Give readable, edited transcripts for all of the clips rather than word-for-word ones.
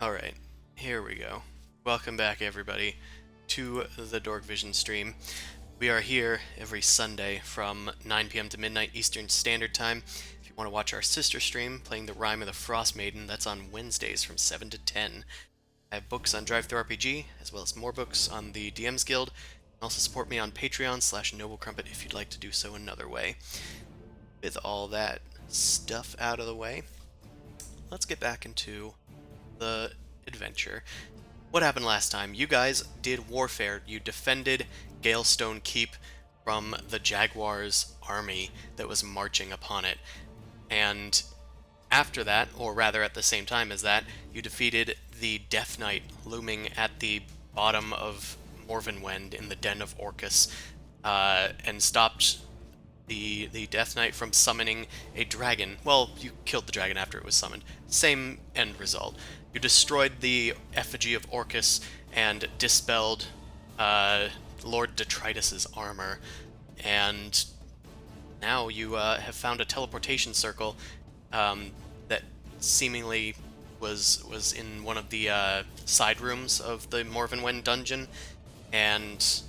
Alright, here we go. Welcome back, everybody, to the Dorkvision stream. We are here every Sunday from 9 p.m. to midnight Eastern Standard Time. If you want to watch our sister stream, playing the Rime of the Frost Maiden, that's on Wednesdays from 7 to 10. I have books on DriveThruRPG, as well as more books on the DM's Guild. You can also support me on Patreon/NobleCrumpet if you'd like to do so another way. With all that stuff out of the way, let's get back into the adventure. What happened last time? You guys did warfare. You defended Galestone Keep from the Jaguars' army that was marching upon it. And after that, or rather at the same time as that, you defeated the Death Knight looming at the bottom of Morvenwend in the Den of Orcus, and stopped the Death Knight from summoning a dragon. Well, you killed the dragon after it was summoned. Same end result. You destroyed the effigy of Orcus and dispelled Lord Detritus's armor, and now you have found a teleportation circle that seemingly was in one of the side rooms of the Morvenwen dungeon, and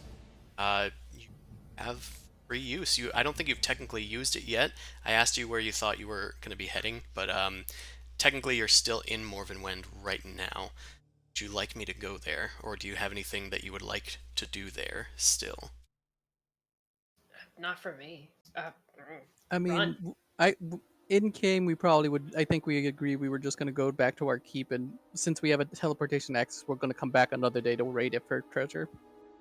you have free use. I don't think you've technically used it yet. I asked you where you thought you were going to be heading, but technically you're still in Morvenwen right now. Would you like me to go there, or do you have anything that you would like to do there still? Not for me. I mean, Run. in game we probably would. I think we agree we were just going to go back to our keep, and since we have a teleportation access, we're going to come back another day to raid it for treasure.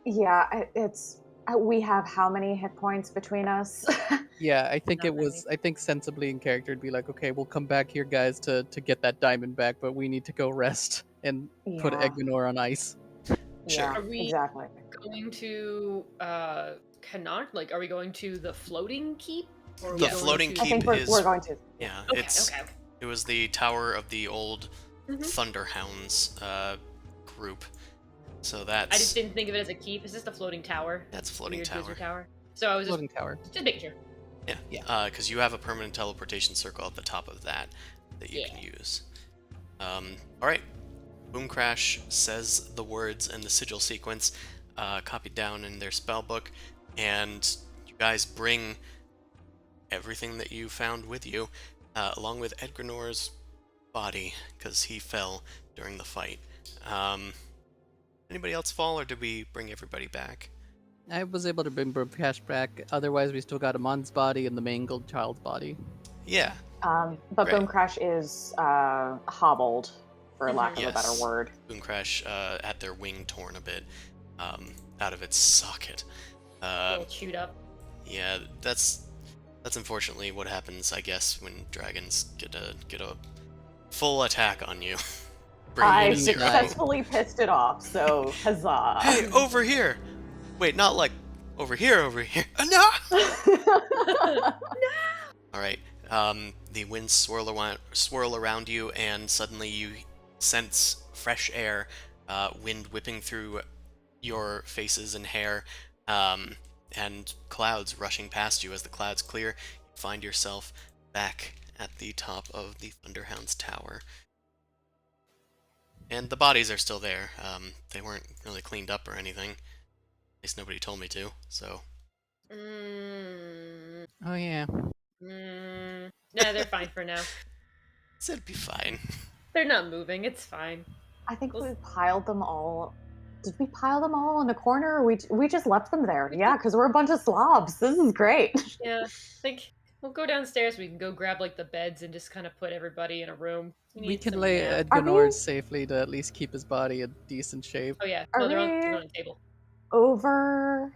Yeah, it's we have how many hit points between us? Yeah, I think Not it was. many. I think sensibly in character, it'd be like, okay, we'll come back here, guys, to get that diamond back, but we need to go rest and put Yeah, Eglinor on ice. Sure. yeah, Are we exactly. going to Connacht? Like, are we going to the floating keep? Or are The we going floating to... I think keep we're is going to. yeah. Okay, okay. It was the tower of the old Mhm. Thunderhounds group. So I just that's didn't think of it as a keep. Is this the floating tower? that's a floating Weird tower. wizard tower. So I was just Floating tower. making sure. Yeah. Yeah. Because you have a permanent teleportation circle at the top of that you Yeah. can use. All right. Boom Crash says the words and the sigil sequence copied down in their spell book, and you guys bring everything that you found with you, along with Edgranor's body, because he fell during the fight. Anybody else fall, or did we bring everybody back? I was able to bring cash back. Otherwise, we still got Amon's body and the mangled child's body. Yeah. But Right. Boom Crash is hobbled, for lack of a better Yes. word. Boom Crash had their wing torn a bit out of its socket. All chewed up. Yeah, that's unfortunately what happens, I guess, when dragons get a full attack on you. Bringing I you to 0. successfully pissed it off, so huzzah! Hey, over here! Wait, not like over here, over here. No! All right. The winds swirl around you, and suddenly you sense fresh air, wind whipping through your faces and hair, and clouds rushing past you. As the clouds clear, you find yourself back at the top of the Thunderhound's tower. And the bodies are still there. They weren't really cleaned up or anything. At least nobody told me to, so... Mm, Oh yeah. mm. Nah, they're fine for now. So it'd be fine. They're not moving. It's fine. I think we piled them all. Did we pile them all in a corner? Or we just left them there? Yeah, because we're a bunch of slobs. This is great. Yeah, like we'll go downstairs. We can go grab like the beds and just kind of put everybody in a room. We need can some lay nap. Are we- Edganor's safely to at least keep his body in decent shape. Oh yeah, Are no, they're we- on the table. Over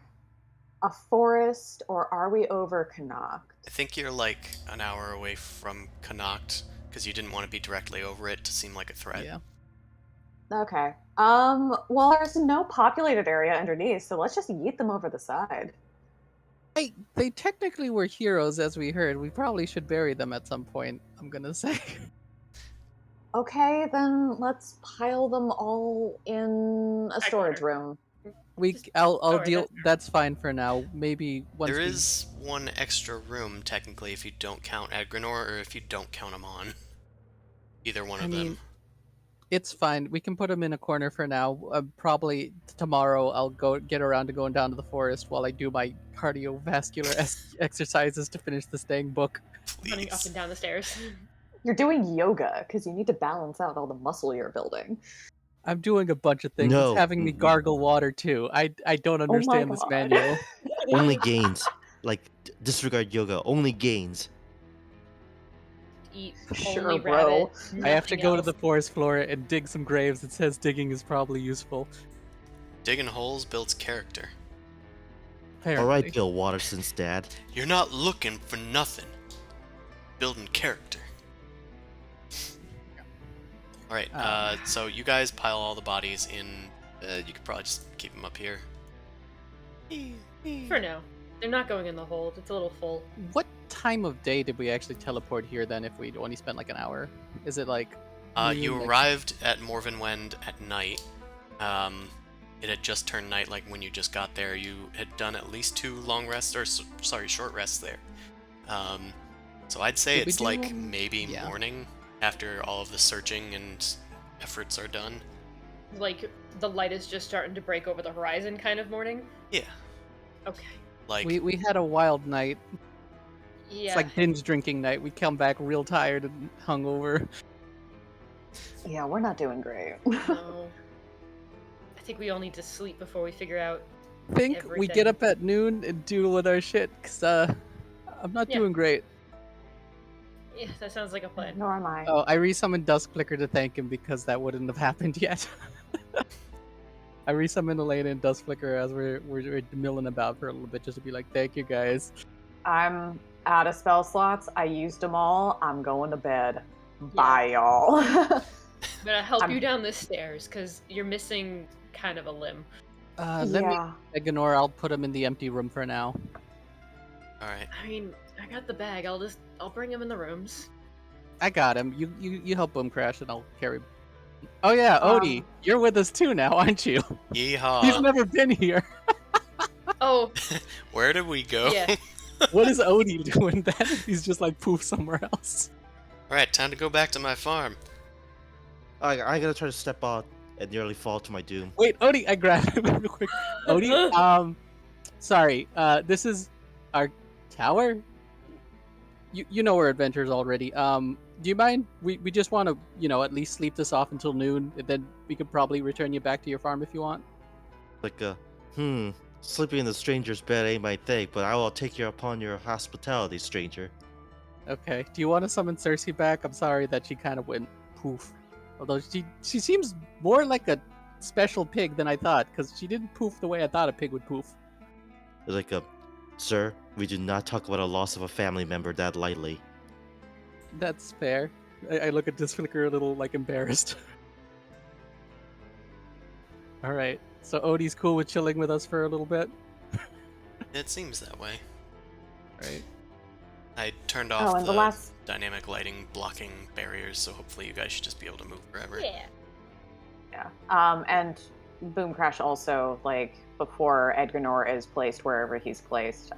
a forest, or are we over Connacht? I think you're like an hour away from Connacht, because you didn't want to be directly over it to seem like a threat. Yeah. Okay. Well, there's no populated area underneath, so let's just yeet them over the side. Hey, they technically were heroes, as we heard. We probably should bury them at some point, I'm gonna say. Okay, then let's pile them all in a storage room. I'll alright, deal. That's fine for now. Maybe once There we... is one extra room, technically, if you don't count Edgrenor, or if you don't count him on. Either one I of mean, them. it's fine. We can put them in a corner for now. Probably tomorrow I'll go get around to going down to the forest while I do my cardiovascular exercises to finish this dang book. Running up Please. and down the stairs. You're doing yoga because you need to balance out all the muscle you're building. I'm doing a bunch of things. No. It's having me gargle water too. I don't understand this God. manual. Only gains. Like, disregard yoga. Only gains. Eat Sure, only bro. rabbit. I have to nothing go to else. the forest floor and dig some graves. It says digging is probably useful. Digging holes builds character. Apparently. Alright, Bill Watterson's dad. You're not looking for nothing. Building character. Alright, so you guys pile all the bodies in. You could probably just keep them up here. For now. They're not going in the hold. It's a little full. What time of day did we actually teleport here then if we only spent like an hour? Is it like You noon, like- arrived at Morvenwend at night. It had just turned night, like when you just got there. You had done at least 2 long rests, or short rests there. So I'd say Did we it's do, like maybe yeah. morning after all of the searching and efforts are done. Like the light is just starting to break over the horizon, kind of morning. Yeah, Okay. like we had a wild night. Yeah. It's like binge drinking night. We come back real tired and hungover. Yeah, we're not doing great. No. I think we all need to sleep before we figure out. Think we get Everything. up at noon and deal with our shit, cause I'm not Yeah. doing great. Yeah, that sounds like a plan. Nor am I. Oh, I resummoned Duskflicker to thank him because that wouldn't have happened yet. I resummoned Elena and Duskflicker as we're milling about for a little bit just to be like, thank you guys. I'm out of spell slots. I used them all. I'm going to bed. Bye, y'all. I'm gonna help I'm- you down the stairs because you're missing kind of a limb. Let me, yeah. Eganor, I'll put him in the empty room for now. all right. I mean, I got the bag. I'll bring him in the rooms. I got him. You help Boom Crash and I'll carry. Oh yeah, Odie, you're with us too now, aren't you? He's Yeehaw! never been here. Oh, Where did we go? Yeah. What is Odie doing then if he's just like poof somewhere else? All right, time to go back to my farm. I gotta try to step out and nearly fall to my doom. Wait, Odie, I grabbed him real quick. Odie, sorry, this is our tower? You know we're adventurers already. Do you mind? We just want to, at least sleep this off until noon, and then we could probably return you back to your farm if you want. Like, sleeping in the stranger's bed ain't my thing, but I will take you upon your hospitality, stranger. Okay. Do you want to summon Cersei back? I'm sorry that she kind of went poof. Although she seems more like a special pig than I thought, because she didn't poof the way I thought a pig would poof. Like, sir, we do not talk about a loss of a family member that lightly. That's fair. I look at this flicker a little like embarrassed. All right. So Odie's cool with chilling with us for a little bit, It seems that way. right? I turned Oh, off and the the last. dynamic lighting blocking barriers, so hopefully you guys should just be able to move wherever. yeah. Yeah. And Boom Crash also, like, before Edgarnor is placed wherever he's placed,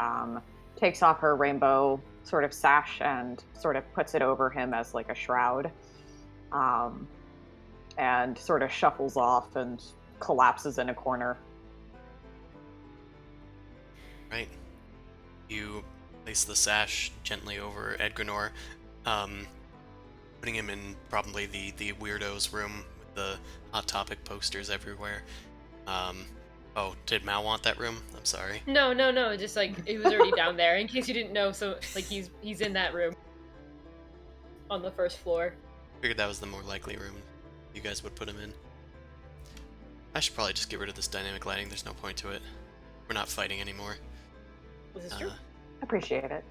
takes off her rainbow sort of sash and sort of puts it over him as like a shroud. And sort of shuffles off and collapses in a corner. Right. You place the sash gently over Edgrenor, putting him in probably the weirdo's room with the Hot Topic posters everywhere. Oh, did Mal want that room? I'm sorry. No. Just like it was already down there. In case you didn't know, so like he's in that room on the first floor. Figured that was the more likely room you guys would put him in. I should probably just get rid of this dynamic lighting. There's no point to it. We're not fighting anymore. This is true. Appreciate it.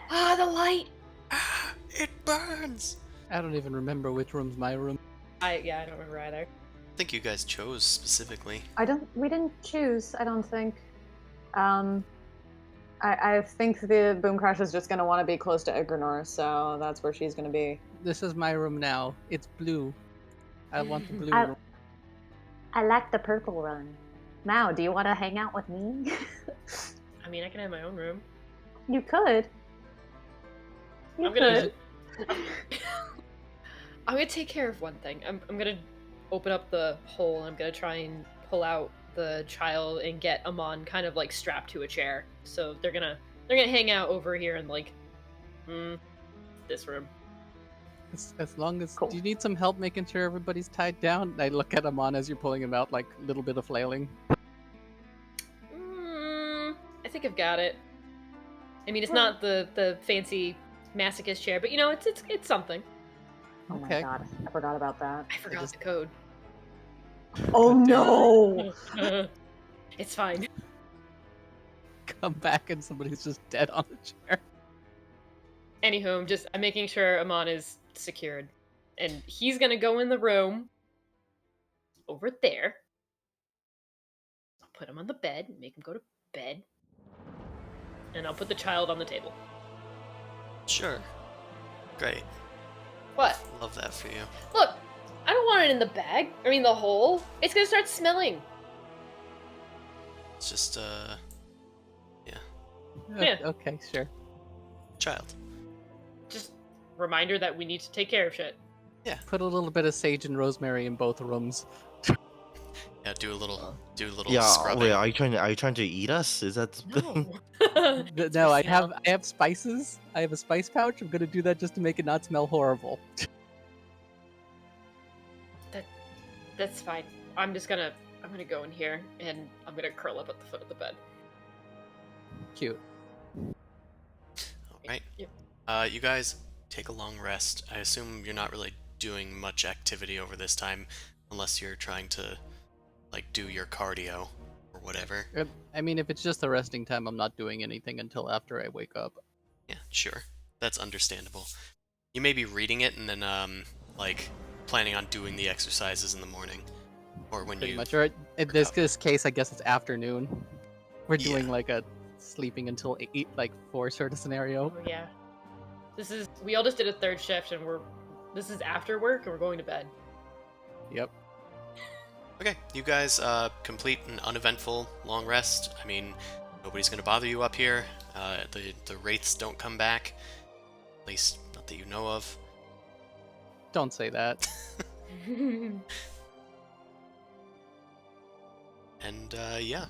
Ah, the light. It burns! I don't even remember which room's my room. I don't remember either. I think you guys chose specifically. We didn't choose, I don't think. I think the Boom Crash is just gonna want to be close to Edgarnor, so that's where she's gonna be. This is my room now. It's blue. I want the blue I- room. I like the purple one. Now, do you want to hang out with me? I mean, I can have my own room. You could. You I'm gonna. could. I'm gonna take care of one thing. I'm gonna open up the hole. I'm gonna try and pull out the child and get Amon kind of like strapped to a chair. So they're gonna hang out over here in like this room. As long as Cool. do you need some help making sure everybody's tied down? I look at him on as you're pulling him out, like a little bit of flailing. I think I've got it. I mean, it's not the fancy masochist chair, but it's something. Oh my Okay. god, I forgot about that. I forgot just- the code. Oh no! It's fine. Come back and somebody's just dead on the chair. Anywho, I'm making sure Amon is secured. And he's gonna go in the room over there. put him on the bed, make him go to bed, and I'll put the child on the table. Sure. Great. What? Love that for you. Look, I don't want it in the bag. I mean, the hole. It's gonna start smelling. It's just, yeah. Yeah. Okay, sure. Child. Just reminder that we need to take care of shit. Put a little bit of sage and rosemary in both rooms. Yeah, do a little Yeah, scrubbing. wait, are you trying to eat us? Is that the thing? No. No, I Smell. have spices. I have a spice pouch. I'm gonna do that just to make it not smell horrible. That's fine. I'm gonna go in here and I'm gonna curl up at the foot of the bed. Cute. All right. Yep. You guys take a long rest. I assume you're not really doing much activity over this time, unless you're trying to, like, do your cardio or whatever. I mean, if it's just a resting time, I'm not doing anything until after I wake up. Yeah, sure. That's understandable. You may be reading it and then, like, planning on doing the exercises in the morning, or when Pretty you. much. Or in this recover. case, I guess it's afternoon. We're Yeah. doing like a sleeping until 8, like 4 sort of scenario. Oh yeah. We all just did a third shift and this is after work and we're going to bed. Yep. Okay, you guys complete an uneventful long rest. I mean, nobody's gonna bother you up here. The wraiths don't come back, at least not that you know of. Don't say that. And yeah,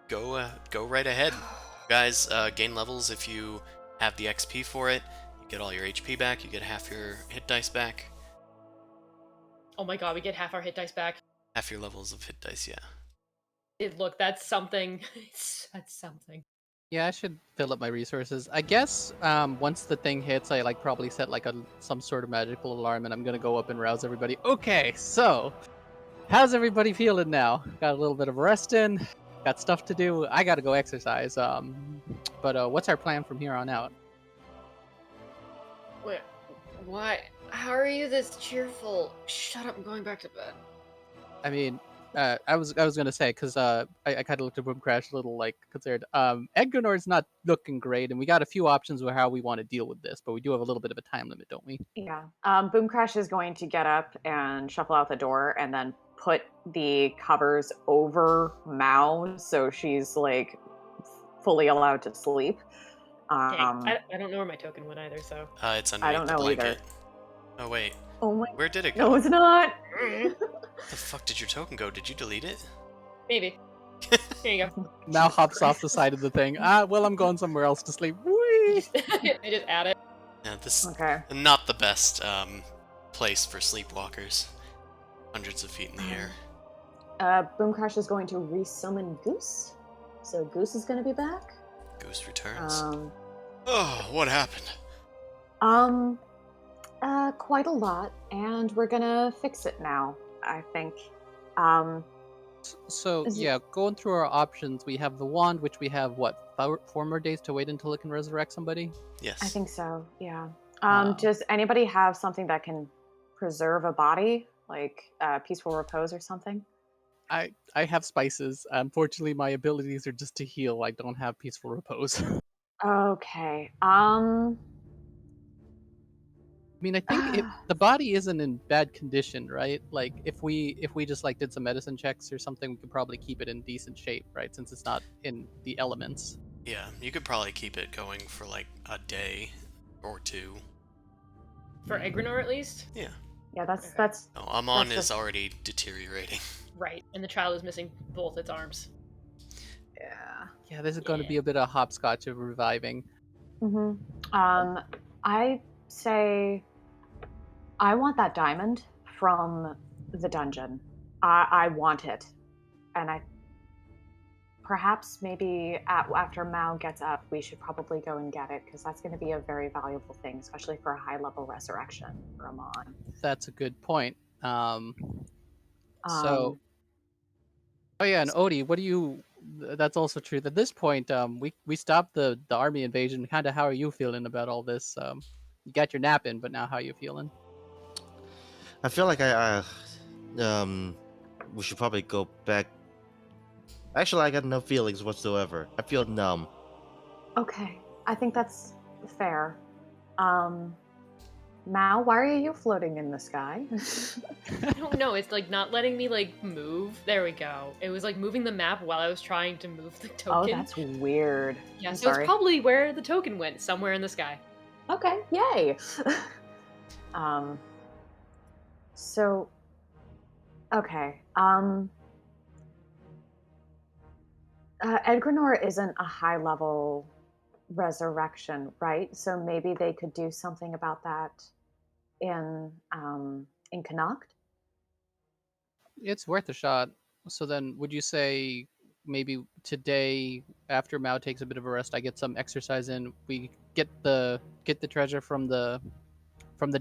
go right ahead. You guys gain levels if you have the XP for it. You get all your HP back. You get half your hit dice back. Oh my god, we get half our hit dice back. Half your levels of hit dice, yeah. Look, that's something. That's something. Yeah, I should fill up my resources. I guess once the thing hits, I like probably set like some sort of magical alarm, and I'm gonna go up and rouse everybody. Okay, so how's everybody feeling now? Got a little bit of rest in. Got stuff to do. I gotta go exercise. But what's our plan from here on out? Wait, why? How are you this cheerful? Shut up! I'm going back to bed. I mean, I was gonna say because I kind of looked at Boom Crash a little like concerned. Edgarnor's not looking great, and we got a few options of how we want to deal with this, but we do have a little bit of a time limit, don't we? Yeah. Boom Crash is going to get up and shuffle out the door and then put the covers over Mao so she's like fully allowed to sleep. Dang, I don't know where my token went either, so. It's underneath don't the know blanket. either. Oh wait, Oh my! where did it go? No, it's not. Where the fuck did your token go? Did you delete it? Maybe. Here you go. Now hops off the side of the thing. Well, I'm going somewhere else to sleep. Whee! I just add it. Yeah, this Okay. not the best place for sleepwalkers. Hundreds of feet in the air. Boom Crash is going to resummon Goose, so Goose is going to be back. Goose returns. Um, Oh, what happened? quite a lot, and we're gonna fix it now. I think. So Is it- yeah, going through our options, we have the wand, which we have what 4 more days to wait until it can resurrect somebody. Yes. I think so. Yeah. Wow. Does anybody have something that can preserve a body, like peaceful repose or something? I have spices. Unfortunately, my abilities are just to heal. I don't have peaceful repose. Okay. I mean, I think the body isn't in bad condition, right? Like, if we just like did some medicine checks or something, we could probably keep it in decent shape, right? Since it's not in the elements. Yeah, you could probably keep it going for like a day or two. For Egrenor, at least? Yeah. Yeah, that's Okay. that's No, Amon That's is already deteriorating. Right. And the child is missing both its arms. yeah. Yeah, this is going to Yeah. be a bit of hopscotch of reviving. I say I want that diamond from the dungeon. I want it, and I perhaps maybe after Mao gets up, we should probably go and get it because that's going to be a very valuable thing, especially for a high level resurrection for Amon. That's a good point. So, Um, oh yeah, and Odie, what do you? That's also true. At this point, we stopped the army invasion. Kind of, how are you feeling about all this? You got your nap in, but now how are you feeling? I feel like we should probably go back Actually, I got no feelings whatsoever. I feel numb. Okay, I think that's fair. Mao, why are you floating in the sky? I don't know. It's like not letting me like move. There we go. It was like moving the map while I was trying to move the token. Oh, that's weird. yeah. I'm So sorry. it's probably where the token went, somewhere in the sky. Okay, yay. um so okay. Edgrenor isn't a high level resurrection, right? So maybe they could do something about that in Connacht. It's worth a shot. So then, would you say maybe today, after Mao takes a bit of a rest, I get some exercise in. We get the treasure from the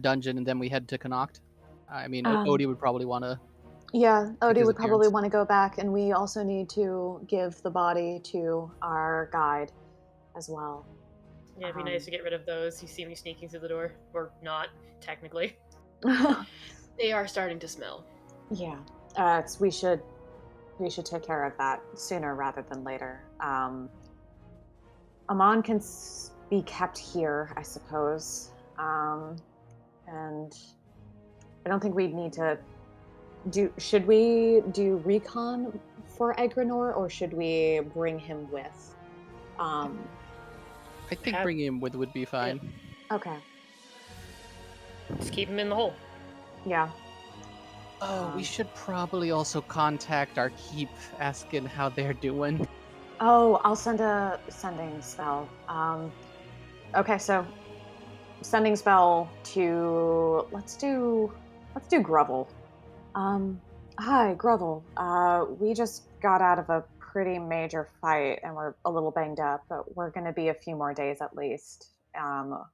dungeon, and then we head to Connacht. I mean, Odie would probably want to Yeah, make Odie his would probably appearance. want to go back, and we also need to give the body to our guide as well. Yeah, it'd be nice to get rid of those. You see me sneaking through the door, or not technically. They are starting to smell. Yeah, we should take care of that sooner rather than later. Amon can be kept here, I suppose, and I don't think we'd need to do. Should we do recon for Egrenor, or should we bring him with? I think Have- bringing him with would be fine. Okay. Just keep them in the hole. Yeah. Oh, we should probably also contact our keep, asking how they're doing. Oh, I'll send a sending spell. Okay, so sending spell to let's do Grovel. Hi, Grovel. We just got out of a pretty major fight and we're a little banged up, but we're going to be a few more days at least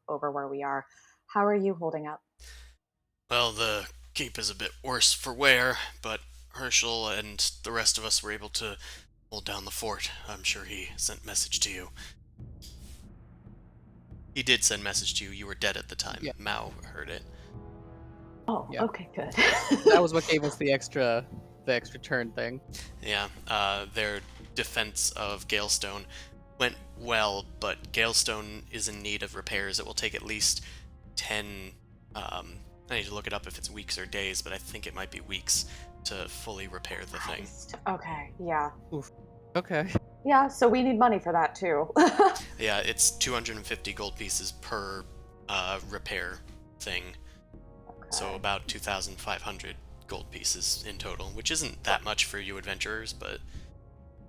over where we are. How are you holding up? Well, the keep is a bit worse for wear, but Herschel and the rest of us were able to hold down the fort. I'm sure he sent message to you. He did send message to you. You were dead at the time. Yeah. Mao heard it. Oh, Yeah. okay, good. That was what gave us the extra turn thing. Yeah, their defense of Galestone went well, but Galestone is in need of repairs. It will take at least 10, I need to look it up if it's weeks or days, but I think it might be weeks to fully repair the thing. Okay, yeah. Okay. Yeah, so we need money for that too. Yeah, it's 250 gold pieces per repair thing, so about 2,500 gold pieces in total, which isn't that much for you adventurers, but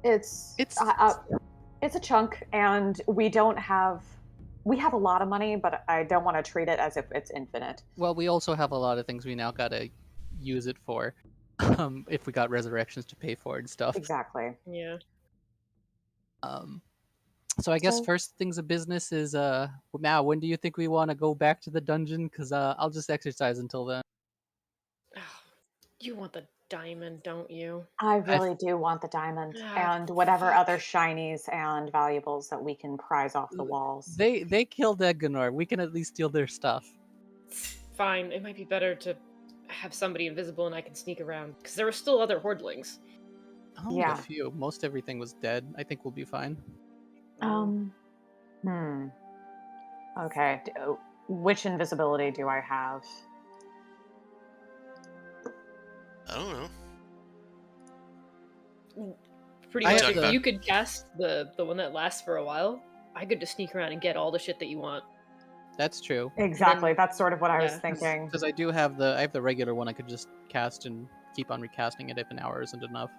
it's a chunk, and we have a lot of money, but I don't want to treat it as if it's infinite. Well, we also have a lot of things we now gotta use it for. If we got resurrections to pay for and stuff. Exactly. Yeah. So I guess So- first things of business is now. When do you think we want to go back to the dungeon? Because I'll just exercise until then. You want the diamond, don't you? I really do want the diamond Ah, and whatever fuck. other shinies and valuables that we can prize off the walls. They killed Edgunor. We can at least steal their stuff. Fine. It might be better to have somebody invisible and I can sneak around because there were still other hordlings. Only Yeah. a few. Most everything was dead. I think we'll be fine. Okay. Which invisibility do I have? I don't know. Pretty I much, have if the- you could cast the one that lasts for a while, I could just sneak around and get all the shit that you want. That's true. Exactly. That's sort of what I was yeah. thinking. Because I do have the regular one. I could just cast and keep on recasting it if an hour isn't enough.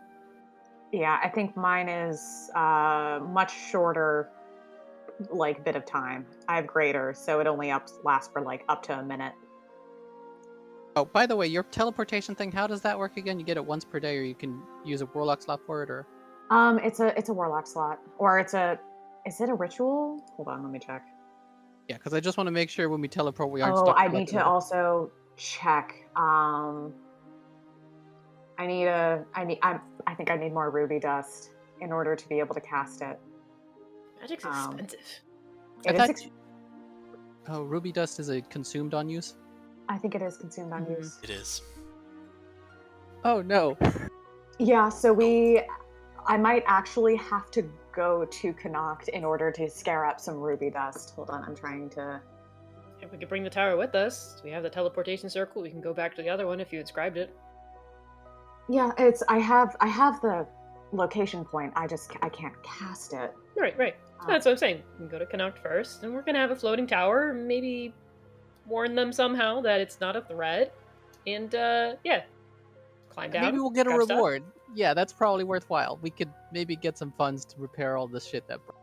Yeah, I think mine is much shorter, like bit of time. I have greater, so it only lasts for like up to a minute. Oh, by the way, your teleportation thing, how does that work again? You get it once per day, or you can use a warlock slot for it, or It's a warlock slot, or is it a ritual? Hold on, let me check. yeah, because I just want to make sure when we teleport, we aren't Oh, stuck. I with, need like, to also check. I think I need more ruby dust in order to be able to cast it. Magic's Um, expensive. I It is thought- ex- Oh, ruby dust is a consumed on use. I think it is consumed on Mhm. use. It is. Oh no. Yeah, so we I might actually have to go to Connacht in order to scare up some ruby dust. Hold on, I'm trying to... If we could bring the tower with us, we have the teleportation circle. We can go back to the other one if you inscribed it. Yeah, I have the location point. I can't cast it. Right. That's what I'm saying. We can go to Connacht first, and we're gonna have a floating tower. Maybe warn them somehow that it's not a threat, and yeah, climb down. Maybe we'll get a grab stuff. reward. Yeah, that's probably worthwhile. We could maybe get some funds to repair all the shit that broke.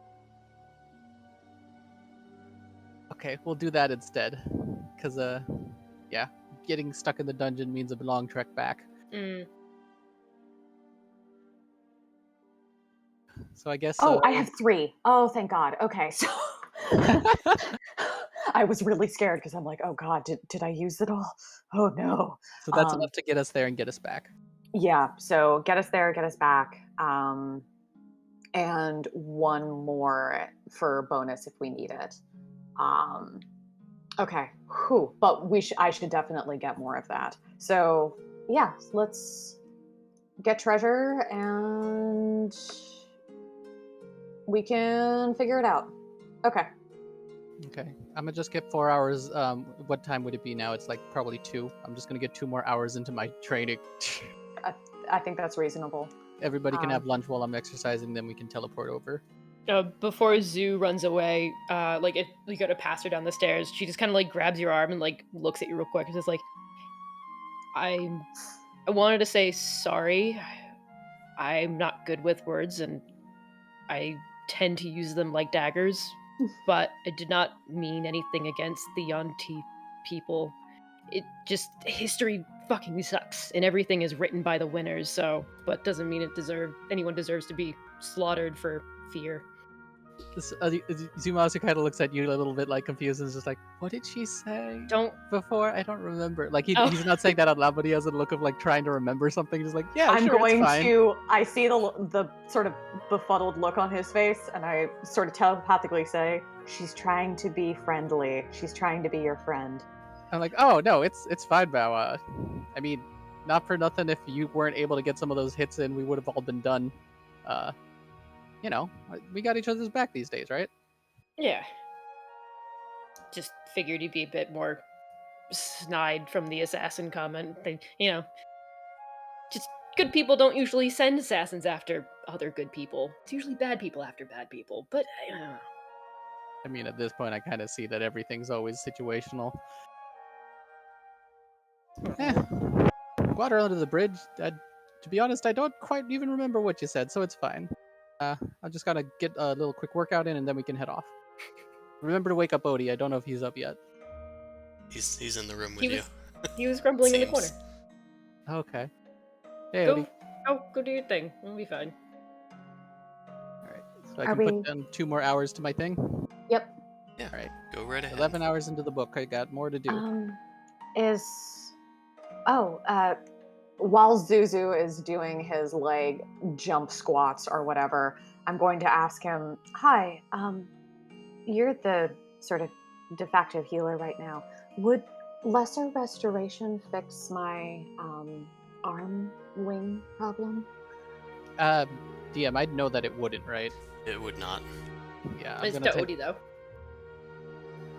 Okay, we'll do that instead. Because, yeah, getting stuck in the dungeon means a long trek back. So I guess... Oh, I have 3. Oh, thank God. Okay, so... I was really scared because I'm like, oh God, did I use it all? Oh no. So that's enough to get us there and get us back. Yeah, so get us there, get us back. And 1 more for bonus if we need it. Okay. Whew. But I should definitely get more of that. So yeah, let's get treasure and we can figure it out. Okay. Okay. I'm gonna just get 4 hours. What time would it be now? It's like probably 2. I'm just gonna get 2 more hours into my training. I think that's reasonable. Everybody can have lunch while I'm exercising, then we can teleport over. Before Zoo runs away, like if you go to pass her down the stairs, she just kind of like grabs your arm and like looks at you real quick and is like, I wanted to say sorry. I'm not good with words and I tend to use them like daggers, but I did not mean anything against the Yonti people. It just, history fucking sucks and everything is written by the winners, so, but doesn't mean anyone deserves to be slaughtered for fear. Zuma also kind of looks at you a little bit like confused and is just like, what did she say before? I don't remember. Like he's not saying that out loud, but he has a look of like trying to remember something. He's like, yeah, I'm sure, going it's fine. to, I see the sort of befuddled look on his face and I sort of telepathically say, she's trying to be friendly. She's trying to be your friend. I'm like, oh no, it's fine, Bao. I mean, not for nothing. If you weren't able to get some of those hits in, we would have all been done. You know, we got each other's back these days, right? Yeah. Just figured you'd be a bit more snide from the assassin comment. You know, just good people don't usually send assassins after other good people. It's usually bad people after bad people. But I don't know. I mean, at this point, I kind of see that everything's always situational. Water under the bridge. To be honest, I don't quite even remember what you said, so it's fine. I just gotta get a little quick workout in, and then we can head off. Remember to wake up Odie. I don't know if he's up yet. He's in the room with you. He was grumbling in the corner. Okay. Hey, Odie. Go do your thing. We'll be fine. All right. So I can put down 2 more hours to my thing. Yep. Yeah. All right. Go right ahead. 11 hours into the book. I got more to do. While Zuzu is doing his like jump squats or whatever, I'm going to ask him, hi, you're the sort of de facto healer right now. Would lesser restoration fix my arm wing problem? DM, I'd know that it wouldn't, right? It would not. Yeah. It's to Odie though.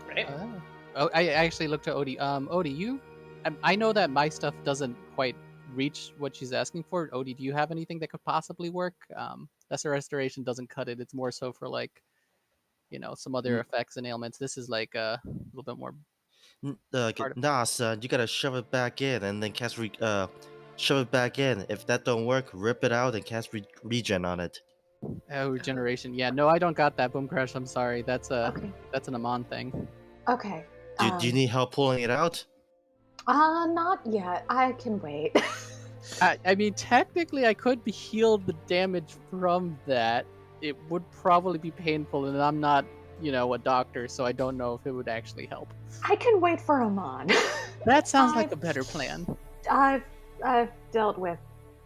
Right? I actually looked to Odie. Odie, I know that my stuff doesn't quite reach what she's asking for. Odie, do you have anything that could possibly work? Lesser restoration doesn't cut it. It's more so for like, you know, some other effects and ailments. This is like a little bit more. Nah, son, you gotta shove it back in and then cast shove it back in. If that don't work, rip it out and cast regen on it. Oh, regeneration. Yeah, no, I don't got that. Boom Crash. I'm sorry. That's an Amon thing. Okay. Do you need help pulling it out? Not yet. I can wait. I mean, technically, I could heal the damage from that. It would probably be painful, and I'm not, you know, a doctor, so I don't know if it would actually help. I can wait for Amon. That sounds like a better plan. I've dealt with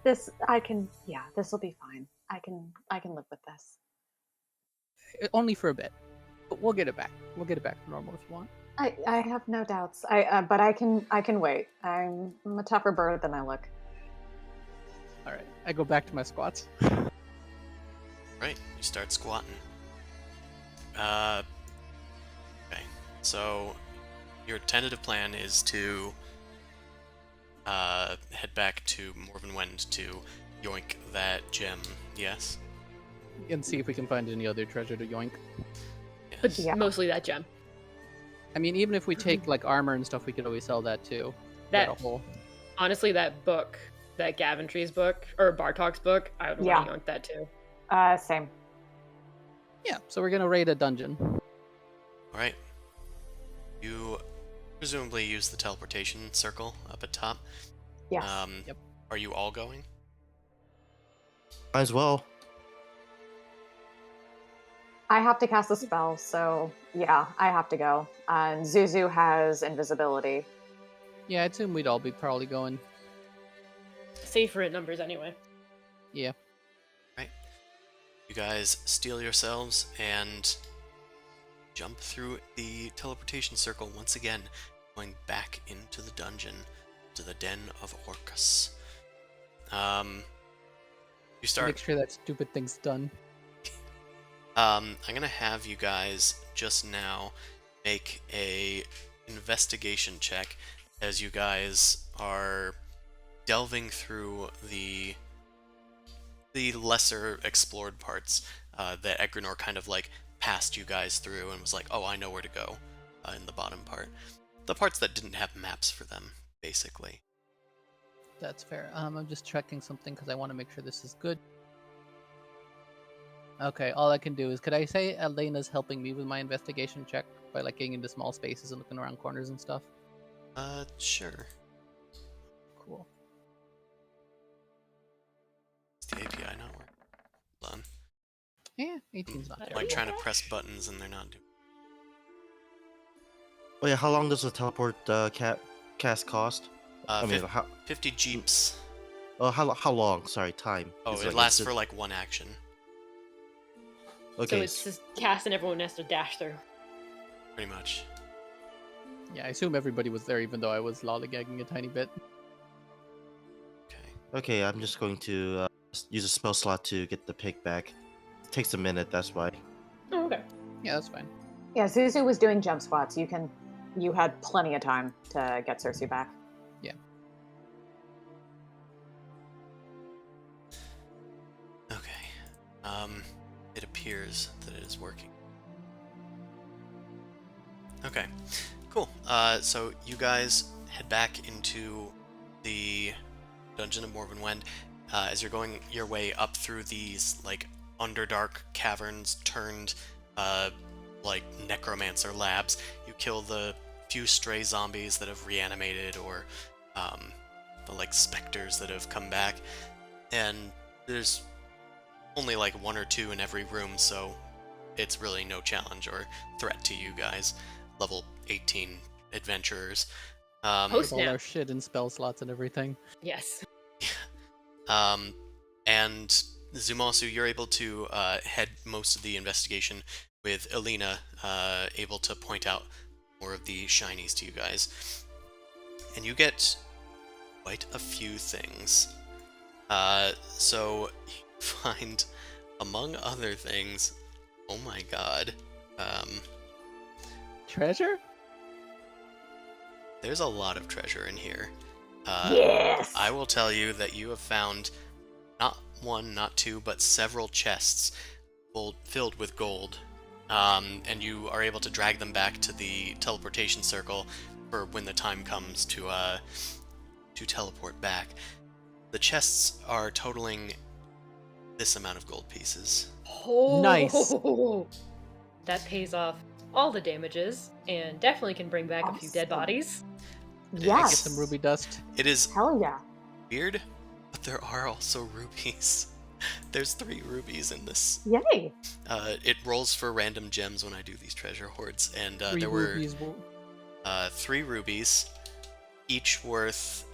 this. This will be fine. I can live with this. Only for a bit, but we'll get it back. We'll get it back to normal if you want. I have no doubts. But I can wait. I'm a tougher bird than I look. All right, I go back to my squats. Right, you start squatting. Okay, so your tentative plan is to head back to Morvenwend to yoink that gem, yes? And see if we can find any other treasure to yoink. But Yes. Yeah. mostly that gem. I mean, even if we take like armor and stuff, we could always sell that too. That- Get a whole. Honestly, that book, that Gavintry's book, or Bartok's book, I would want to yoink that too. Same. Yeah, so we're gonna raid a dungeon. Alright. You presumably use the teleportation circle up at top. Yes. Yep. Are you all going? Might as well. I have to cast a spell, so yeah, I have to go. And Zuzu has invisibility. Yeah, I'd assume we'd all be probably going. Safer at numbers anyway. Yeah. You guys steel yourselves and jump through the teleportation circle once again, going back into the dungeon, to the Den of Orcus. You start. Make sure that stupid thing's done. I'm gonna have you guys just now make a investigation check as you guys are delving through the lesser explored parts that Egrenor kind of like passed you guys through and was like, oh, I know where to go in the bottom part. The parts that didn't have maps for them, basically. That's fair. I'm just checking something because I want to make sure this is good. Okay, all I can do is, could I say Elena's helping me with my investigation check by like getting into small spaces and looking around corners and stuff? Sure. Cool. Is the API not working? Hold on. Yeah, 18's not Like terrible. Like trying to press buttons and they're not doing. Oh yeah, how long does the teleport cast cost? I mean, how 50 jeeps. how long? Sorry, time. Oh, It's it like lasts instant- for like one action. Okay. So it's just cast and everyone has to dash through. Pretty much. Yeah, I assume everybody was there, even though I was lollygagging a tiny bit. Okay. Okay, I'm just going to use a spell slot to get the pig back. It takes a minute, that's why. Oh, okay. Yeah, that's fine. Yeah, Zuzu was doing jump squats. You had plenty of time to get Cersei back. Okay. It appears that it is working. Okay. Cool. So you guys head back into the dungeon of Morvenwend. As you're going your way up through these like underdark caverns turned like necromancer labs, you kill the few stray zombies that have reanimated or the like specters that have come back, and there's only like one or two in every room, so it's really no challenge or threat to you guys, level 18 adventurers. Oh, With all snap. our shit and spell slots and everything. Yes. And Zumasu, you're able to head most of the investigation with Elena able to point out more of the shinies to you guys. And you get quite a few things. So you find, among other things, oh my god, Treasure? there's a lot of treasure in here. Yes! I will tell you that you have found not one, not two, but several chests filled with gold. And you are able to drag them back to the teleportation circle for when the time comes to teleport back. The chests are totaling this amount of gold pieces. Oh, Nice. That pays off all the damages and definitely can bring back a few dead Awesome. bodies. Get Yes! some ruby dust. It is Hell yeah. weird, but there are also rubies. There's 3 rubies in this. Yay! It rolls for random gems when I do these treasure hoards, and 3 there were rubies will... 3 rubies, each worth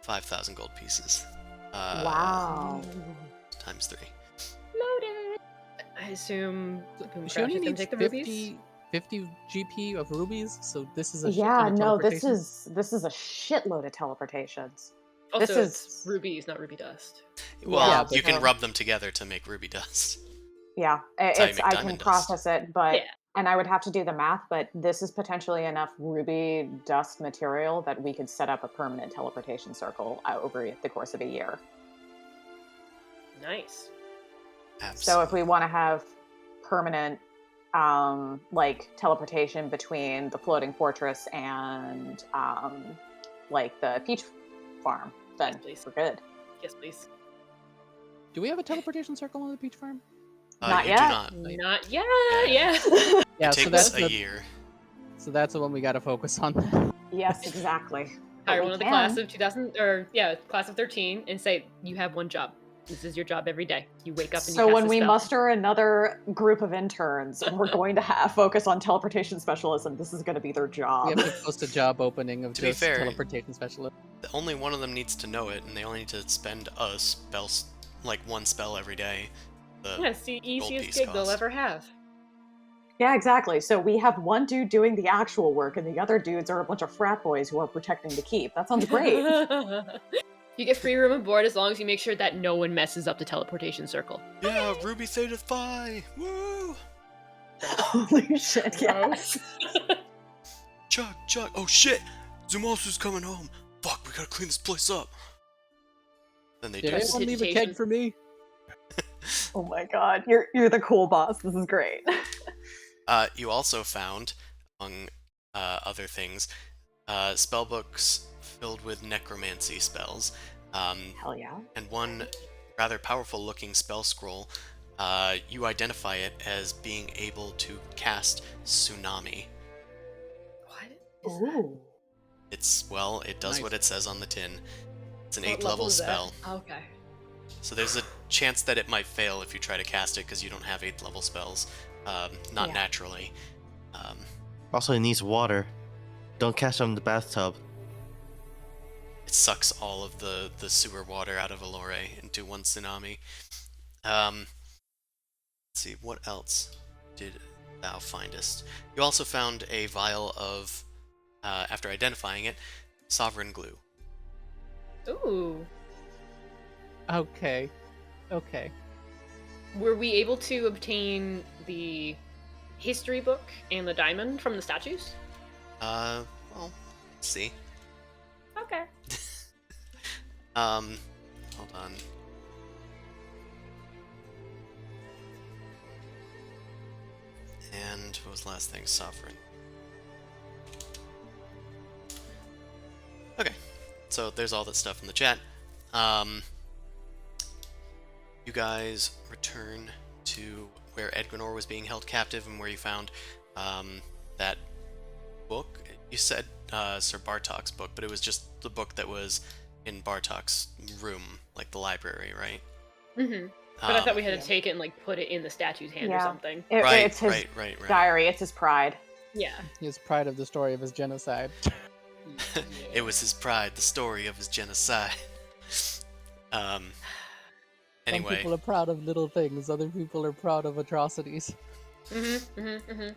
5,000 gold pieces. Wow. Times 3. Loaded. I assume Boom She Crash only is gonna needs take the 50, rubies. 50 GP of rubies, so this is a shit Yeah, ton of no, teleportation. this is a shitload of teleportations. Also, This it's is- rubies, not ruby dust. Well, Yeah, you can so- rub them together to make ruby dust. Yeah, how you it's make I can diamond dust. process it, but Yeah. and I would have to do the math, but this is potentially enough ruby dust material that we could set up a permanent teleportation circle over the course of a year. Nice. Absolutely. So if we want to have permanent like teleportation between the floating fortress and like the peach farm, then Yes, please. we're good. Yes, please. Do we have a teleportation circle on the peach farm? Not you yet. do not. Not yet. Yeah. Yeah. Yeah, It so takes that's a the, year. so that's the one we got to focus on. Yes, exactly. But Hire we one of the can. class of 2000, or yeah, class of 13, and say you have one job. This is your job every day. You wake up and you So cast when a we spell. muster another group of interns, we're going to have focus on teleportation specialism. This is going to be their We job. have to post a job opening of To be just fair- teleportation specialist. Only one of them needs to know it, and they only need to spend a spell, like one spell every day. The Yeah, it's the gold easiest piece gig they'll cost. ever have. Yeah, exactly. So we have one dude doing the actual work, and the other dudes are a bunch of frat boys who are protecting the keep. That sounds great. You get free room and board as long as you make sure that no one messes up the teleportation circle. Yeah, Ruby Theta Phi! Woo! Holy shit! Yeah. Gross. Chuck! Oh shit! Zumasu's coming home! Fuck, we gotta clean this place up! Then they Did do. Just- anyone leave a keg for me? Oh my god, you're the cool boss. This is great. You also found, among other things, spell books filled with necromancy spells, Hell yeah. and one rather powerful looking spell scroll. You identify it as being able to cast Tsunami. What is that? Ooh. It does Nice. what it says on the tin. It's an What 8th level is that? spell. Okay. So there's a chance that it might fail if you try to cast it because you don't have 8th level spells. Not Yeah. naturally. Also, it needs water. Don't cast it in the bathtub. It sucks all of the sewer water out of Allure into one tsunami. Let's see, what else did thou findest? You also found a vial of, after identifying it, sovereign glue. Ooh. Okay. Were we able to obtain the history book and the diamond from the statues? Well, let's see. Okay. Hold on. And what was the last thing? Sovereign. Okay, so there's all that stuff in the chat. You guys return to where Edgrenor was being held captive and where you found that book. You said Sir Bartok's book, but it was just the book that was in Bartok's room, like the library, right? Mm-hmm. But I thought we had Yeah. to take it and like put it in the statue's hand or Yeah. something. Right, It's his right. diary. It's his pride. Yeah. His pride of the story of his genocide. It was his pride, the story of his genocide. Some Anyway, people are proud of little things, other people are proud of atrocities. Mm-hmm. Mm-hmm. Mm-hmm.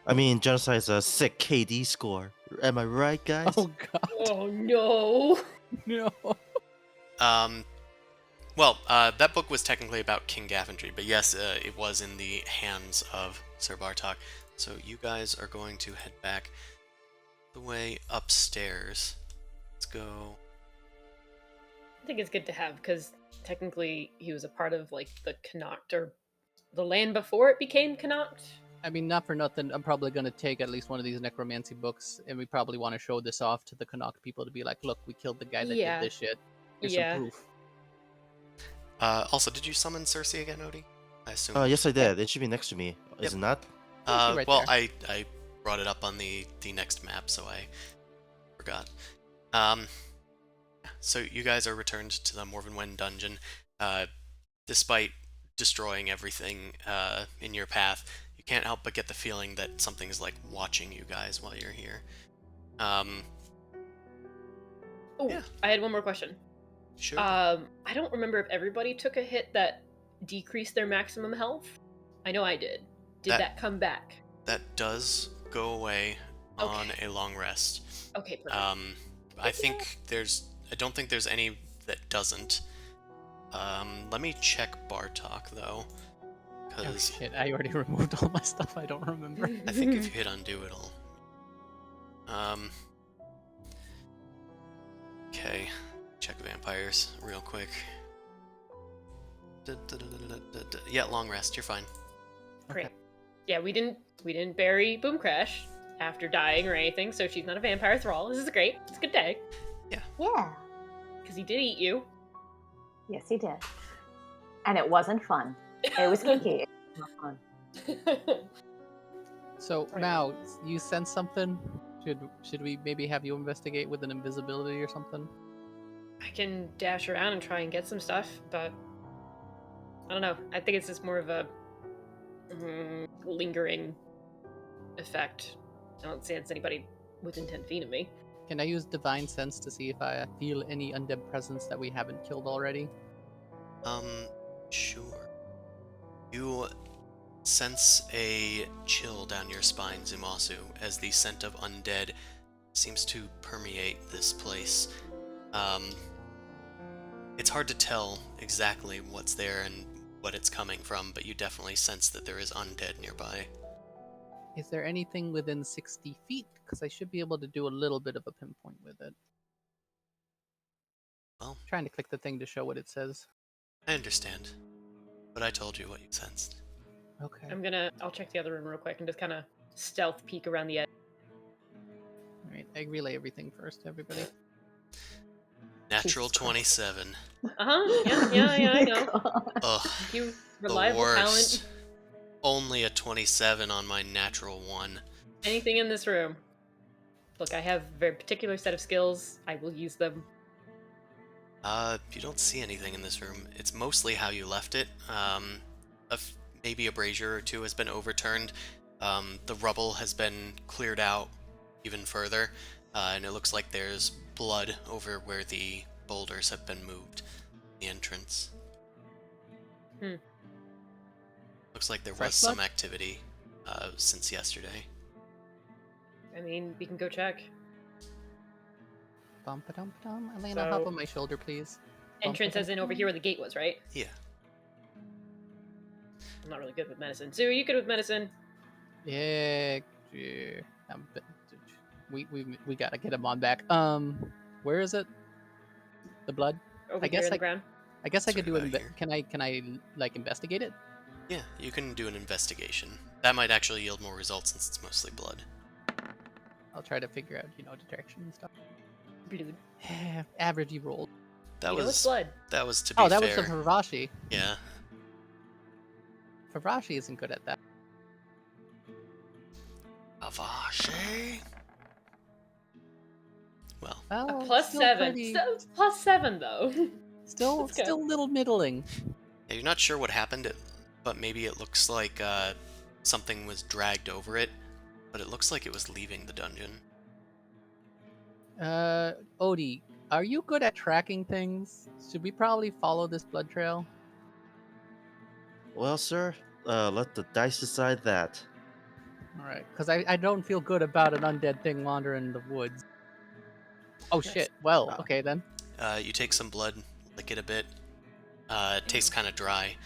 I mean, genocide is a sick KD score. Am I right, guys? Oh god, Oh no. no. well, that book was technically about King Gavendry, but yes, it was in the hands of Sir Bartok. So you guys are going to head back the way upstairs. Let's go. I think it's good to have because technically he was a part of like the Connacht or the land before it became Connacht. I mean, not for nothing, I'm probably going to take at least one of these necromancy books, and we probably want to show this off to the Connacht people to be like, look, we killed the guy that Yeah. did this shit. Here's Yeah. some proof. Also, did you summon Cersei again, Odie? I assume. Yes, I did. It should be next to me. Is it not? Cersei right well, there. I brought it up on the next map, so I forgot. So you guys are returned to the Morvenwen dungeon. Despite destroying everything in your path, you can't help but get the feeling that something's like watching you guys while you're here. Oh, Yeah. I had one more question. Sure. I don't remember if everybody took a hit that decreased their maximum health. I know I did. Did That- that come back? That does go away on Okay. a long rest. Okay, perfect. I think there's I don't think there's any that doesn't. Let me check Bartok though, Oh because shit! I already removed all my stuff. I don't remember. I think if you hit undo, it'll. Okay, check vampires real quick. Yeah, long rest. You're fine. Great. Okay. Yeah, we didn't bury Boom Crash after dying or anything, so she's not a vampire thrall. This is great. It's a good day. Yeah. Because he did eat you. Yes, he did. And it wasn't fun. It was kinky. It was not fun. So Right. Mao, you sense something? Should we maybe have you investigate with an invisibility or something? I can dash around and try and get some stuff, but I don't know. I think it's just more of a lingering effect. I don't sense anybody within 10 feet of me. Can I use divine sense to see if I feel any undead presence that we haven't killed already? Sure. You sense a chill down your spine, Zumasu, as the scent of undead seems to permeate this place. It's hard to tell exactly what's there and what it's coming from, but you definitely sense that there is undead nearby. Is there anything within 60 feet? Because I should be able to do a little bit of a pinpoint with it. Well, Trying to click the thing to show what it says. I understand, but I told you what you sensed. Okay. I'll check the other room real quick and just kind of stealth peek around the edge. Alright, I relay everything first, everybody. Natural Jesus Christ. 27. Yeah, I know. God. Ugh, You the reliable worst. talent. Only a 27 on my natural 1. Anything in this room. Look, I have a very particular set of skills. I will use them. You don't see anything in this room. It's mostly how you left it. Maybe a brazier or two has been overturned. The rubble has been cleared out even further, and it looks like there's blood over where the boulders have been moved. The entrance. Looks like there Fresh was some blood? activity since yesterday. I mean, we can go check. Bum-ba-dum-dum. Elena, hop on my shoulder, please. Entrance as in over here where the gate was, right? Yeah. I'm not really good with medicine. Sue, are you good with medicine? Yeah. But we gotta get him on back. Where is it? The blood? Over I here guess on the ground? I guess I could do Sort it. of out here. Can I like investigate it? Yeah, you can do an investigation. That might actually yield more results since it's mostly blood. I'll try to figure out, direction and stuff. Blood. Average you rolled. That It's was blood. that was to be Oh, that fair. was the Favashi. Yeah. Favashi isn't good at that. Avashi. Well, Well, A plus still 7. pretty- Plus 7, though. Still, That's good. still little middling. yeah, you're not sure what happened, but maybe it looks like something was dragged over it, but it looks like it was leaving the dungeon. Odie, are you good at tracking things? Should we probably follow this blood trail? Well, sir, let the dice decide that. Alright, because I don't feel good about an undead thing wandering in the woods. Oh Nice. shit, well, Ah. okay then. You take some blood, lick it a bit. It tastes kind of dry.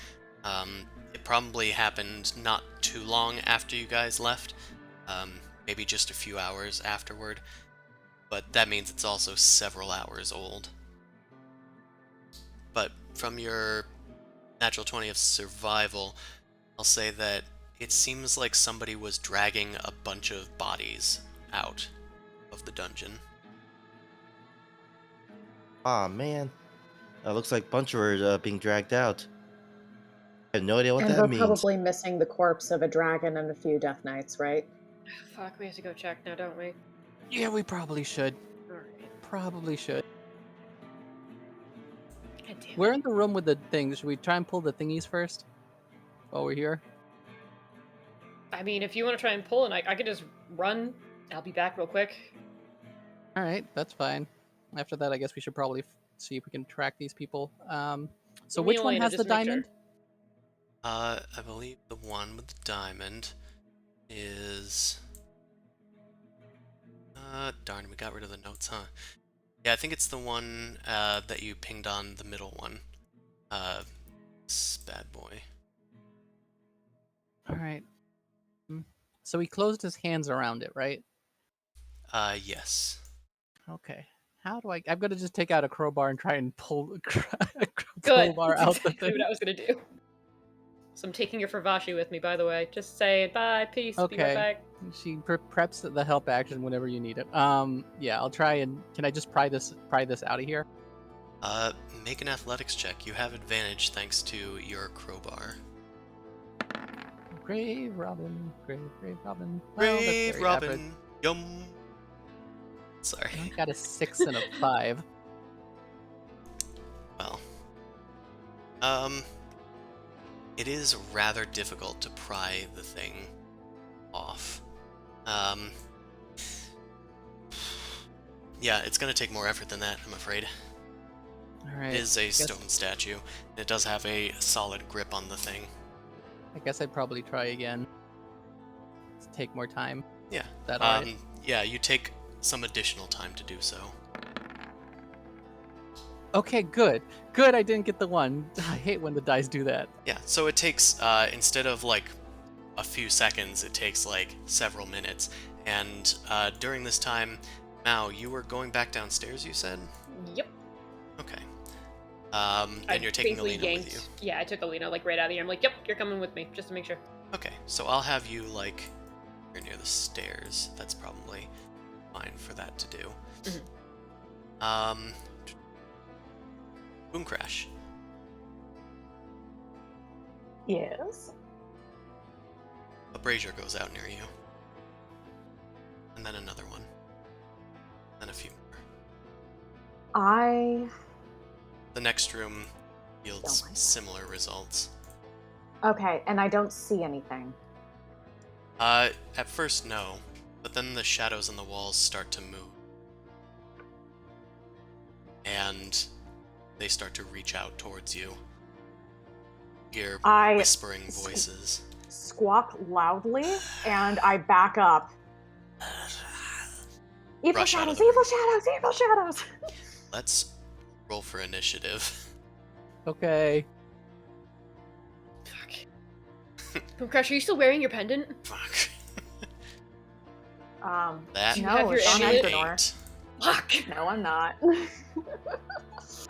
It probably happened not too long after you guys left, maybe just a few hours afterward, but that means it's also several hours old. But from your natural 20 of survival, I'll say that it seems like somebody was dragging a bunch of bodies out of the dungeon. Ah, man. Looks like bunch were being dragged out. I have no idea what And that we're means. probably missing the corpse of a dragon and a few death knights, right? Fuck, we have to go check now, don't we? Yeah, we probably should. Alright. Probably should. God damn We're it. in the room with the things. Should we try and pull the thingies first? While we're here? I mean, if you want to try and pull, and I could just run. I'll be back real quick. Alright, that's fine. After that, I guess we should probably see if we can track these people. So Give me which a one Elena, has just the to make diamond? sure. I believe the one with the diamond is... darn, we got rid of the notes, huh? Yeah, I think it's the one that you pinged on the middle one. This bad boy. All right. So he closed his hands around it, right? Yes. Okay. How do I? I'm gonna just take out a crowbar and try and pull a Good. crowbar That's out the exactly thing. what I was gonna do. So I'm taking your Fervashi with me, by the way. Just saying bye, peace, be right Okay. back. She preps the help action whenever you need it. Yeah, I'll try and can I just pry this out of here? Make an athletics check. You have advantage thanks to your crowbar. Grave Robin, grave Robin. Well, that's Brave very Robin. average. Yum. I Sorry. got a 6 and a 5. Well. It is rather difficult to pry the thing off. Yeah, it's gonna take more effort than that, I'm afraid. All right. It is a stone statue, and it does have a solid grip on the thing. I guess I'd probably try again. Let's take more time. Yeah. Is that all right? Yeah, you take some additional time to do so. Okay, good. Good, I didn't get the 1. I hate when the dice do that. Yeah, so it takes, instead of like a few seconds, it takes like several minutes. And during this time, Mao, you were going back downstairs, you said? Yep. Okay. I And you're taking basically Alina with you. Yeah, I took Alina like right out of here. I'm like, yep, you're coming with me, just to make sure. Okay, so I'll have you like you're near the stairs. That's probably fine for that to do. Boom crash. Yes. A brazier goes out near you. And then another one. Then a few more. The next room yields Oh my God. similar results. Okay, and I don't see anything. At first no, but then the shadows on the walls start to move. And they start to reach out towards you. You hear I whispering voices. Squawk loudly, and I back up. Evil Rush out of shadows, the room. evil shadows, evil shadows! Let's roll for initiative. Okay. Fuck. Boom Crash, are you still wearing your pendant? Fuck. That you no, have your it's on amulet? Edgador. 8. Fuck. No, I'm not.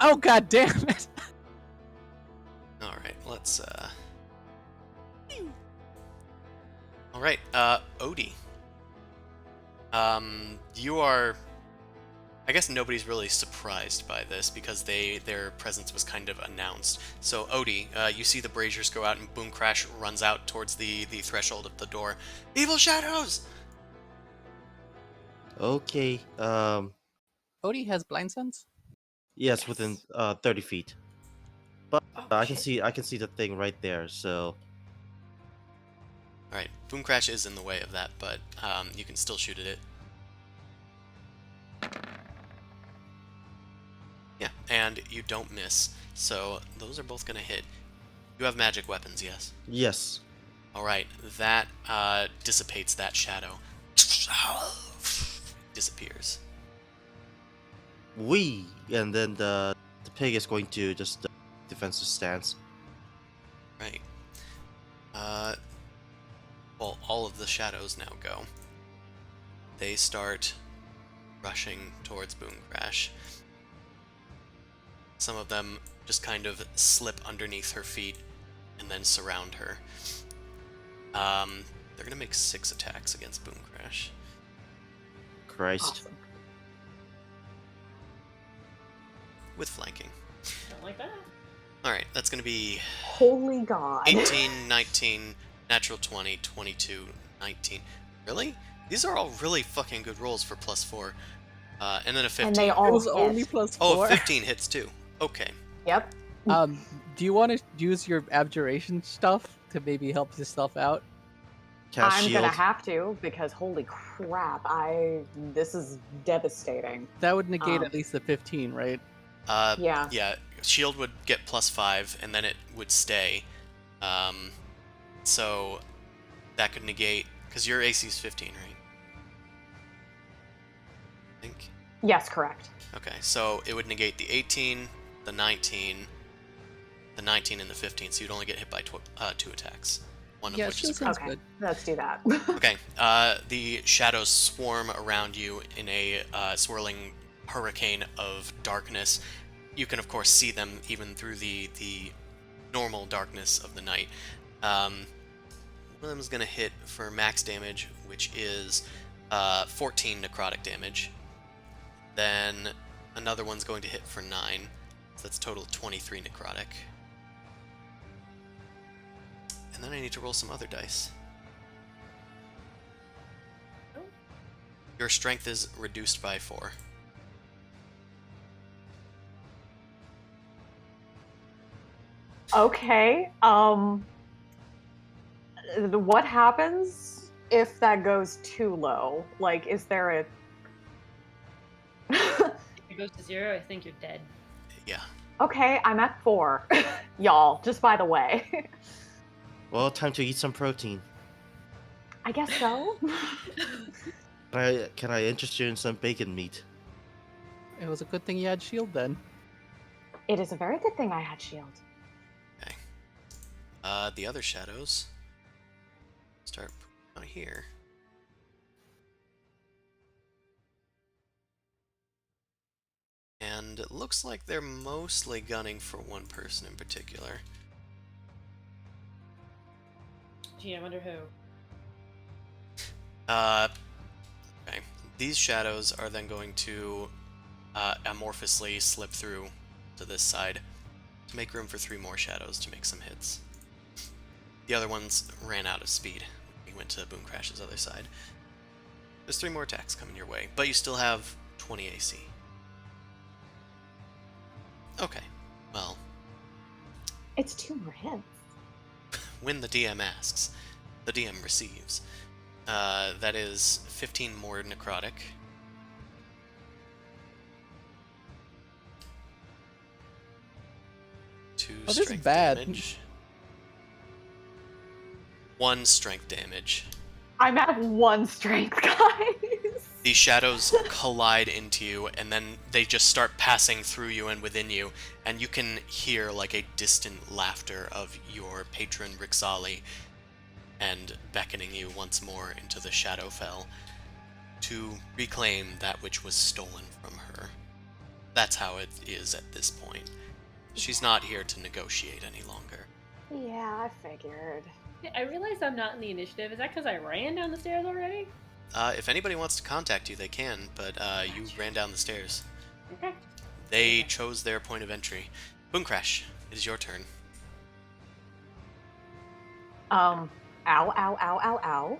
Oh god damn it! Alright, let's Alright, Odie. You are I guess nobody's really surprised by this because their presence was kind of announced. So Odie, you see the braziers go out and Boom Crash runs out towards the threshold of the door. Evil shadows! Okay. Odie has blind sense? Yes, within 30 feet. But Oh, I can shit. see the thing right there. So Alright, Boom Crash is in the way of that, but you can still shoot at it. Yeah, and you don't miss. So those are both gonna hit. You have magic weapons, yes? yes. Alright, that dissipates that shadow. Disappears. And then the pig is going to just defensive stance. Right. Well, all of the shadows now go. They start rushing towards Boom Crash. Some of them just kind of slip underneath her feet and then surround her. They're gonna make 6 attacks against Boom Crash. Christ. Awesome. With flanking. Don't like that. Alright, that's gonna be Holy God. 18, 19, natural 20, 22, 19. Really? These are all really fucking good rolls for +4. And then a 15. And they It all was hit. only plus Oh, 4. 15 hits too. Okay. Yep. Do you want to use your abjuration stuff to maybe help yourself out? Cast I'm shield. gonna have to because holy crap, this is devastating. That would negate Um, at least the 15, right? Yeah. Yeah, shield would get +5, and then it would stay. So that could negate, because your AC is 15, right? I think. Yes, correct. Okay, so it would negate the 18, the 19, the 19, and the 15, so you'd only get hit by 2 attacks. One Yeah, of which still is a sounds crit. Okay, good. let's do that. Okay, the shadows swarm around you in a swirling hurricane of darkness. You can, of course, see them even through the normal darkness of the night. One of them is going to hit for max damage, which is 14 necrotic damage. Then another one's going to hit for 9, so that's total 23 necrotic. And then I need to roll some other dice. Your strength is reduced by 4. Okay. What happens if that goes too low? Like, is there a? If it goes to 0, I think you're dead. Yeah. Okay, I'm at 4. Y'all, just by the way. Well, time to eat some protein. I guess so. Can I interest you in some bacon meat? It was a good thing you had shield then. It is a very good thing I had shield. Okay. The other shadows start out here. And it looks like they're mostly gunning for one person in particular. Gee, I wonder who. Okay. These shadows are then going to amorphously slip through to this side to make room for 3 more shadows to make some hits. The other ones ran out of speed. He went to Boom Crash's other side. There's 3 more attacks coming your way, but you still have 20 AC. Okay, well, It's 2 more hits. when the DM asks, the DM receives. That is 15 more necrotic. Two Oh, this is strength bad. damage. 1 strength damage. I'm at 1 strength, guys. These shadows collide into you, and then they just start passing through you and within you, and you can hear like a distant laughter of your patron Rixali, and beckoning you once more into the Shadowfell to reclaim that which was stolen from her. That's how it is at this point. She's not here to negotiate any longer. Yeah, I figured. I realize I'm not in the initiative. Is that because I ran down the stairs already? If anybody wants to contact you, they can, but you ran down the stairs. Okay. They chose their point of entry. Boom Crash, it is your turn. Ow, ow, ow, ow, ow.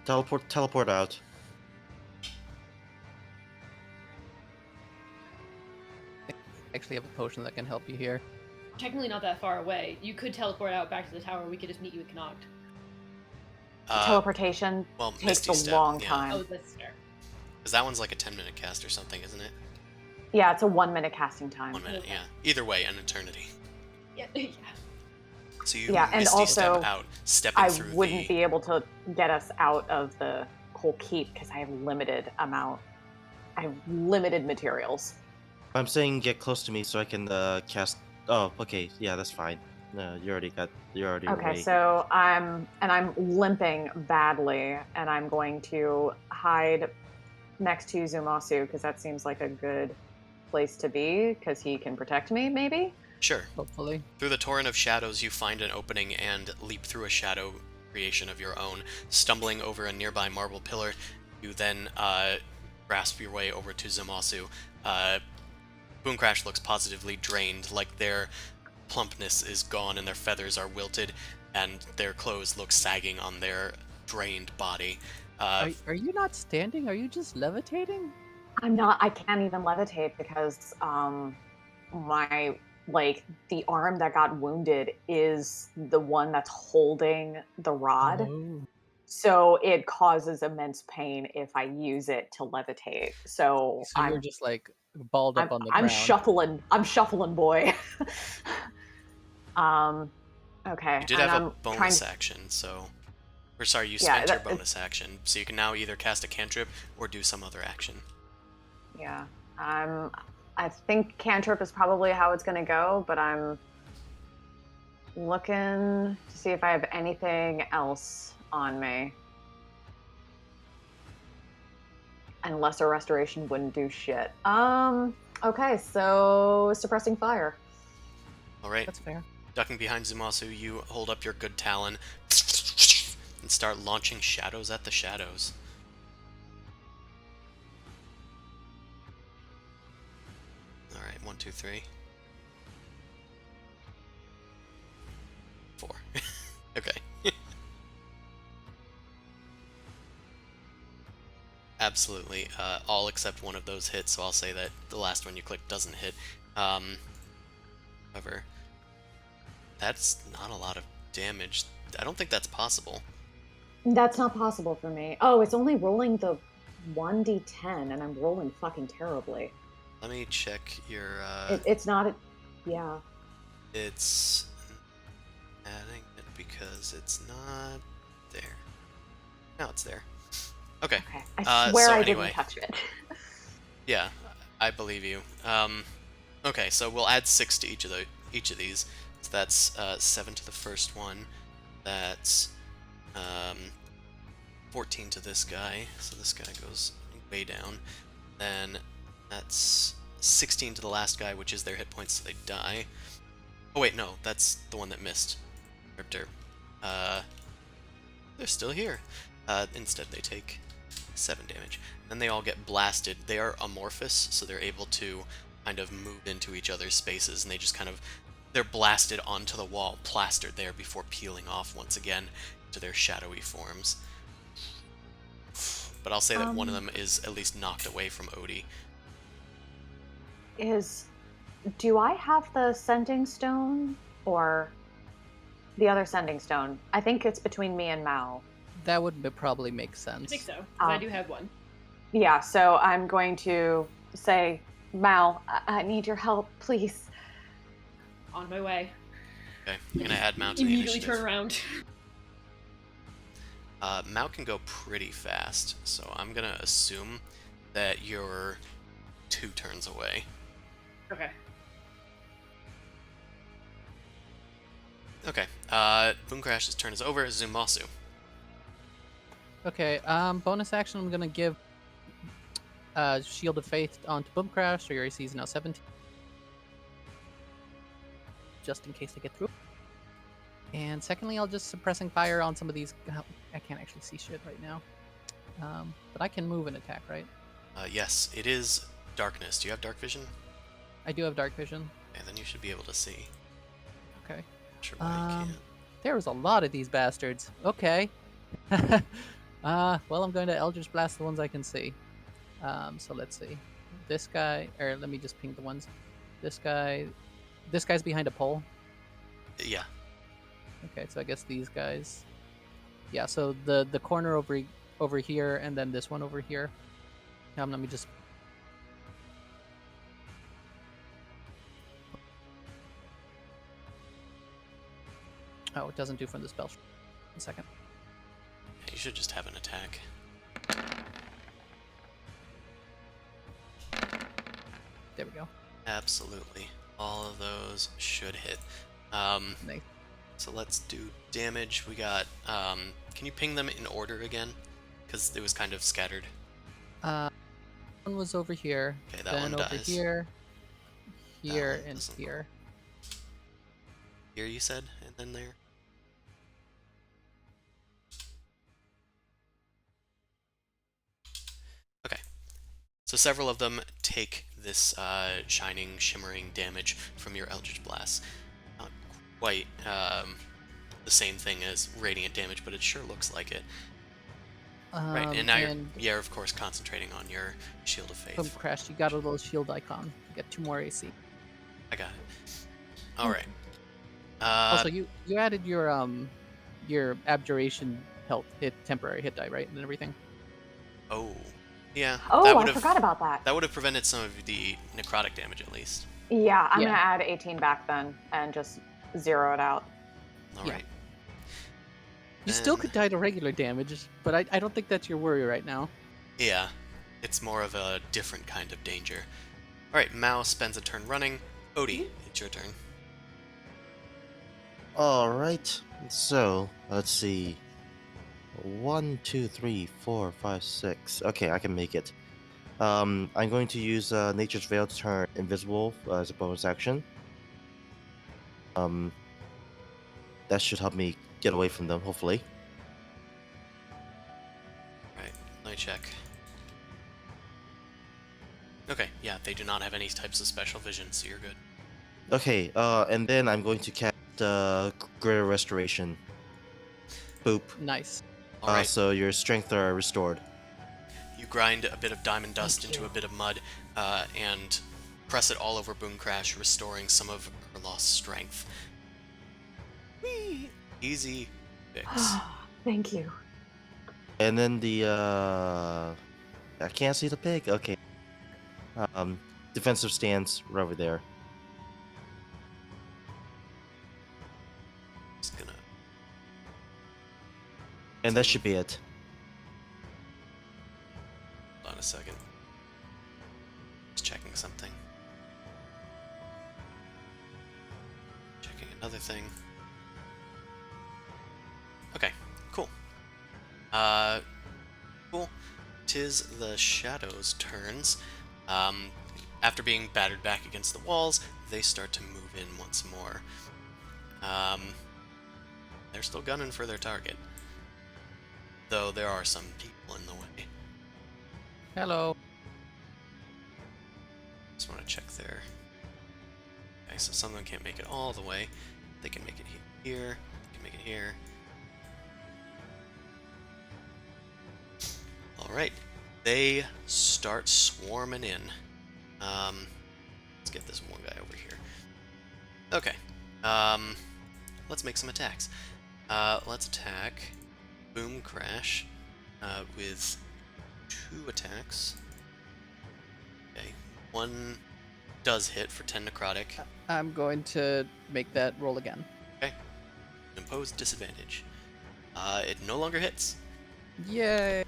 Teleport out. Actually have a potion that can help you here. Technically not that far away. You could teleport out back to the tower. We could just meet you at Connacht. Teleportation well, takes Misty a Step, long yeah. time. Oh, that's fair. Because that one's like a 10-minute cast or something, isn't it? Yeah, it's a 1-minute casting time. 1 minute, Okay. yeah. Either way, an eternity. Yeah. Yeah. So you Yeah, and Misty also, Step out, stepping I through wouldn't the... be able to get us out of the whole keep because I have limited materials. I'm saying get close to me so I can cast. Oh, okay. Yeah, that's fine. No, you're already Okay, away. so I'm limping badly, and I'm going to hide next to Zumasu because that seems like a good place to be because he can protect me, maybe. Sure. Hopefully. Through the torrent of shadows, you find an opening and leap through a shadow creation of your own. Stumbling over a nearby marble pillar, you then grasp your way over to Zumasu. Boom Crash looks positively drained, like their plumpness is gone and their feathers are wilted, and their clothes look sagging on their drained body. Are you not standing? Are you just levitating? I'm not. I can't even levitate because the arm that got wounded is the one that's holding the rod. Oh. So it causes immense pain if I use it to levitate. So, So you're just like balled up on the I'm ground. shuffling. I'm shuffling, boy. Okay. You did and have a I'm bonus trying- action, so... Or sorry, you Yeah, spent your that- bonus action, so you can now either cast a cantrip or do some other action. Yeah. I think cantrip is probably how it's gonna go, but I'm looking to see if I have anything else on me. And lesser restoration wouldn't do shit. Okay, so suppressing fire. All right. That's fair. Ducking behind Zumasu, you hold up your good talon and start launching shadows at the shadows. All right, 1, 2, 3, 4. Okay. Absolutely. All except one of those hits, so I'll say that the last one you clicked doesn't hit. However, that's not a lot of damage. I don't think that's possible. That's not possible for me. Oh, it's only rolling the 1d10, and I'm rolling fucking terribly. Let me check your. It's not. Yeah. It's adding it because it's not there. Now it's there. Okay. Okay. I swear so I anyway. didn't touch it. Yeah, I believe you. Okay, so we'll add 6 to each of these. So that's 7 to the first one. That's 14 to this guy. So this guy goes way down. Then that's 16 to the last guy, which is their hit points, so they die. Oh wait, no, that's the one that missed. Ripter. They're still here. Instead, they take 7 damage. Then they all get blasted. They are amorphous, so they're able to kind of move into each other's spaces, and they just kind of, they're blasted onto the wall, plastered there before peeling off once again to their shadowy forms. But I'll say that one of them is at least knocked away from Odie. Do I have the sending stone or the other sending stone? I think it's between me and Mal. That would probably make sense. I think so, 'cause I do have one. Yeah, so I'm going to say, Mal, I need your help, please. On my way. Okay, I'm gonna add Mount to the Immediately initiative. turn around. Mount can go pretty fast, so I'm gonna assume that you're 2 turns away. Okay. Okay, Boom Crash's turn is over. Zumasu. Okay, bonus action, I'm gonna give Shield of Faith onto Boom Crash, so your AC is now 17. Just in case they get through. And secondly, I'll just suppressing fire on some of these. I can't actually see shit right now. But I can move and attack, right? Yes, it is darkness. Do you have dark vision? I do have dark vision. Okay, then you should be able to see. Okay. Not sure why you can't. There was a lot of these bastards. Okay. Well, I'm going to Eldritch Blast the ones I can see. So let's see. This guy, or let me just ping the ones. This guy's behind a pole. Yeah. Okay, so I guess these guys. Yeah, so the corner over here, and then this one over here. Let me just. Oh, it doesn't do from the spell. 1 second. You should just have an attack. There we go. Absolutely. All of those should hit. Nice. So let's do damage. We got, can you ping them in order again? Because it was kind of scattered. One was over here. Okay, that then one over dies. here, here, one and doesn't. here. Here you said, and then there. Okay. So several of them take this shining, shimmering damage from your Eldritch Blast. Not quite the same thing as radiant damage, but it sure looks like it. Right, and now you're of course concentrating on your Shield of Faith. Boom Crash, you got a little shield icon. You get 2 more AC. I got it. All right. Also, you added your abjuration health temporary hit die, right, and everything. Oh, yeah. Oh, that I would've- forgot about that. That would have prevented some of the necrotic damage, at least. Yeah, I'm Yeah. gonna add 18 back then and just zero it out. All Yeah. right. You still Then- could die to regular damage, but I don't think that's your worry right now. Yeah. It's more of a different kind of danger. Alright, Mao spends a turn running. Odie, it's your turn. Alright, so let's see. 1, 2, 3, 4, 5, 6. Okay, I can make it. I'm going to use Nature's Veil to turn invisible as a bonus action. That should help me get away from them, hopefully. Alright, let me check. Okay, yeah, they do not have any types of special vision, so you're good. Okay, and then I'm going to cast Greater Restoration. Boop. Nice. Alright, So your strength are restored. you grind a bit of diamond dust Thank into you. a bit of mud and press it all over Boom Crash, restoring some of her lost strength. Whee! Easy fix. Thank you. And then the I can't see the pig. Okay. Defensive stance right over there. Just gonna. And that should be it. Hold on a second. Just checking something. Checking another thing. Okay, cool. Cool. 'Tis the Shadow's turns. After being battered back against the walls, they start to move in once more. They're still gunning for their target. Though there are some people in the way. Hello. Just want to check there. Okay, so some of them can't make it all the way. They can make it here. They can make it here. Alright. They start swarming in. Let's get this one guy over here. Okay. Let's make some attacks. Let's attack Boom Crash with 2 attacks. Okay. One does hit for 10 necrotic. I'm going to make that roll again. Okay. Impose disadvantage. It no longer hits. Yay.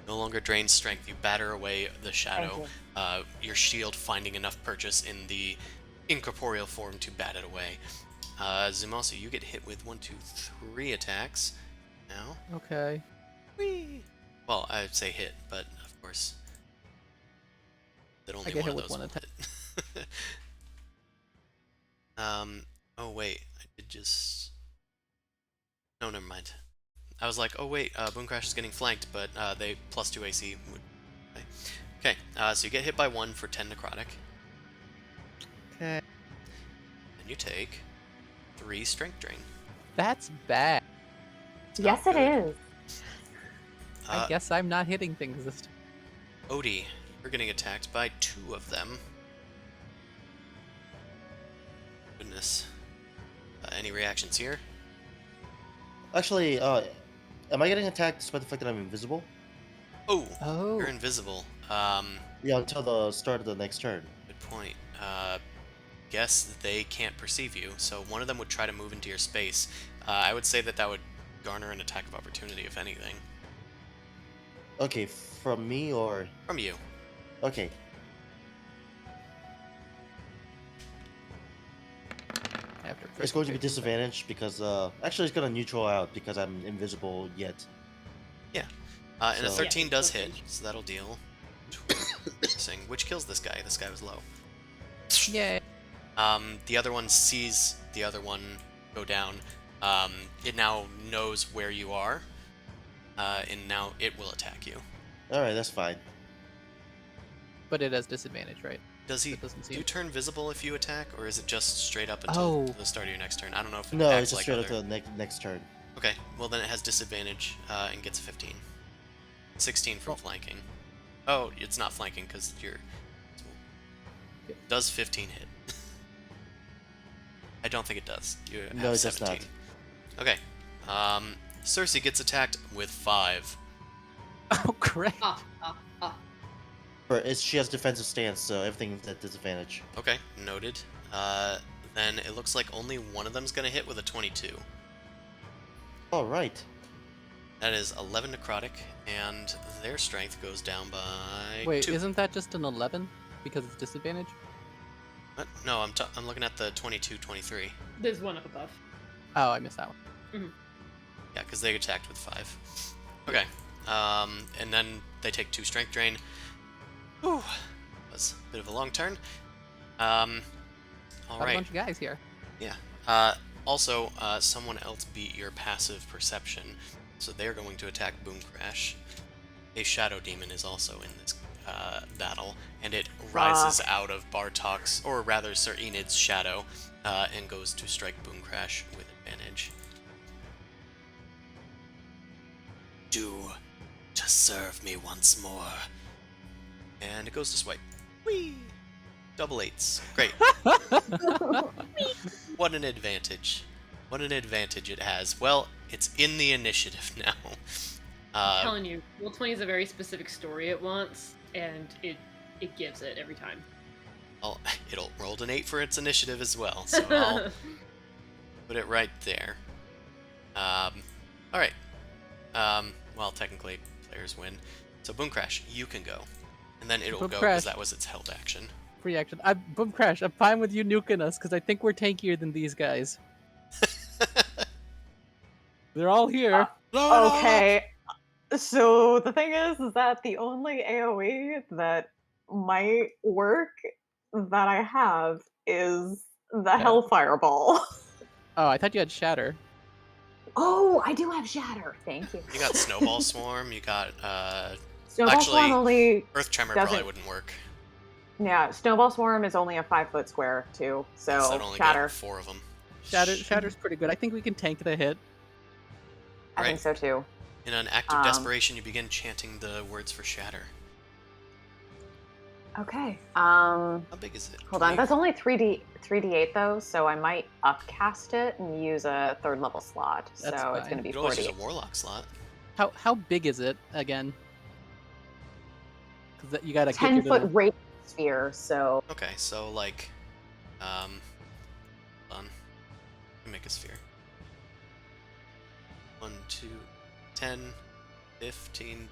No longer drains strength. You batter away the shadow. Thank Your shield finding enough purchase in the incorporeal form to bat it away. Zumasu, you get hit with 1, 2, 3 attacks. Now. Okay. Whee! Well, I'd say hit, but of course, that only get one hit of with those one will attack. hit. Oh wait, I did just. No, never mind. I was like, oh wait, Boom Crash is getting flanked, but they +2 AC would. Okay, so you get hit by 1 for 10 necrotic. Okay. Then you take 3 strength drain. That's bad. It's Yes, not it good. is. I guess I'm not hitting things this time. Odie, you're getting attacked by 2 of them. Goodness. Any reactions here? Actually, am I getting attacked despite the fact that I'm invisible? Oh, Oh. you're invisible. Yeah, until the start of the next turn. Good point. Guess they can't perceive you, so one of them would try to move into your space. I would say that would garner an attack of opportunity, if anything. Okay, from me or... From you. Okay. After It's going to be disadvantaged because, actually it's going to neutral out because I'm invisible yet. Yeah. And a So- 13 Yeah, does okay. hit, so that'll deal. Which kills this guy. This guy was low. Yay. The other one sees the other one go down. It now knows where you are, and now it will attack you. Alright, that's fine. But it has disadvantage, right? Does he? It doesn't Do seem- you turn visible if you attack, or is it just straight up until Oh. the start of your next turn? I don't know if it No, acts it's just like straight up other... to the next turn. Okay, well then it has disadvantage and gets 15. 16 from Oh. flanking. Oh, it's not flanking because you're... Does 15 hit? I don't think it does. You have No, it does 17. not. Okay. Cersei gets attacked with 5. Oh, great. She has defensive stance, so everything's at disadvantage. Okay, noted. Then it looks like only one of them's gonna hit with a 22. Alright. That is 11 necrotic, and their strength goes down by Wait, 2. isn't that just an 11 because it's disadvantage? What? No, I'm looking at the 22, 23. There's one up above. Oh, I missed that one. Yeah, because they attacked with 5. Okay. And then they take 2 strength drain. Whew. Was a bit of a long turn. All Got a right. bunch of guys here. Yeah. Also, someone else beat your passive perception, so they're going to attack Boom Crash. A Shadow Demon is also in this battle, and it rises out of Bartok's, or rather Sir Enid's shadow, and goes to strike Boom Crash with advantage. Do to serve me once more. And it goes to swipe. Whee! Double 8s. Great. What an advantage. What an advantage it has. Well, it's in the initiative now. I'm telling you, Roll20 is a very specific story it wants, and it gives it every time. It'll roll an 8 for its initiative as well, so I'll put it right there. Alright. Well, technically, players win. So, Boom Crash, you can go. And then it'll Boom go, Crash. because that was its held action. Free action. Boom Crash, I'm fine with you nuking us because I think we're tankier than these guys. They're all here. Okay. So the thing is that the only AoE that might work that I have is the Hellfire Ball. Oh, I thought you had Shatter. Oh, I do have Shatter. Thank you. You got Snowball Swarm, you got, Snowball actually, Swarm only Earth Tremor doesn't- probably wouldn't work. Yeah, Snowball Swarm is only a 5-foot square too, so Yes, I'd only Shatter. got 4 of them. Shatter's pretty good. I think we can tank the hit. I Right. think so too. In an act of desperation, you begin chanting the words for Shatter. Okay. How big is it? Hold on. That's only 3d8 though, so I might upcast it and use a 3rd level slot. That's so it's fine. going to be You could always 40. use a Warlock slot. How big is it again? Because you gotta 10-foot radius sphere. So Okay, so like, hold on. Let me make a sphere. 1, 2, 10, 15,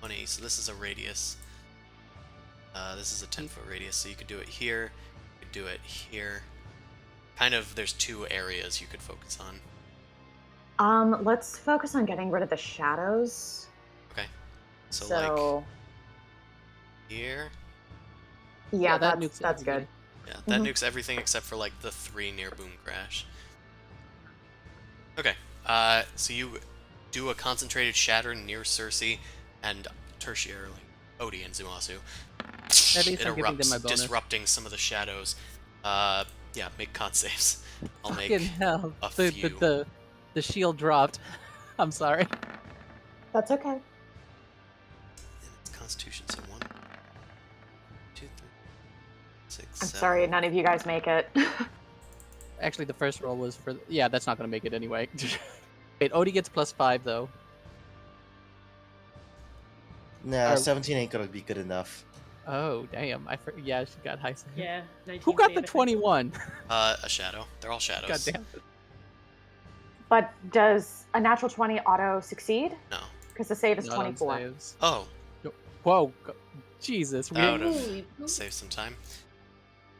20. So this is a radius. This is a 10-foot radius, so you could do it here, you could do it here. Kind of, there's 2 areas you could focus on. let's focus on getting rid of the shadows. Okay. So like here. Yeah, that that's nukes good. everything. Yeah, that nukes everything except for like the 3 near Boom Crash. Okay, so you do a concentrated shatter near Cersei and tertiarily Odie and Zumasu. At least It I'm giving them erupts, my bonus. disrupting some of the shadows. Yeah, make con saves. I'll Fucking make hell. a The, few. the shield dropped. I'm sorry. That's okay. And it's Constitution, so 1, 2, 3, 6, I'm 7. sorry, none of you guys make it. Actually, the first roll was for... Yeah, that's not gonna make it anyway. Wait, Odie gets +5 though. Nah, Or- 17 ain't gonna be good enough. Oh, damn. Yeah, she got high. Yeah, 19 Who got save, the I think. 21? A shadow. They're all shadows. God damn it. But does a natural 20 auto succeed? No. Because the save is Not on 24. saves. Oh, Whoa. Jesus. that would Holy have saved some time.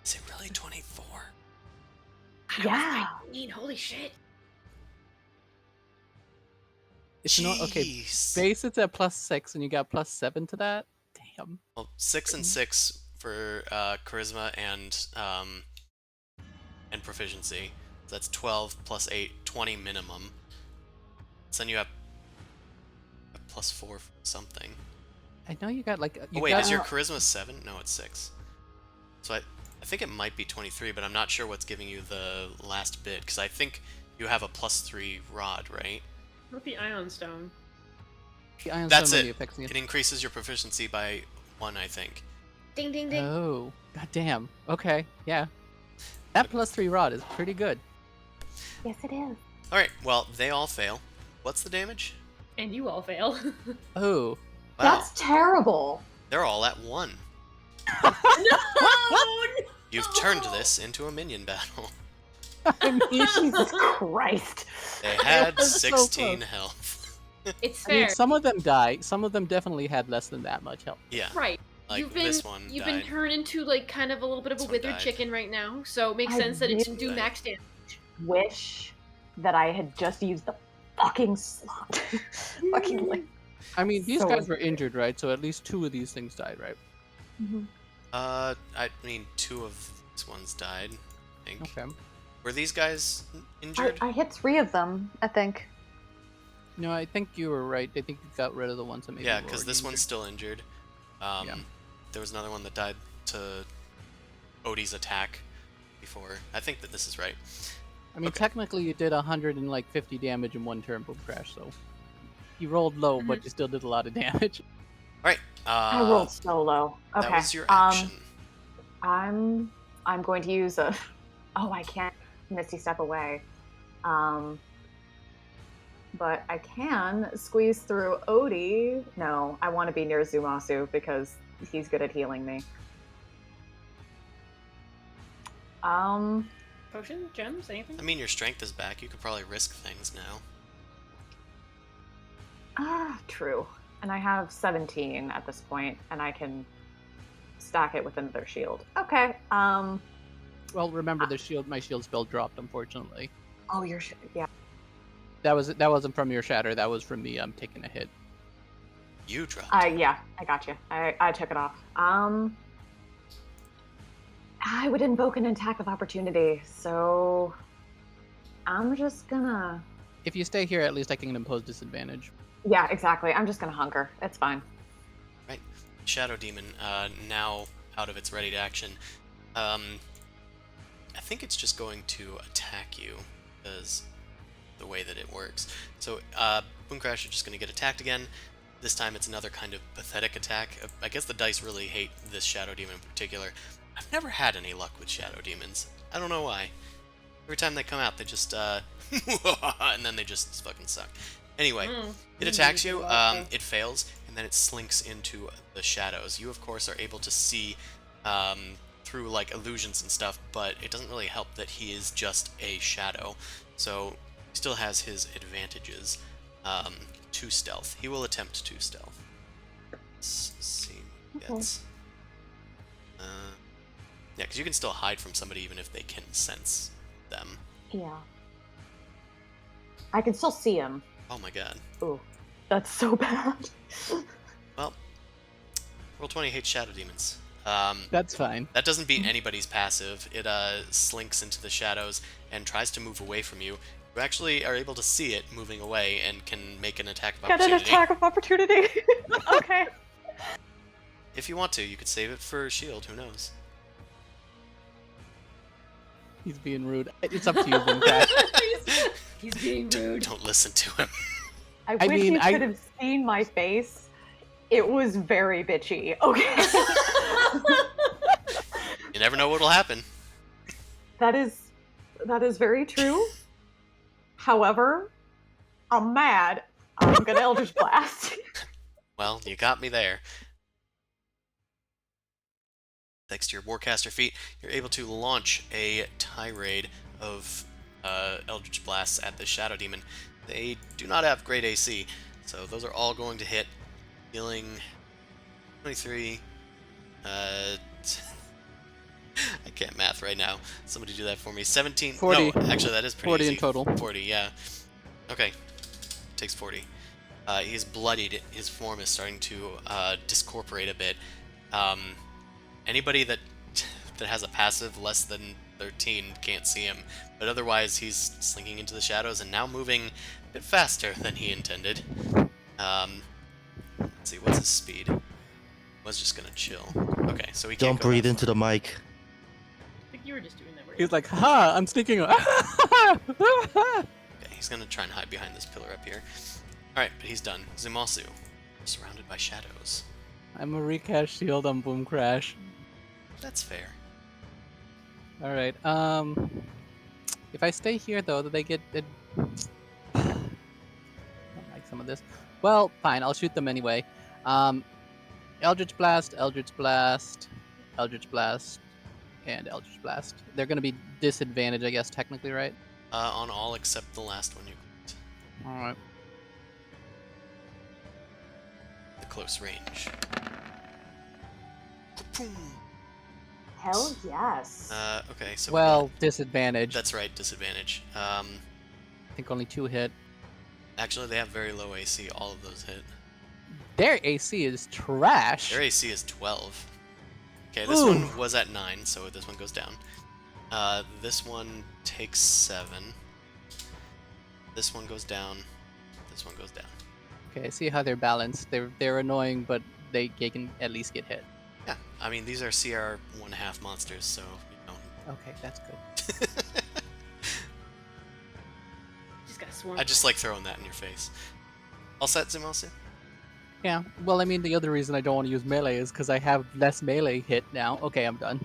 Is it really 24? Yeah. 19, holy shit. It's not... Okay, Jeez. base it's at +6 and you got +7 to that? Damn. Well, 6 and 6 for charisma and proficiency. So that's 12 plus 8, 20 minimum. So then you have a +4 for something. I know you got like... Oh You wait, got... is your charisma 7? No, it's 6. So I think it might be 23, but I'm not sure what's giving you the last bit, because I think you have a +3 rod, right? What the Ion Stone? The Iron That's Stone really it. affects me. It increases your proficiency by 1, I think. Ding, ding, ding. Oh, god damn. Okay, yeah. That +3 rod is pretty good. Yes, it is. Alright, well, they all fail. What's the damage? And you all fail. Oh. Wow, That's terrible. they're all at 1. No! You've turned this into a minion battle. I mean, Jesus Christ. They had That's so 16 close. health. It's I mean, fair. some of them die. Some of them definitely had less than that much health. Yeah. Right. Like this one You've died. been turned into like kind of a little bit of This a one withered died. chicken right now, so it makes I sense that it didn't do really- max damage. Wish that I had just used the fucking slot. Fucking like. I mean, these So guys were unfair. injured, right? So at least 2 of these things died, right? I mean, 2 of these ones died, I think. Okay. Were these guys injured? I hit 3 of them, I think. No, I think you were right. I think you got rid of the ones that maybe Yeah, were because already this one's injured. still injured. Yeah. There was another one that died to Odie's attack before. I think that this is right. I mean, Okay. technically, you did 150 damage in one turn, Boom Crash. So you rolled low, but you still did a lot of damage. All right. I rolled so low. Okay. That was your action. I'm going to use a. Oh, I can't Misty Step away. But I can squeeze through Odie. No, I want to be near Zumasu because he's good at healing me. Potion, gems, anything? I mean, your strength is back. You could probably risk things now. True. And I have 17 at this point, and I can stack it with another shield. Okay. Well, remember the shield. My shield spell dropped, unfortunately. Oh, yeah. That wasn't from your shatter. That was from me. Taking a hit. You dropped. Yeah, I got you. I took it off. I would invoke an attack of opportunity, so I'm just gonna. If you stay here, at least I can impose disadvantage. Yeah, exactly. I'm just gonna hunker. It's fine. Right. Shadow Demon, now out of its ready to action. I think it's just going to attack you, because the way that it works. So, Boom Crash is just going to get attacked again. This time it's another kind of pathetic attack. I guess the dice really hate this Shadow Demon in particular. I've never had any luck with Shadow Demons. I don't know why. Every time they come out, they just, and then they just fucking suck. Anyway, it attacks you, it fails, and then it slinks into the shadows. You, of course, are able to see through, like, illusions and stuff, but it doesn't really help that he is just a shadow. So, he still has his advantages. 2 stealth. He will attempt 2 stealth. Let's see what he gets. Yeah, because you can still hide from somebody even if they can sense them. Yeah. I can still see him. Oh my god. Ooh, that's so bad. Well, Roll20 hates Shadow Demons. That's fine. That doesn't beat anybody's passive. It slinks into the shadows and tries to move away from you. You actually are able to see it moving away and can make an attack of Got opportunity. an attack of opportunity. Okay. If you want to, you could save it for shield. Who knows? He's being rude. It's up to you, Boom Crash. He's being rude. Don't listen to him. I I wish mean, you could have seen my face. It was very bitchy. Okay. You never know what'll happen. That is very true. However, I'm mad. I'm gonna Eldritch Blast. Well, you got me there. Thanks to your Warcaster feat, you're able to launch a tirade of Eldritch Blasts at the Shadow Demon. They do not have great AC, so those are all going to hit, dealing 23. I can't math right now. Somebody do that for me. 17. 40. No, actually, that is pretty 40 easy. in total. 40, yeah. Okay. Takes 40. He is bloodied. His form is starting to discorporate a bit. Anybody that has a passive less than 13 can't see him, but otherwise he's slinking into the shadows and now moving a bit faster than he intended. Let's see, what's his speed? Was just gonna chill. Okay, so he can't Don't go breathe that into the mic. I think you were just doing that. He's like, ha! I'm sneaking. Okay, he's gonna try and hide behind this pillar up here. Alright, but he's done. Zumasu, surrounded by shadows. I'm a recast shield on Boom Crash. That's fair. All right. If I stay here though, do they get? I don't like some of this. Well, fine. I'll shoot them anyway. Eldritch Blast, Eldritch Blast, Eldritch Blast, and Eldritch Blast. They're gonna be disadvantaged, I guess, technically, right? On all except the last one you clicked. All right. close range. Boom. Hell yes. Okay, so Well, disadvantage. that's right, disadvantage. I think only 2 hit. Actually, they have very low AC. All of those hit. Their AC is trash. Their AC is 12. Okay, this Ooh. one was at 9, so this one goes down. This one takes 7. This one goes down. This one goes down. Okay, I see how they're balanced. They're annoying, but they can at least get hit. Yeah, I mean, these are CR 1.5 monsters, so, you know. Okay, that's good. Just got swarmed. I just like throwing that in your face. All set, Zumasu? Yeah, well, I mean, the other reason I don't want to use melee is because I have less melee hit now. Okay, I'm done.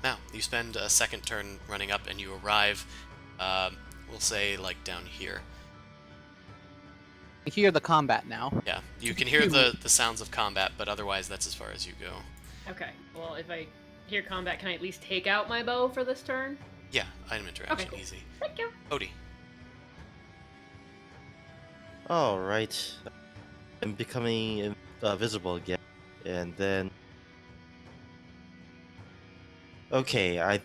Now, you spend a second turn running up, and you arrive, we'll say, like, down here. I hear the combat now. Yeah, you can hear the sounds of combat, but otherwise that's as far as you go. Okay, well, if I hear combat, can I at least take out my bow for this turn? Yeah, item interaction, Okay. easy. Thank you. Odie. Alright. I'm becoming visible again. And then... Okay, I'm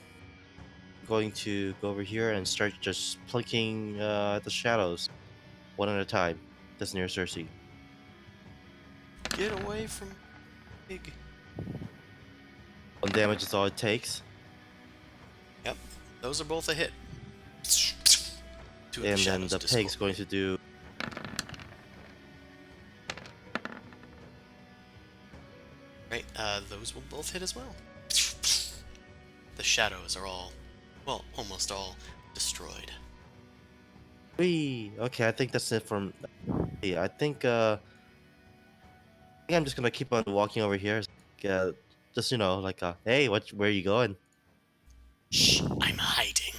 going to go over here and start just plucking the shadows. One at a time. That's near Cersei. Get away from pig. 1 damage is all it takes. Yep, those are both a hit. Two of And then shadows the pig's dissolve. going to do... Right, those will both hit as well. The shadows are all, well, almost all destroyed. Whee! Okay, I think that's it from... Yeah, I think I'm just gonna keep on walking over here. Just, you know, like, hey, where are you going? Shh, I'm hiding.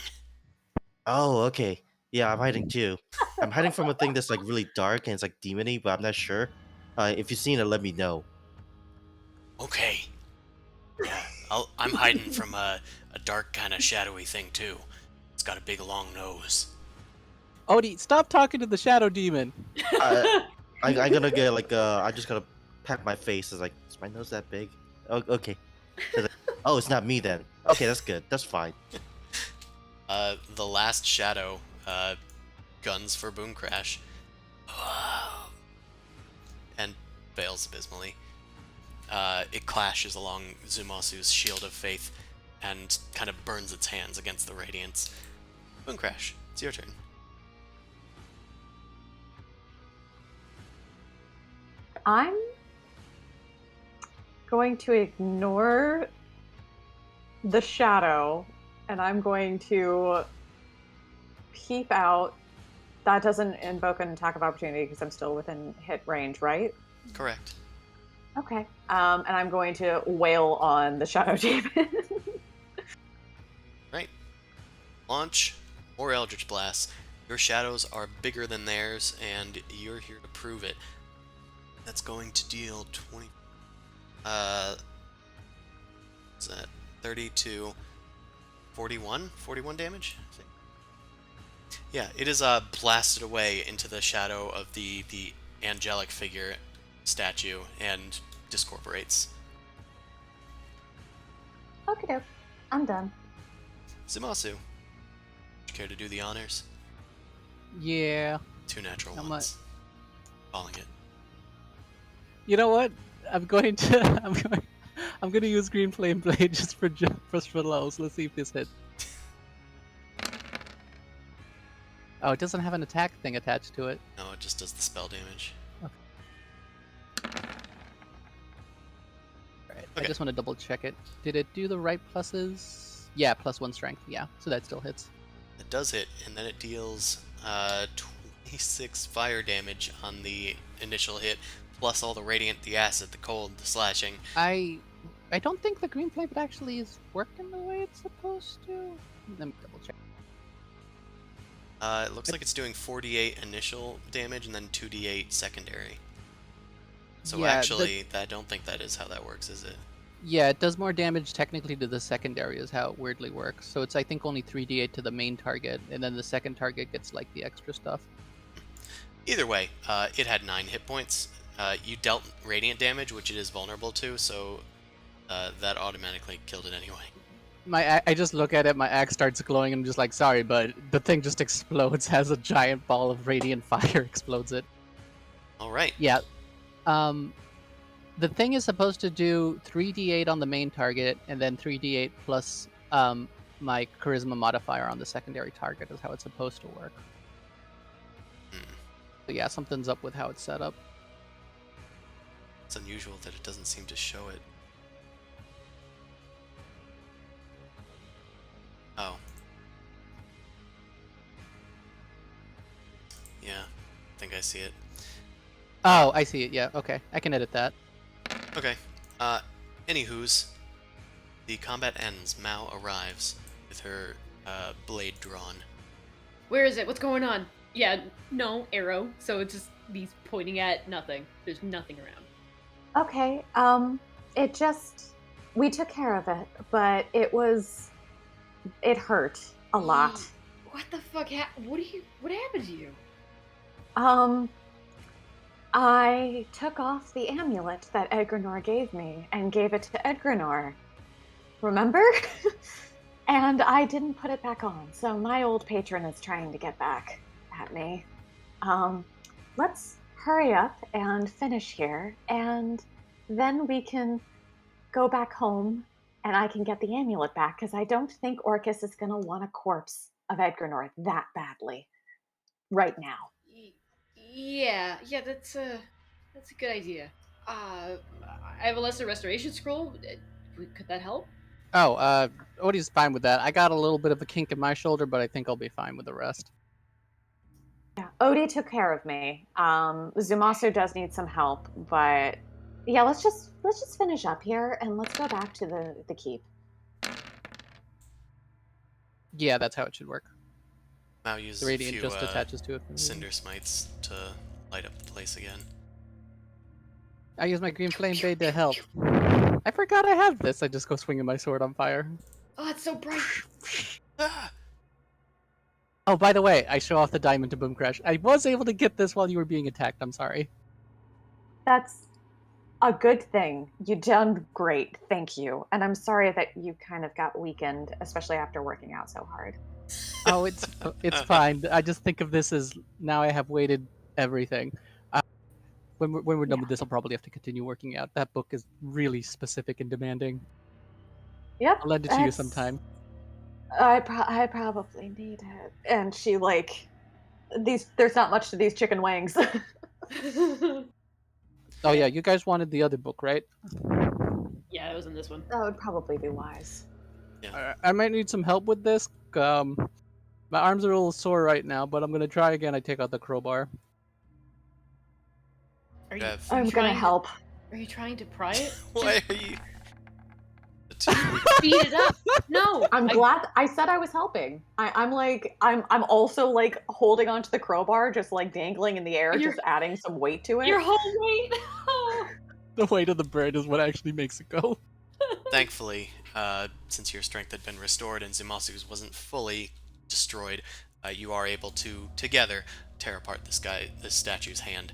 Oh, okay. Yeah, I'm hiding too. I'm hiding from a thing that's like really dark and it's like demony, but I'm not sure. If you've seen it, let me know. Okay. Yeah, I'm hiding from a dark kind of shadowy thing too. It's got a big long nose. Odie, stop talking to the shadow demon. I'm gonna get like I just gotta pat my face. It's like, is my nose that big? Oh, okay. It's like, oh, it's not me then. Okay, that's good. That's fine. The last shadow, guns for Boom Crash, and fails abysmally. It clashes along Zumasu's shield of faith and kind of burns its hands against the radiance. Boom Crash, it's your turn. I'm going to ignore the shadow and I'm going to peep out. That doesn't invoke an attack of opportunity because I'm still within hit range, right? Correct. Okay. And I'm going to wail on the shadow demon. Right. Launch more Eldritch Blasts. Your shadows are bigger than theirs, and you're here to prove it. That's going to deal 20... what's that? 32... 41? 41 damage? I think. Yeah, it is blasted away into the shadow of the angelic figure statue and discorporates. Okay, doke. I'm done. Zumasu, care to do the honors? Yeah. 2 natural How ones. Calling it. You know what? I'm going to use Green Flame Blade just for lows. Let's see if this hits. Oh, it doesn't have an attack thing attached to it. No, it just does the spell damage. Alright, I Okay. just want to double check it. Did it do the right pluses? Yeah, +1 strength. Yeah, so that still hits. It does hit, and then it deals 26 fire damage on the initial hit, plus all the radiant, the acid, the cold, the slashing. I don't think the Green Flame actually is working the way it's supposed to. Let me double check. It looks like it's doing 48 initial damage and then 2d8 secondary. So Yeah, actually, I don't think that is how that works, is it? Yeah, it does more damage technically to the secondary is how it weirdly works. So it's I think only 3d8 to the main target, and then the second target gets like the extra stuff. Either way, it had 9 hit points, You dealt radiant damage, which it is vulnerable to, so that automatically killed it anyway. I just look at it, my axe starts glowing, and I'm just like, sorry, but the thing just explodes, has a giant ball of radiant fire, explodes it. All right. Yeah. The thing is supposed to do 3d8 on the main target, and then 3d8 plus my charisma modifier on the secondary target is how it's supposed to work. So yeah, something's up with how it's set up. It's unusual that it doesn't seem to show it. Oh. Yeah, I think I see it. Oh, I see it. Yeah, okay. I can edit that. Okay. Anywho's, the combat ends. Mao arrives with her blade drawn. Where is it? What's going on? Yeah, no arrow. So it's just me pointing at nothing. There's nothing around. Okay, it just, we took care of it, but it hurt a lot. What the fuck? What happened to you? I took off the amulet that Edgrenor gave me and gave it to Edgrenor. Remember? And I didn't put it back on, so my old patron is trying to get back at me. Let's hurry up and finish here, and then we can go back home and I can get the amulet back, because I don't think Orcus is going to want a corpse of Edgrenor that badly right now. Yeah, that's a good idea. I have a lesser restoration scroll. Could that help? Oh, Odie's fine with that. I got a little bit of a kink in my shoulder, but I think I'll be fine with the rest. Yeah, Odie took care of me. Zumasu does need some help, but yeah, let's just finish up here and let's go back to the keep. Yeah, that's how it should work. Mao uses The a radiant few just attaches to it. cinder smites to light up the place again. I use my green flame blade to help. I forgot I have this. I just go swinging my sword on fire. Oh, it's so bright. Ah! Oh, by the way, I show off the diamond to Boom Crash. I was able to get this while you were being attacked. I'm sorry. That's a good thing. You done great. Thank you. And I'm sorry that you kind of got weakened, especially after working out so hard. Oh, it's fine. I just think of this as now I have weighted everything. When we're done with this, I'll probably have to continue working out. That book is really specific and demanding. Yep. I'll lend it to you sometime. I probably need it. And she there's not much to these chicken wings. Oh yeah, you guys wanted the other book, right? Yeah, it was in this one. That would probably be wise. Yeah. I might need some help with this. My arms are a little sore right now, but I'm gonna try again. I take out the crowbar. I'm gonna help. Are you trying to pry it? Why are you? Speed it up. No. I'm glad I said I was helping. I'm also like holding onto the crowbar, just like dangling in the air, just adding some weight to it. Your whole weight. The weight of the bird is what actually makes it go. Thankfully, since your strength had been restored and Zumasu's wasn't fully destroyed, you are able to together tear apart this statue's hand.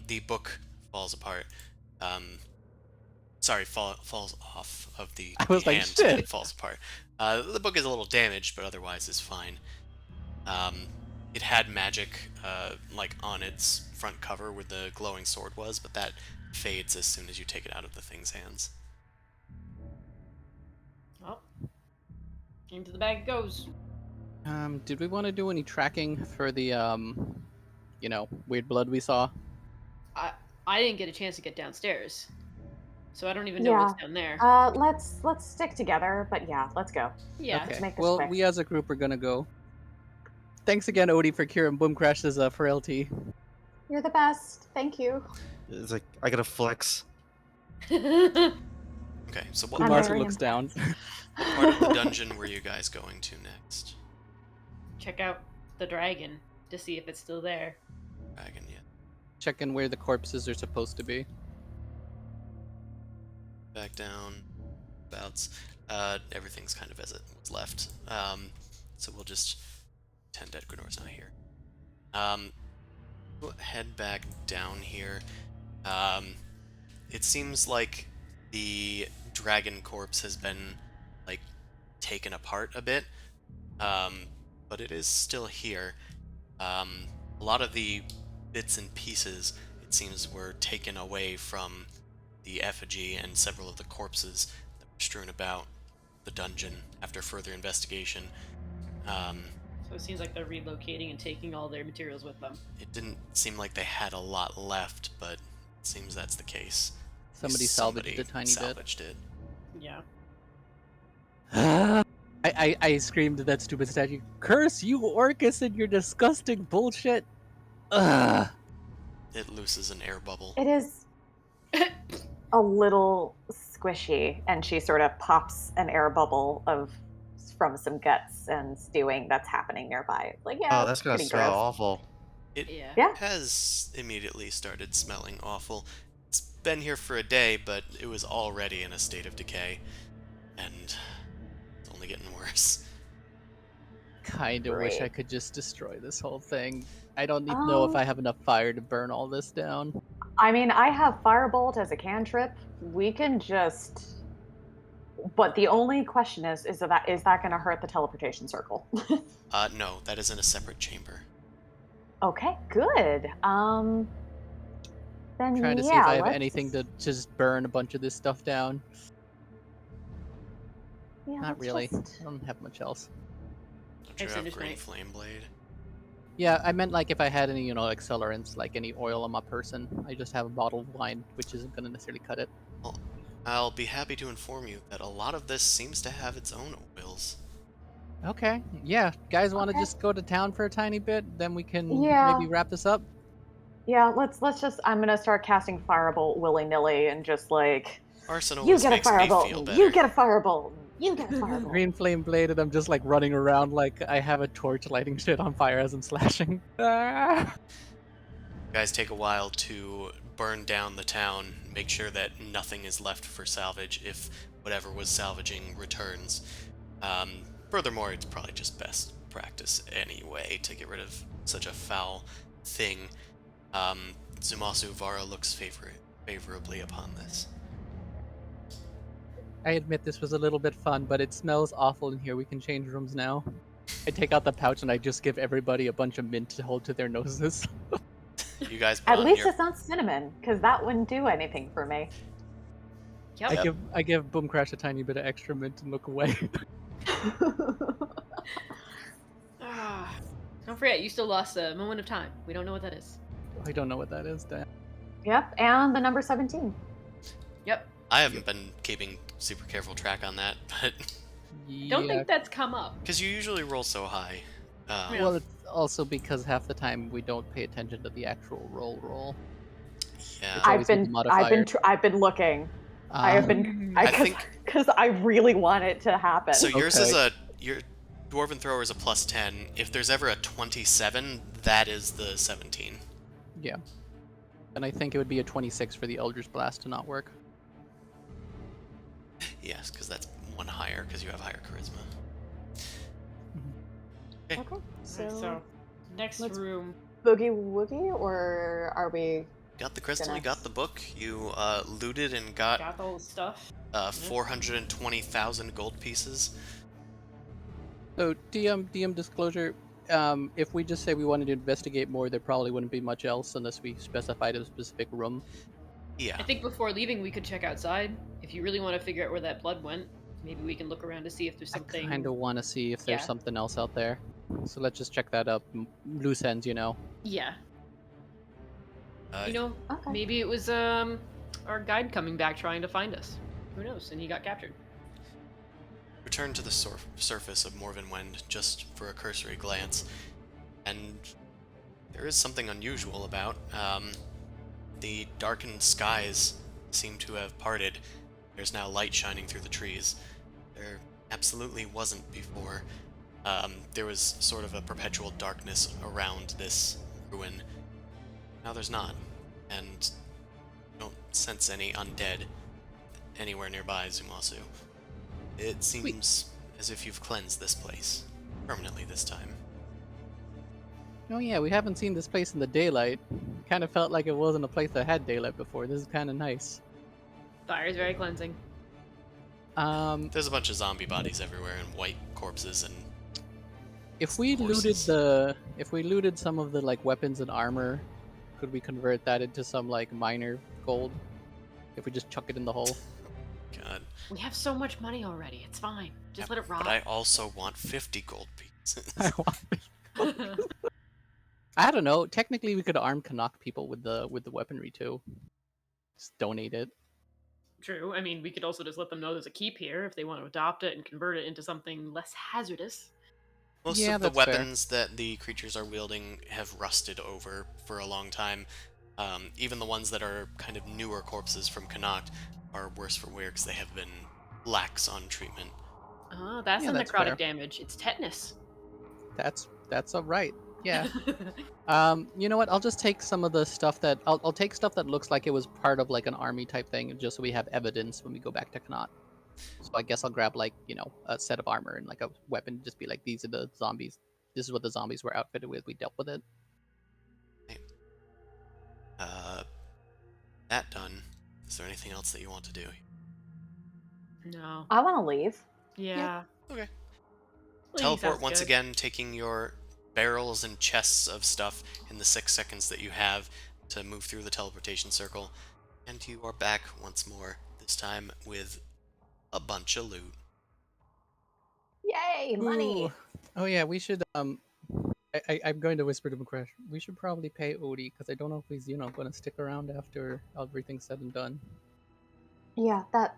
The book falls apart. Falls off of the I was like, hand. shit. It falls apart. The book is a little damaged, but otherwise is fine. It had magic like on its front cover where the glowing sword was, but that fades as soon as you take it out of the thing's hands. Oh. Into the bag it goes. Did we want to do any tracking for the weird blood we saw? I didn't get a chance to get downstairs, so I don't even know what's down there. Let's stick together, but yeah, let's go. Yeah. Okay. Let's make this Well, quick. we as a group are gonna go. Thanks again, Odie, for curing Boom Crash's frailty. You're the best. Thank you. It's like I gotta flex. Okay, so what I'm part, very looks down. what part of the dungeon were you guys going to next? Check out the dragon to see if it's still there. Dragon, yeah. Checking where the corpses are supposed to be. Back down. Bouts. Everything's kind of as it was left. So we'll just pretend Edgrenor's not here. We'll head back down here. It seems like the dragon corpse has been, like, taken apart a bit, but it is still here. A lot of the bits and pieces, it seems, were taken away from the effigy and several of the corpses that were strewn about the dungeon after further investigation. So it seems like they're relocating and taking all their materials with them. It didn't seem like they had a lot left, but it seems that's the case. Somebody salvaged a tiny salvaged it. Yeah. bit. I screamed at that stupid statue. Curse you, Orcus, and your disgusting bullshit. Ugh. It looses an air bubble. It is a little squishy, and she sort of pops an air bubble from some guts and stewing that's happening nearby. Like, yeah, Oh, that's gonna pretty smell gross. awful. It Yeah. has immediately started smelling awful. It's been here for a day, but it was already in a state of decay, and it's only getting worse. Kinda wish I Great. could just destroy this whole thing. I don't need to know if I have enough fire to burn all this down. I mean, I have Firebolt as a cantrip. We can just. But the only question is that going to hurt the teleportation circle? No, that is in a separate chamber. Okay, good. Then I'm trying to see if yeah, I have let's- anything to just burn a bunch of this stuff down. Yeah, Not let's really. just- I don't have much else. Don't you I've have seen green this flame blade? Yeah, I meant like if I had any, accelerants, like any oil on my person. I just have a bottle of wine, which isn't going to necessarily cut it. Well, I'll be happy to inform you that a lot of this seems to have its own oils. Okay, yeah. Guys want to Okay. just go to town for a tiny bit? Then we can Yeah. maybe wrap this up? Yeah, let's just. I'm gonna start casting Firebolt willy nilly and just like. Arson You always get a makes me Firebolt. feel better. You get a Firebolt. You get a Firebolt. Green flame blade, and I'm just like running around like I have a torch lighting shit on fire as I'm slashing. Ah! You guys take a while to burn down the town, make sure that nothing is left for salvage if whatever was salvaging returns. Furthermore, it's probably just best practice anyway to get rid of such a foul thing. Zumasu Vara looks favorably upon this. I admit this was a little bit fun, but it smells awful in here. We can change rooms now. I take out the pouch and I just give everybody a bunch of mint to hold to their noses. You guys put At on least your... it's not cinnamon, because that wouldn't do anything for me. Yep. I give Boom Crash a tiny bit of extra mint and look away. Ah, don't forget, you still lost a moment of time. We don't know what that is. I don't know what that is, Dan. Yep, and the number 17. Yep. I haven't been keeping super careful track on that, but Don't Yeah, think that's come up. because you usually roll so high. Yeah. well, it's also because half the time we don't pay attention to the actual roll. Yeah. It's always with the modifier. I've been looking. I have been I think- because I really want it to happen. So yours Okay. is your Dwarven Thrower is a +10. If there's ever a 27, that is the 17. Yeah. And I think it would be a 26 for the Eldritch Blast to not work. Yes, because that's one higher, because you have higher charisma. Okay, Alright, so, so next let's- room. boogie woogie, or are we? Got the crystal, you Goodness. got the book, you looted and got Got all the stuff. 420,000 gold pieces. So DM disclosure, if we just say we wanted to investigate more, there probably wouldn't be much else unless we specified a specific room. Yeah. I think before leaving, we could check outside. If you really want to figure out where that blood went, maybe we can look around to see if there's something. I kind of want to see if there's Yeah. something else out there. So let's just check that up. Loose ends, Yeah. Uh, You know, Okay. maybe it was our guide coming back trying to find us. Who knows? And he got captured. Return to the surface of Morvenwind just for a cursory glance, and there is something unusual about. The darkened skies seem to have parted. There's now light shining through the trees. There absolutely wasn't before. There was sort of a perpetual darkness around this ruin. Now there's not, and don't sense any undead anywhere nearby Zumasu. It seems as if you've cleansed this place permanently this time. Oh yeah, we haven't seen this place in the daylight. kind of felt like it wasn't a place that had daylight before. This is kind of nice. Fire is very cleansing. There's a bunch of zombie bodies everywhere and white corpses and if we horses. looted some of the like weapons and armor, could we convert that into some like minor gold? If we just chuck it in the hole. God. We have so much money already. It's fine. Just let it rot. But I also want 50 gold pieces. I don't know. Technically, we could arm Canuck people with the weaponry too. Just donate it. True. I mean, we could also just let them know there's a keep here if they want to adopt it and convert it into something less hazardous. Most Yeah, of the that's fair. weapons that the creatures are wielding have rusted over for a long time. Even the ones that are kind of newer corpses from Connacht are worse for wear because they have been lax on treatment. Oh, that's Yeah, the that's necrotic fair. damage. It's tetanus. That's all right. Yeah. You know what? I'll just take some of the stuff that I'll take stuff that looks like it was part of like an army type thing, just so we have evidence when we go back to Connaught. So I guess I'll grab like a set of armor and like a weapon. Just be like, these are the zombies. This is what the zombies were outfitted with. We dealt with it. That done. Is there anything else that you want to do? No. I want to leave. Yeah. Okay. Leaving Teleport sounds once good. again, taking your barrels and chests of stuff in the 6 seconds that you have to move through the teleportation circle, and you are back once more, this time with a bunch of loot. Yay, money! Ooh. Oh yeah, we should. I'm going to whisper to Crash. We should probably pay Odie because I don't know if he's going to stick around after everything's said and done. Yeah, that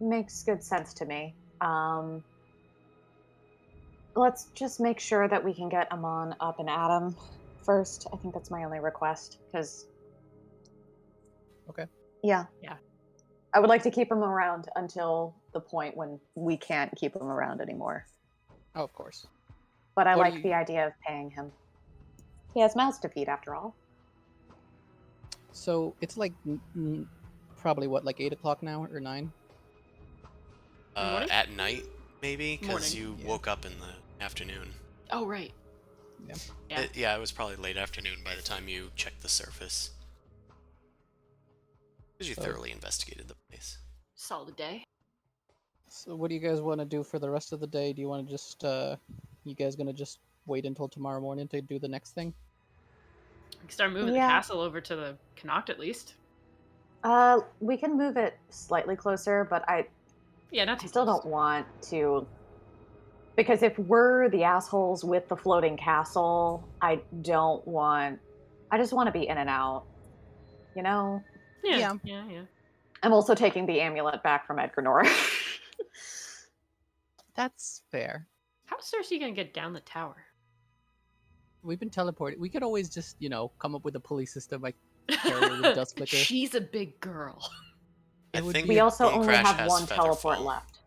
makes good sense to me. Let's just make sure that we can get Amon up and Adam first. I think that's my only request, because... Okay. Yeah. Yeah. I would like to keep him around until the point when we can't keep him around anymore. Oh, of course. But I What do like you- the idea of paying him. He has mouths to feed, after all. So it's like probably what, like 8 o'clock now or 9? Morning? At night, maybe? Because Morning. you Yeah. woke up in the afternoon. Oh, right. Yeah. Yeah, it was probably late afternoon by the time you checked the surface. Because you So- thoroughly investigated the place. Solid day. So what do you guys want to do for the rest of the day? Do you want to just you guys gonna just wait until tomorrow morning to do the next thing? We can start moving Yeah. the castle over to the Connacht at least. We can move it slightly closer, but I Yeah, not too still close. don't want to... Because if we're the assholes with the floating castle, I don't want... I just want to be in and out. You know? Yeah. Yeah. I'm also taking the amulet back from Edgar Nora. That's fair. How's Cersei gonna get down the tower? We've been teleported. We could always just come up with a pulley system like carrier with dust flicker. She's a big girl. I It would think be- We also Boom only Crash have has one teleport Featherfall. left.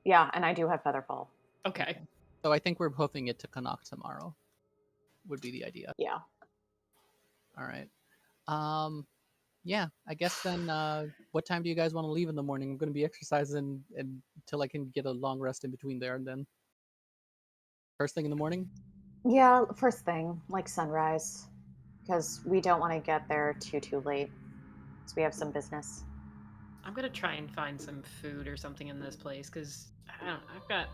Yeah, and I do have Featherfall. Okay. So I think we're hoofing it to Connacht tomorrow. Would be the idea. Yeah. All right. Yeah, I guess then what time do you guys want to leave in the morning? I'm going to be exercising until I can get a long rest in between there and then. First thing in the morning? Yeah, first thing, like sunrise. Because we don't want to get there too late. Because we have some business. I'm gonna try and find some food or something in this place because I don't. I've got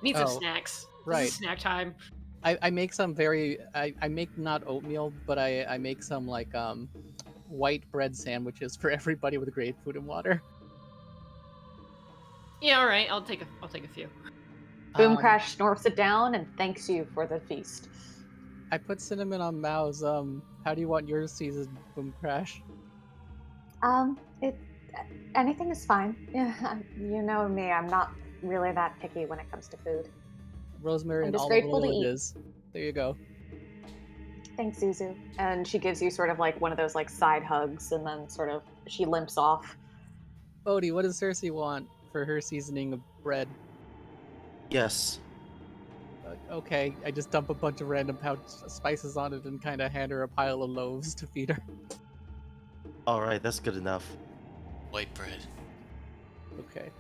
need some Oh, snacks. This right. is snack time. I make some I make not oatmeal, but I make some like white bread sandwiches for everybody with great food and water. Yeah. All right. I'll take a few. Boom Crash snorts it down and thanks you for the feast. I put cinnamon on Mao's. How do you want yours seasoned, Boom Crash? Anything is fine. Yeah, you know me, I'm not really that picky when it comes to food. Rosemary I'm and just olive grateful to oil it eat. is. There you go. Thanks, Zuzu. And she gives you sort of like one of those like side hugs, and then sort of she limps off. Bodhi, what does Cersei want for her seasoning of bread? Yes. Okay, I just dump a bunch of random spices on it and kind of hand her a pile of loaves to feed her. Alright, that's good enough. White bread. Okay.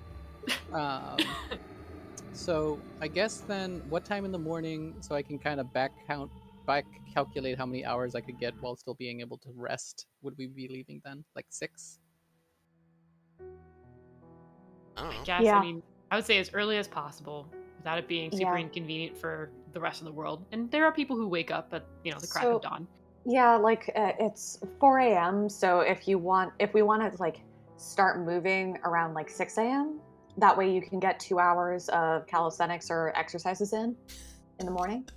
So I guess then, what time in the morning, so I can kind of back count I calculate how many hours I could get while still being able to rest, would we be leaving then? Like 6? I don't I know. guess. Yeah. I mean, I would say as early as possible, without it being super Yeah. inconvenient for the rest of the world. And there are people who wake up at the crack So- of dawn. Yeah, like it's 4 a.m. So if we want to like start moving around like 6 a.m., that way you can get 2 hours of calisthenics or exercises in the morning.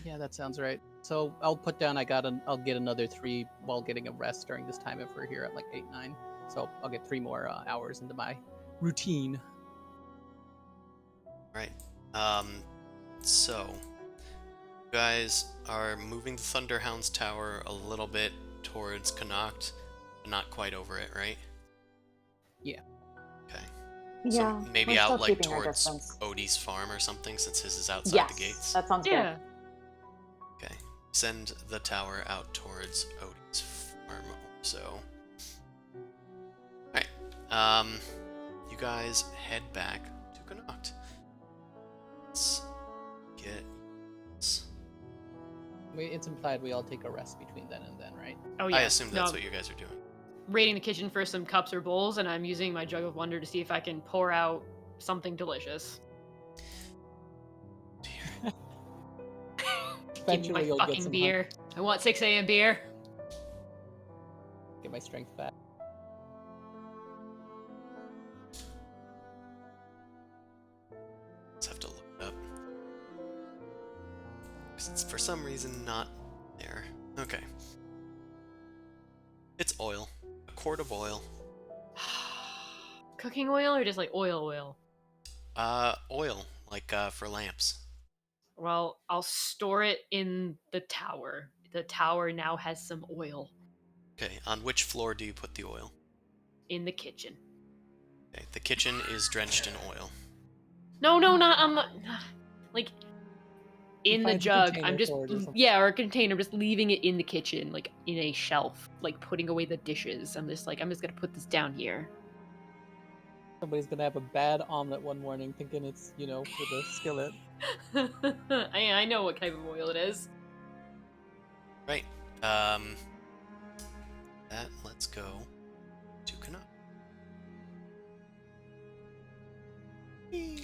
Yeah, that sounds right. So I'll put down I'll get another 3 while getting a rest during this time if we're here at like 8, 9. So I'll get 3 more hours into my routine. Right. So you guys are moving the Thunderhound's tower a little bit towards Connacht, but not quite over it, right? Yeah. Okay. Yeah, So maybe we're still out like keeping our towards distance. Odie's farm or something, since his is outside Yes, the gates. that sounds Yeah. Okay. Send the tower out towards Odie's farm also. Alright. You guys head back to Connacht. Let's get... It's implied we all take a rest between then and then, right? Oh yeah. I assume that's No, what you guys are doing. raiding the kitchen for some cups or bowls, and I'm using my jug of wonder to see if I can pour out something delicious. Dear. Give me Eventually my you'll get fucking some beer. I want 6 a.m. beer. Get my strength back. Let's have to look it up. 'Cause it's for some reason not there. Okay. It's oil. A quart of oil. Cooking oil or just like oil? Oil, like, for lamps. Well, I'll store it in the tower. The tower now has some oil Okay, on which floor do you put the oil? in the kitchen. Okay, the kitchen is drenched in oil. No, not. I'm not. Like in the Find a jug. container I'm just for it or something. yeah, or a container. I'm just leaving it in the kitchen, like in a shelf, like putting away the dishes. I'm just gonna put this down here. Somebody's gonna have a bad omelet one morning thinking it's, with a skillet. I know what type of oil it is. Right. Let's go to Connacht. You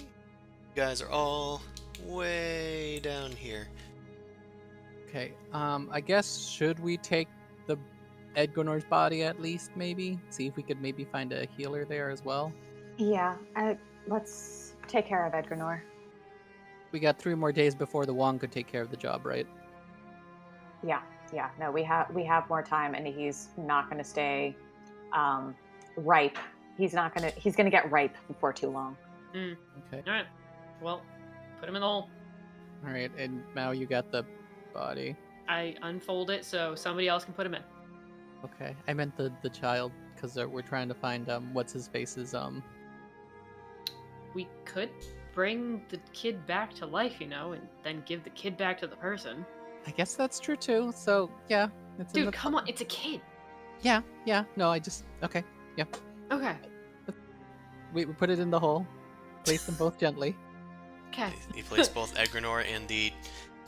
guys are all way down here. Okay, I guess should we take the Edgonor's body at least, maybe? See if we could maybe find a healer there as well. Yeah, let's take care of Edgarnor. We got 3 more days before the Wong could take care of the job, right? Yeah. No, we have more time, and he's not going to stay ripe. He's gonna get ripe before too long. Okay. All right. Well, put him in the hole. All right, and now you got the body. I unfold it so somebody else can put him in. Okay, I meant the child because we're trying to find what's his face's We could bring the kid back to life, and then give the kid back to the person. I guess that's true too. So yeah, it's in Dude, the come on, it's a kid. Yeah. No, I just okay. Okay. We put it in the hole. Place them both gently. Okay. You place both Egranor and the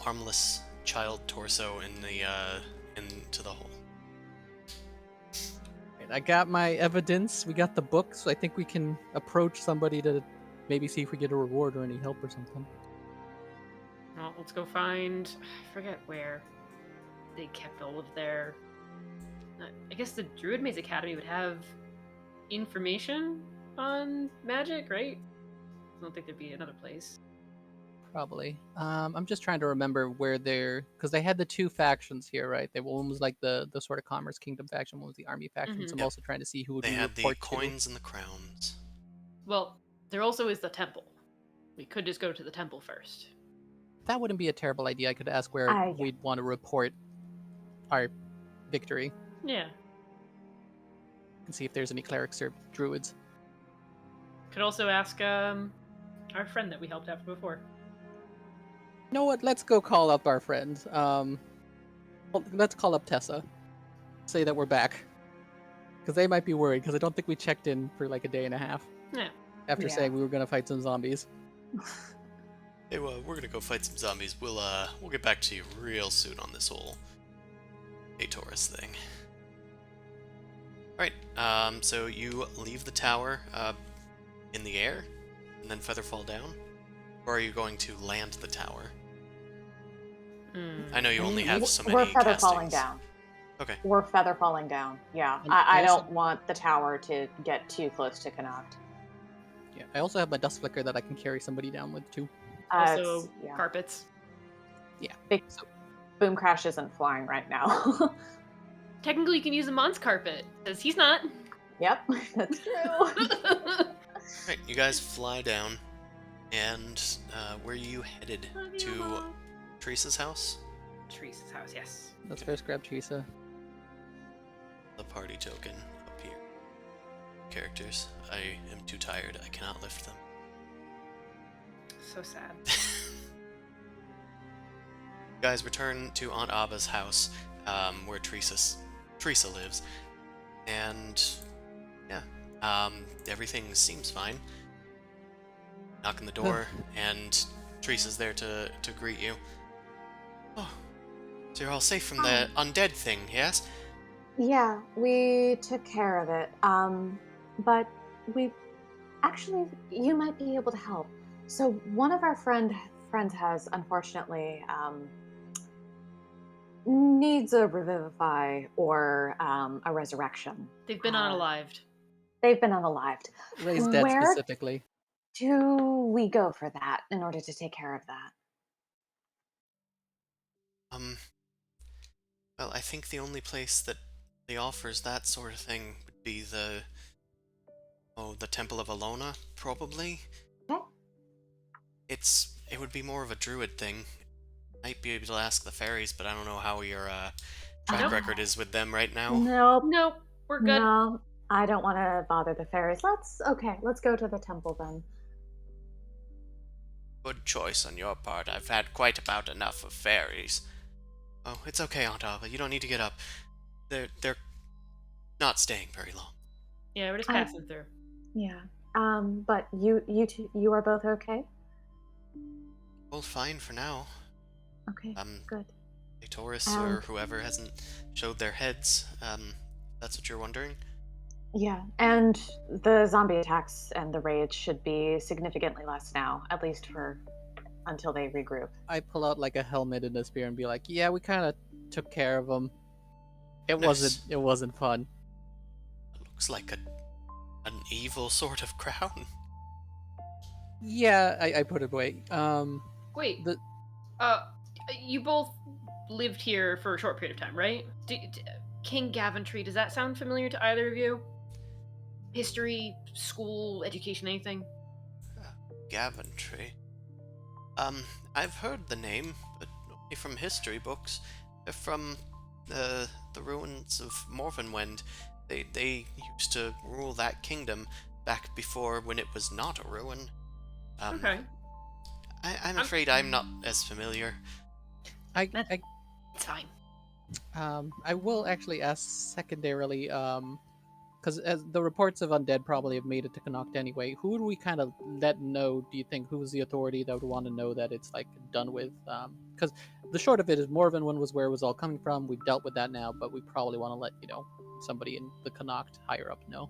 armless child torso into the hole. Right, I got my evidence. We got the book, so I think we can approach somebody to maybe see if we get a reward or any help or something. Well, let's go find. I forget where they kept all of their. I guess the Druid Maze Academy would have information on magic, right? I don't think there'd be another place. Probably. I'm just trying to remember where because they had the 2 factions here, right? One was like the sort of Commerce Kingdom faction, one was the Army faction. Mhm. So I'm Yep. also trying to see who would They we had the report coins and the crowns. Well, there also is the temple. We could just go to the temple first. to. That wouldn't be a terrible idea. I could ask where Yeah. we'd want to report our victory Yeah. and see if there's any clerics or druids. Could also ask our friend that we helped out before. You know what? Let's go call up our friend. Let's call up Tessa. Say that we're back. Because they might be worried, because I don't think we checked in for like a day and a half. Yeah. After Yeah. saying we were going to fight some zombies. Hey, well, we're gonna go fight some zombies. We'll get back to you real soon on this whole Taurus thing. Alright, so you leave the tower, in the air, and then feather fall down? Or are you going to land the tower? I know you only have so many We're feather castings. falling down. Okay. We're feather falling down. Yeah, And I also- don't want the tower to get too close to Connacht. Yeah, I also have my dust flicker that I can carry somebody down with too. Also, Yeah. carpets. Big Boom Crash isn't flying right now. Technically, you can use a Mon's carpet, because he's not. Yep, that's true. Right, you guys fly down, and where are you headed? To Teresa's house? Teresa's house, yes. Let's first grab Teresa. The party token up here. Characters. I am too tired. I cannot lift them. So sad. You guys return to Aunt Abba's house, where Teresa lives, and yeah, everything seems fine. Knock on the door, and Teresa's there to greet you. Oh, so you're all safe from the undead thing, yes? Yeah, we took care of it. But we actually, you might be able to help. So one of our friends has unfortunately needs a revivify or a resurrection. They've been unalived. They've been unalived. Raised dead Where specifically. do we go for that in order to take care of that? Well, I think the only place that they offers that sort of thing would be the Temple of Alona, probably. Okay. It would be more of a druid thing. Might be able to ask the fairies, but I don't know how your track don't- record is with them right now. Nope. Nope, we're good. No, I don't want to bother the fairies. Let's go to the temple then. Good choice on your part. I've had quite about enough of fairies. Oh, it's okay, Aunt Ava. You don't need to get up. They're not staying very long. Yeah, we're just I- passing through. Yeah. But you two, you are both okay? Well, fine for now. Okay, good. Taurus or whoever hasn't showed their heads. That's what you're wondering? Yeah, and the zombie attacks and the raids should be significantly less now, at least for until they regroup. I pull out like a helmet and a spear and be like, "Yeah, we kind of took care of them. It Nice. wasn't fun." It looks like an evil sort of crown. Yeah, I put it away. Wait, The you both lived here for a short period of time, right? King Gaventry, does that sound familiar to either of you? History, school, education, anything? Gaventry. I've heard the name, but only from history books. They're from the ruins of Morvenwend. They used to rule that kingdom back before when it was not a ruin. Okay. I'm afraid I'm not as familiar. It's fine. I will actually ask secondarily, because as the reports of undead probably have made it to Connacht anyway. Who would we kind of let know? Do you think who's the authority that would want to know that it's like done with? Because the short of it is Morvenwend was where it was all coming from. We've dealt with that now, but we probably want to let somebody in the Connacht higher up know.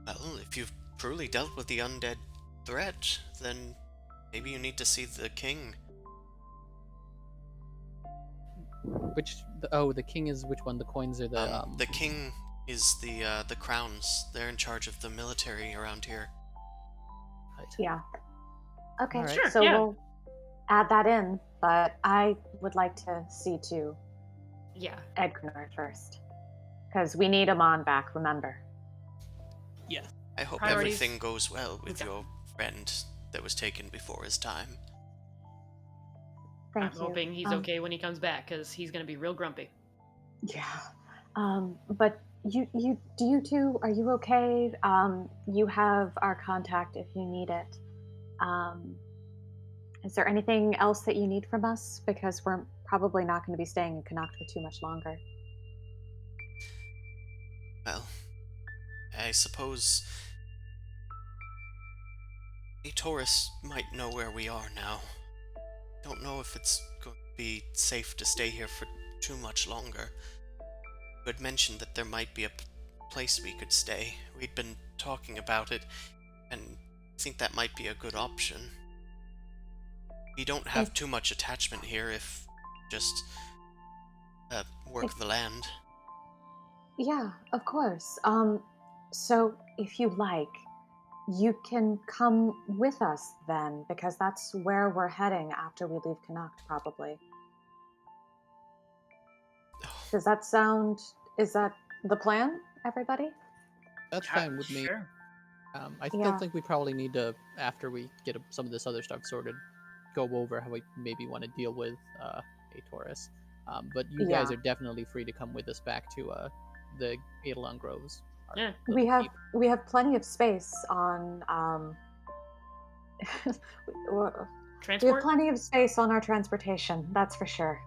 Well, if you've truly dealt with the undead threat, then maybe you need to see the king. The king is which one? The coins or the The king is the crowns. They're in charge of the military around here. Right. Yeah. Okay, All right. Sure, so yeah. we'll add that in, but I would like to see to Yeah. Edgar first. Because we need Amon back, remember. Yes. I hope Priorities. everything goes well with Okay. your friend that was taken before his time. Thank I'm you. hoping he's okay when he comes back, because he's gonna be real grumpy. Yeah. But you two, are you okay? You have our contact if you need it. Is there anything else that you need from us? Because we're probably not going to be staying in Connacht for too much longer. Well, I suppose A Taurus might know where we are now. Don't know if it's going to be safe to stay here for too much longer. You had mentioned that there might be a place we could stay. We'd been talking about it, and think that might be a good option. We don't have too much attachment here if just work the land. Yeah, of course. So if you like, you can come with us then, because that's where we're heading after we leave Connacht, probably. Does that sound? Is that the plan, everybody? That's fine with me. Sure. I still Yeah. think we probably need to, after we get some of this other stuff sorted, go over how we maybe want to deal with a Taurus. But you guys Yeah. are definitely free to come with us back to the Eidolon Groves. our Yeah. little We have keep. plenty of space on we have Transport? plenty of space on our transportation, that's for sure.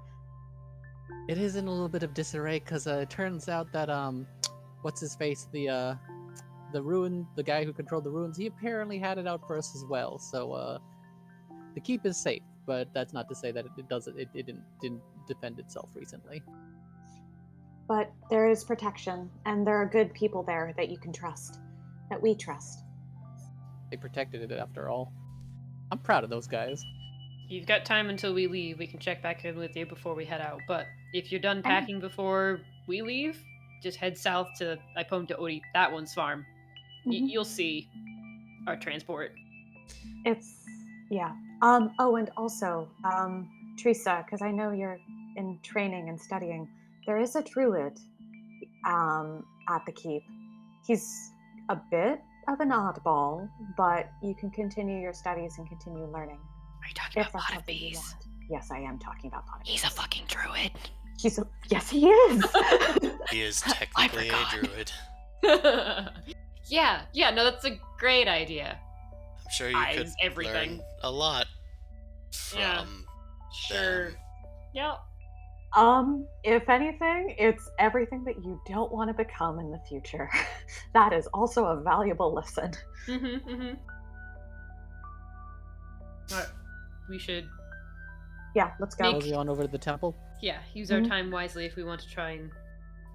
It is in a little bit of disarray because it turns out that what's his face, the guy who controlled the ruins, he apparently had it out for us as well. So the keep is safe, but that's not to say that it didn't defend itself recently. But there is protection, and there are good people there that you can trust, that we trust. They protected it after all. I'm proud of those guys. You've got time until we leave. We can check back in with you before we head out. But if you're done packing before we leave, just head south to Ipon to Odi. That one's farm. Mhm. You'll see our transport. It's yeah. Oh, and also, Teresa, because I know you're in training and studying. There is a druid, at the keep. He's a bit of an oddball, but you can continue your studies and continue learning Are you talking if about that's Pot of something you Bees? want. Yes, I am talking about Pot of He's a fucking druid. Yes, he is. He is technically a forgot. druid. Yeah, no, that's a great idea. I'm sure you Eyes, could everything. learn a lot from Yeah. Sure. them. Yeah. If anything, it's everything that you don't want to become in the future. That is also a valuable lesson. Alright. We should, Yeah, let's go. Mosey on over to the temple. use our Mhm. time wisely if we want to try and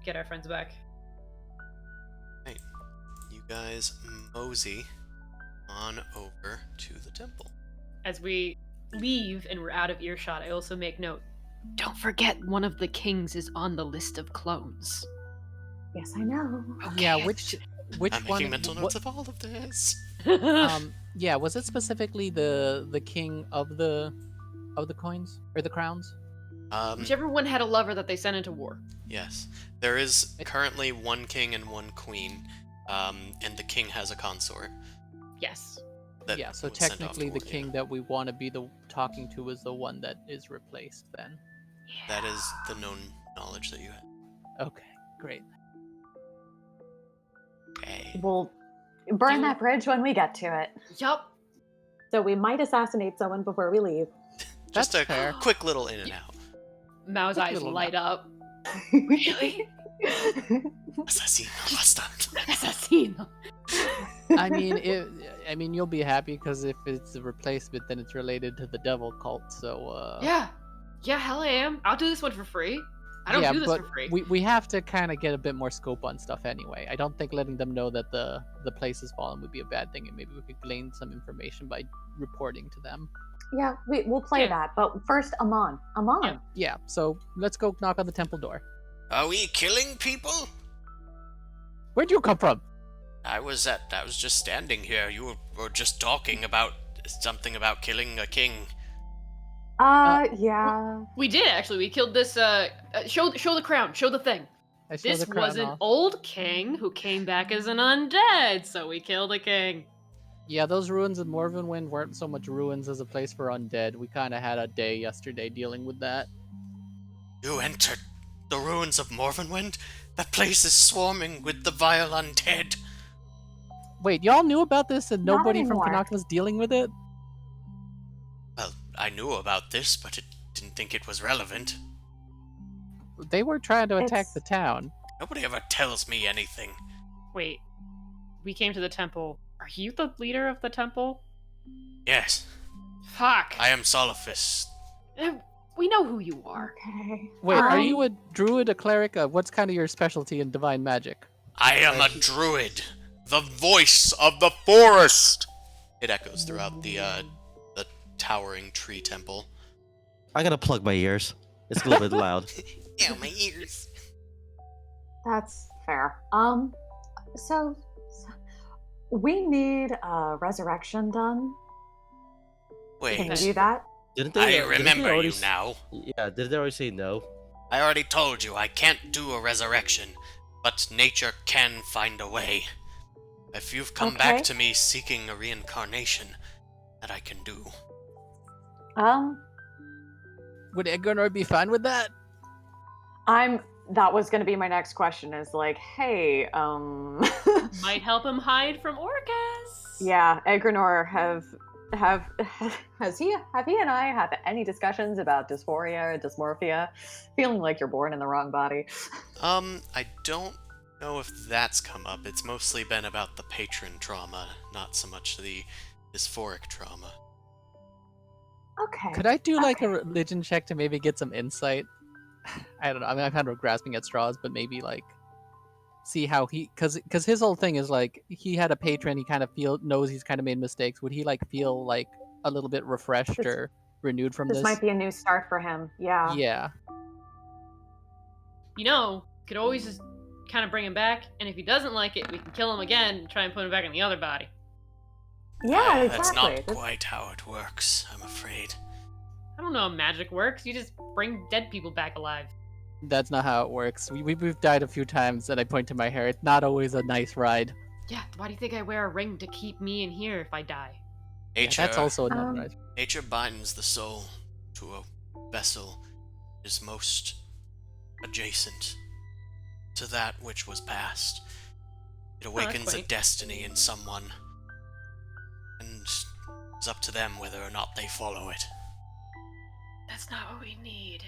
get our friends back. You guys mosey on over to the temple. As we leave and we're out of earshot, I also make note. Don't forget one of the kings is on the list of clones. Yes, I know. Yeah, Okay. which I'm one? making mental notes of all of this. Yeah, was it specifically the king of the coins or the crowns? Whichever one had a lover that they sent into war. Yes. There is currently one king and one queen, and the king has a consort. Yes. That Yeah, so was sent off to technically the war, king that we want to be the talking to is the one that is replaced then. That is the known knowledge that you have. Okay, great. Okay. We'll burn Do- that bridge when we get to it. Yup. So we might assassinate someone before we leave. Just That's a fair. quick little in and out. Mao's Quick eyes little light nap. up. Really? Assassino bastard. Assassino. I mean, you'll be happy because if it's a replacement, then it's related to the devil cult. So Yeah, hell I am. I'll do this one for free. I don't yeah, do this but for free. we have to kind of get a bit more scope on stuff anyway. I don't think letting them know that the place has fallen would be a bad thing, and maybe we could glean some information by reporting to them. Yeah, we'll play Yeah. that. But first, Amon. Amon. Yeah. Yeah, so let's go knock on the temple door. Are we killing people? Where'd you come from? I was just standing here. You were just talking about something about killing a king. Yeah. We did actually. We killed this. Show the crown. Show the thing. I show This the crown was an off. old king who came back as an undead, so we killed a king. Yeah, those ruins in Morvenwind weren't so much ruins as a place for undead. We kind of had a day yesterday dealing with that. You entered the ruins of Morvenwind? That place is swarming with the vile undead. Wait, y'all knew about this and Not nobody from anymore. Connacht was dealing with it? Well, I knew about this, but didn't think it was relevant. They were trying to attack It's- the town. Nobody ever tells me anything. Wait, we came to the temple. Are you the leader of the temple? Yes, Fuck. I am Solifus. We know who you are. Okay. Wait, are you a druid, a cleric? What's kind of your specialty in divine magic? I am a druid, the voice of the forest. It echoes throughout the towering tree temple. I'm gonna plug my ears. It's a little bit loud. Ew, my ears. That's fair. So we need a resurrection done. Can we Wait, do that? Didn't I they? didn't they remember already you now. Yeah, did they already say no? I already told you I can't do a resurrection, but nature can find a way. If you've come back Okay. to me seeking a reincarnation, that I can do. Would Egonor be fine with that? That was gonna be my next question, is like, hey, Might help him hide from Orcas. yeah, Egrenor have he and I had any discussions about dysphoria or dysmorphia? Feeling like you're born in the wrong body. I don't know if that's come up. It's mostly been about the patron trauma, not so much the dysphoric trauma. Okay. Could I do like a Okay. religion check to maybe get some insight? I don't know. I mean, I'm kind of grasping at straws, but maybe like see how he, because his whole thing is like he had a patron. He kind of knows he's kind of made mistakes. Would he like feel like a little bit refreshed This- or renewed from This this? might be a new start for him. Yeah. Yeah. You know, could always just kind of bring him back, and if he doesn't like it, we can kill him again and try and put him back in the other body. Yeah, exactly. That's not This- quite how it works, I'm afraid. I don't know how magic works. You just bring dead people back alive. That's not how it works. We've died a few times, and I point to my hair. It's not always a nice ride. Yeah, why do you think I wear a ring to keep me in here if I die? Yeah, Nature, that's also not Um, nice. nature binds the soul to a vessel that is most adjacent to that which was past. It awakens a quaint. destiny in someone, and it's up to them whether or not they follow it. That's not what we need.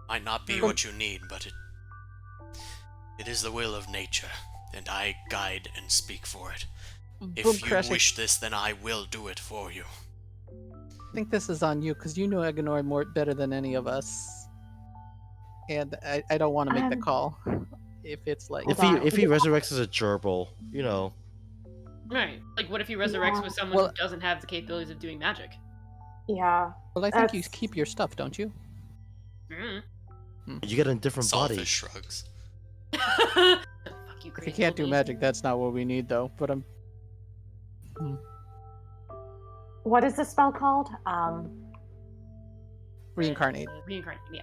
Might not be what you need, but it is the will of nature, and I guide and speak for it. If Boom you Crash, wish this, then I will do it for you. I think this is on you because you know Egonor more better than any of us, and I don't want to make the Um, call. If it's like If Hold he on. if he resurrects as a gerbil, you know. Right. Like, what if he resurrects Yeah. with someone Well- who doesn't have the capabilities of doing magic? Yeah. well, I think you That's- keep your stuff, don't you? Mm. You get a different body. Solfish shrugs. Fuck you, If you crazy can't do old magic, that's not what we need, though. But I'm What is the spell called? reincarnate. Reincarnate, yeah.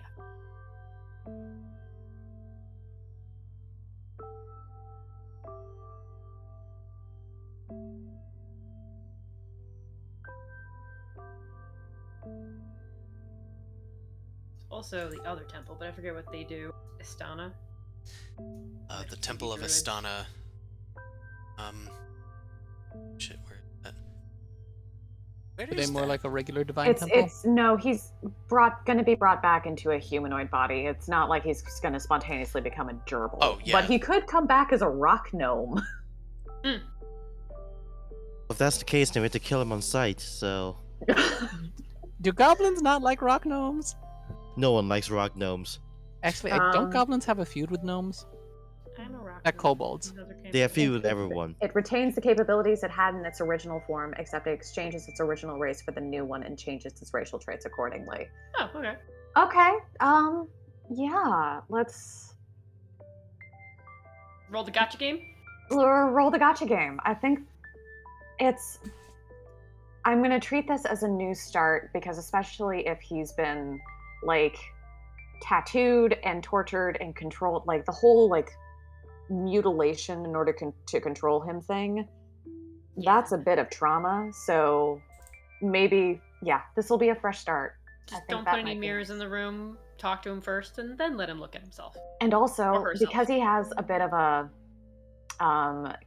Also, the other temple, but I forget what they do. Istana. The Temple of Druid. Astana. Shit, where is that? Where Are they is more that? like a regular divine temple? It's no, he's going to be brought back into a humanoid body. It's not like he's going to spontaneously become a gerbil. Oh, yeah. But he could come back as a rock gnome. If that's the case, then we have to kill him on sight. So Do goblins not like rock gnomes? no one likes rock gnomes. Actually, Um, don't goblins have a feud with gnomes? I'm a rock. Like gnome. kobolds. Another came They have from- feud with everyone. It retains the capabilities it had in its original form, except it exchanges its original race for the new one and changes its racial traits accordingly. Oh, okay. Okay. Yeah. Let's Roll the gotcha game? roll the gotcha game. I think I'm going to treat this as a new start because, especially if he's been like tattooed and tortured and controlled, like the whole like mutilation in order to control him thing, that's a bit of trauma. So maybe, yeah, this will be a fresh start. Just think don't that put any might be mirrors nice. in the room. Talk to him first, and then let him look at himself. And also, Or herself. because he has a bit of a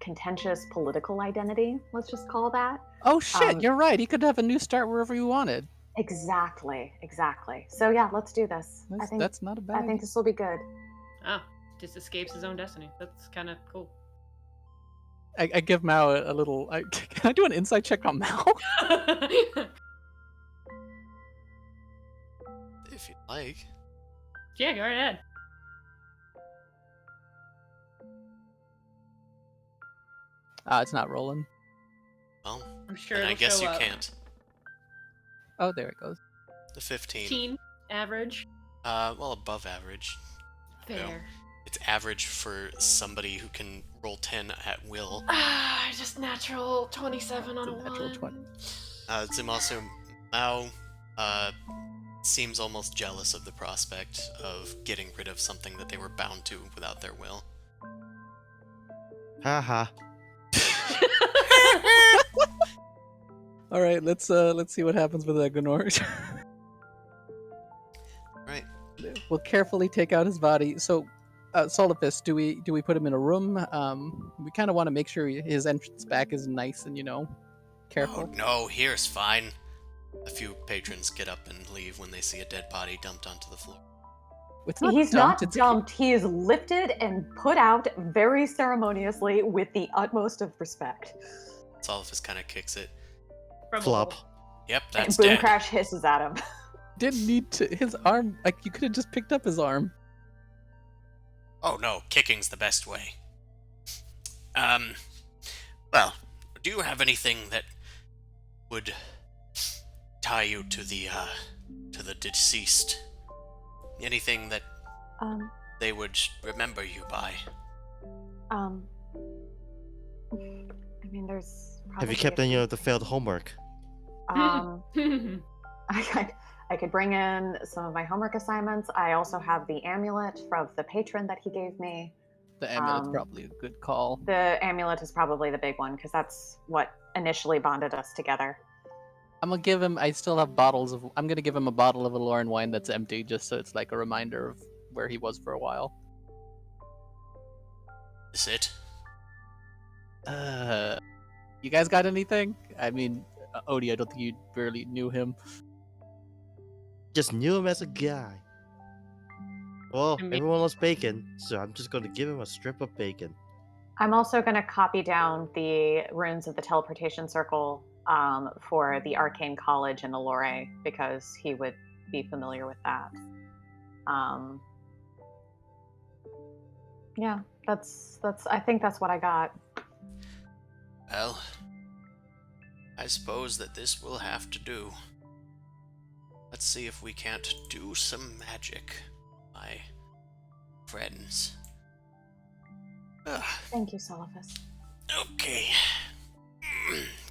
contentious political identity, let's just call that. Oh shit, Um, you're right. He could have a new start wherever he wanted. Exactly. So yeah, let's do this. That's not a bad I think this will be good. Oh, just escapes his own destiny. That's kind of cool. I give Mao a little. Can I do an insight check on Mao? If you'd like. Yeah, go right ahead. It's not rolling. Well, I'm sure then I it'll guess show you up. can't. Oh, there it goes. The 15. 15 average. Well, above average. Fair. It's average for somebody who can roll 10 at will. Just natural 27 on It's a a natural 1. 20. Zimasu Mao seems almost jealous of the prospect of getting rid of something that they were bound to without their will. Haha. All right, let's see what happens with Edganor. Right. We'll carefully take out his body. So, Solipus, do we put him in a room? We kind of want to make sure his entrance back is nice and careful. Oh, no, here's fine. A few patrons get up and leave when they see a dead body dumped onto the floor. It's not He's dumped, not it's dumped. He is lifted and put out very ceremoniously with the utmost of respect. Solifus kind of kicks it. From Flop. Yep, And that's Boom dead. Crash hisses at him. Didn't need to. His arm, like you could have just picked up his arm. Oh no, kicking's the best way. Well, do you have anything that would tie you to the deceased? Anything that they would remember you by? I mean, there's probably Have you kept any of the failed homework? I could bring in some of my homework assignments. I also have the amulet from the patron that he gave me. The amulet's probably a good call. The amulet is probably the big one because that's what initially bonded us together. I'm gonna give him. I still have bottles of. I'm gonna give him a bottle of Aloran wine that's empty, just so it's like a reminder of where he was for a while. Is it? You guys got anything? I mean, Odie, I don't think you barely knew him. Just knew him as a guy. Well, I mean- everyone loves bacon, so I'm just going to give him a strip of bacon. I'm also going to copy down the runes of the teleportation circle for the Arcane College in Allure because he would be familiar with that. Yeah, that's. I think that's what I got. Well, I suppose that this will have to do. Let's see if we can't do some magic, my friends. Thank you, Solifus. Okay.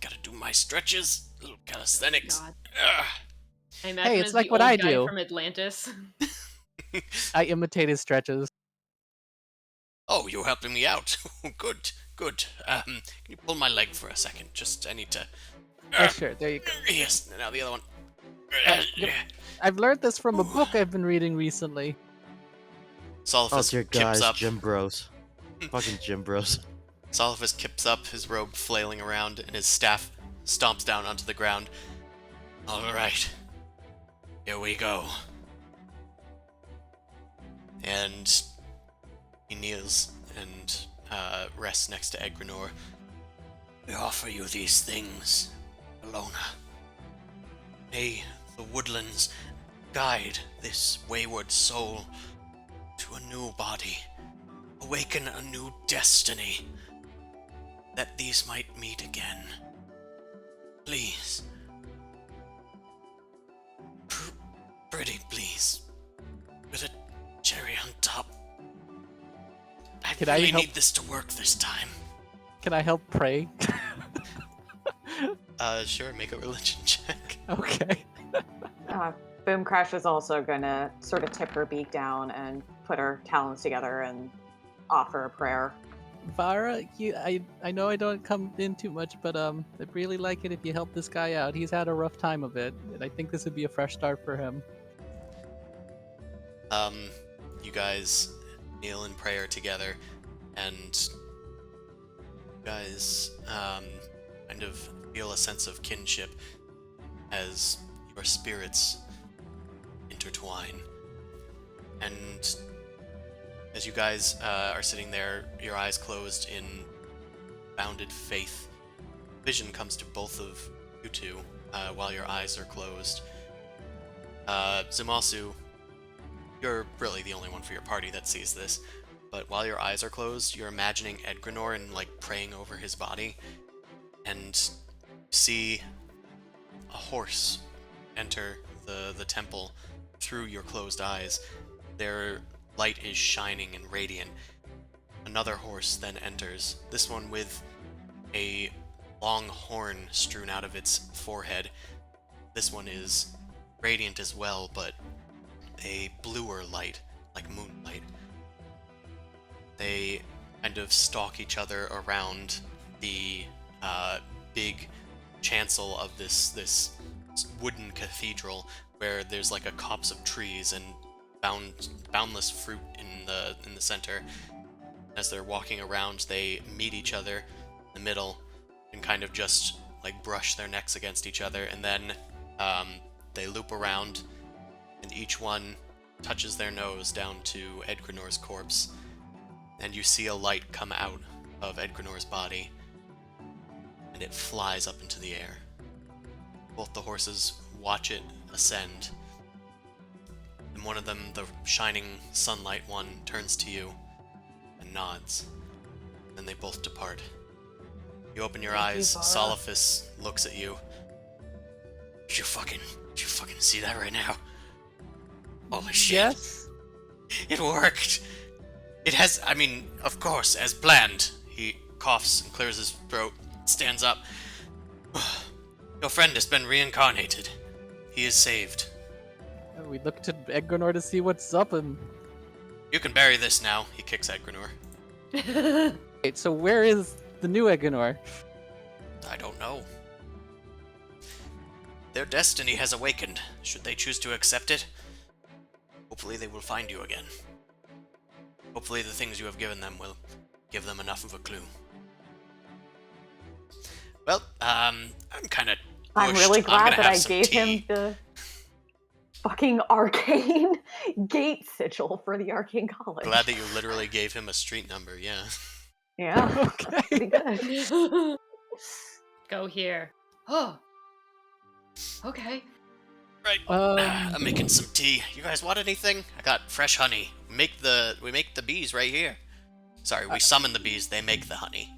Gotta do my stretches, little calisthenics. God. Ugh. I imagine Hey, it's as like the what old I guy do. from Atlantis. I imitate his stretches. Oh, you're helping me out. Good, good. Can you pull my leg for a second? I need to... Yeah, sure. There you go. Yes, now the other one. Yep. I've learned this from a book I've been reading recently. Solifus Oh dear kips guys, up. gym bros. Fucking gym bros. Solifus kips up, his robe flailing around, and his staff stomps down onto the ground. Alright. Here we go. And he kneels and rests next to Egranor. We offer you these things, Alona. May the woodlands guide this wayward soul to a new body, awaken a new destiny, that these might meet again. Please. Pretty please. With a cherry on top. I Can I really help- need this to work this time. Can I help pray? Sure, make a religion check. Okay. Boom Crash is also going to sort of tip her beak down and put her talons together and offer a prayer. Vara, I know I don't come in too much, but I'd really like it if you help this guy out. He's had a rough time of it, and I think this would be a fresh start for him. You guys kneel in prayer together, and you guys, kind of feel a sense of kinship as your spirits intertwine. And as you guys are sitting there, your eyes closed in unbounded faith. Vision comes to both of you two while your eyes are closed. Zumasu, you're really the only one for your party that sees this, but while your eyes are closed, you're imagining Edgrenor and, like, praying over his body, and see a horse enter the temple through your closed eyes. Their light is shining and radiant. Another horse then enters, this one with a long horn strewn out of its forehead. This one is radiant as well, but a bluer light, like moonlight. They kind of stalk each other around the big chancel of this wooden cathedral, where there's like a copse of trees and boundless fruit in the center. As they're walking around, they meet each other in the middle and kind of just like brush their necks against each other, and then they loop around, and each one touches their nose down to Edgrenor's corpse, and you see a light come out of Edgrenor's body, and it flies up into the air. Both the horses watch it ascend, and one of them, the shining sunlight one, turns to you and nods. Then they both depart. You open your eyes, Soliphus looks at you. Did you fucking see that right now? Holy shit. Yes. It worked! It has, I mean, of course, as planned. He coughs and clears his throat, stands up. Your friend has been reincarnated. He is saved. We look to Edgrenor to see what's up, and You can bury this now. He kicks Edgrenor. wait, so where is the new Edgrenor? I don't know. Their destiny has awakened. Should they choose to accept it, hopefully they will find you again. Hopefully the things you have given them will give them enough of a clue. Well, I'm kind of I'm really glad that I gave him the fucking arcane gate sigil for the arcane college. Glad that you literally gave him a street number, yeah. Yeah, Okay. pretty good. Go here. Oh. Okay. Right. I'm making some tea. You guys want anything? I got fresh honey. We make the bees right here. Sorry, we summon the bees, they make the honey.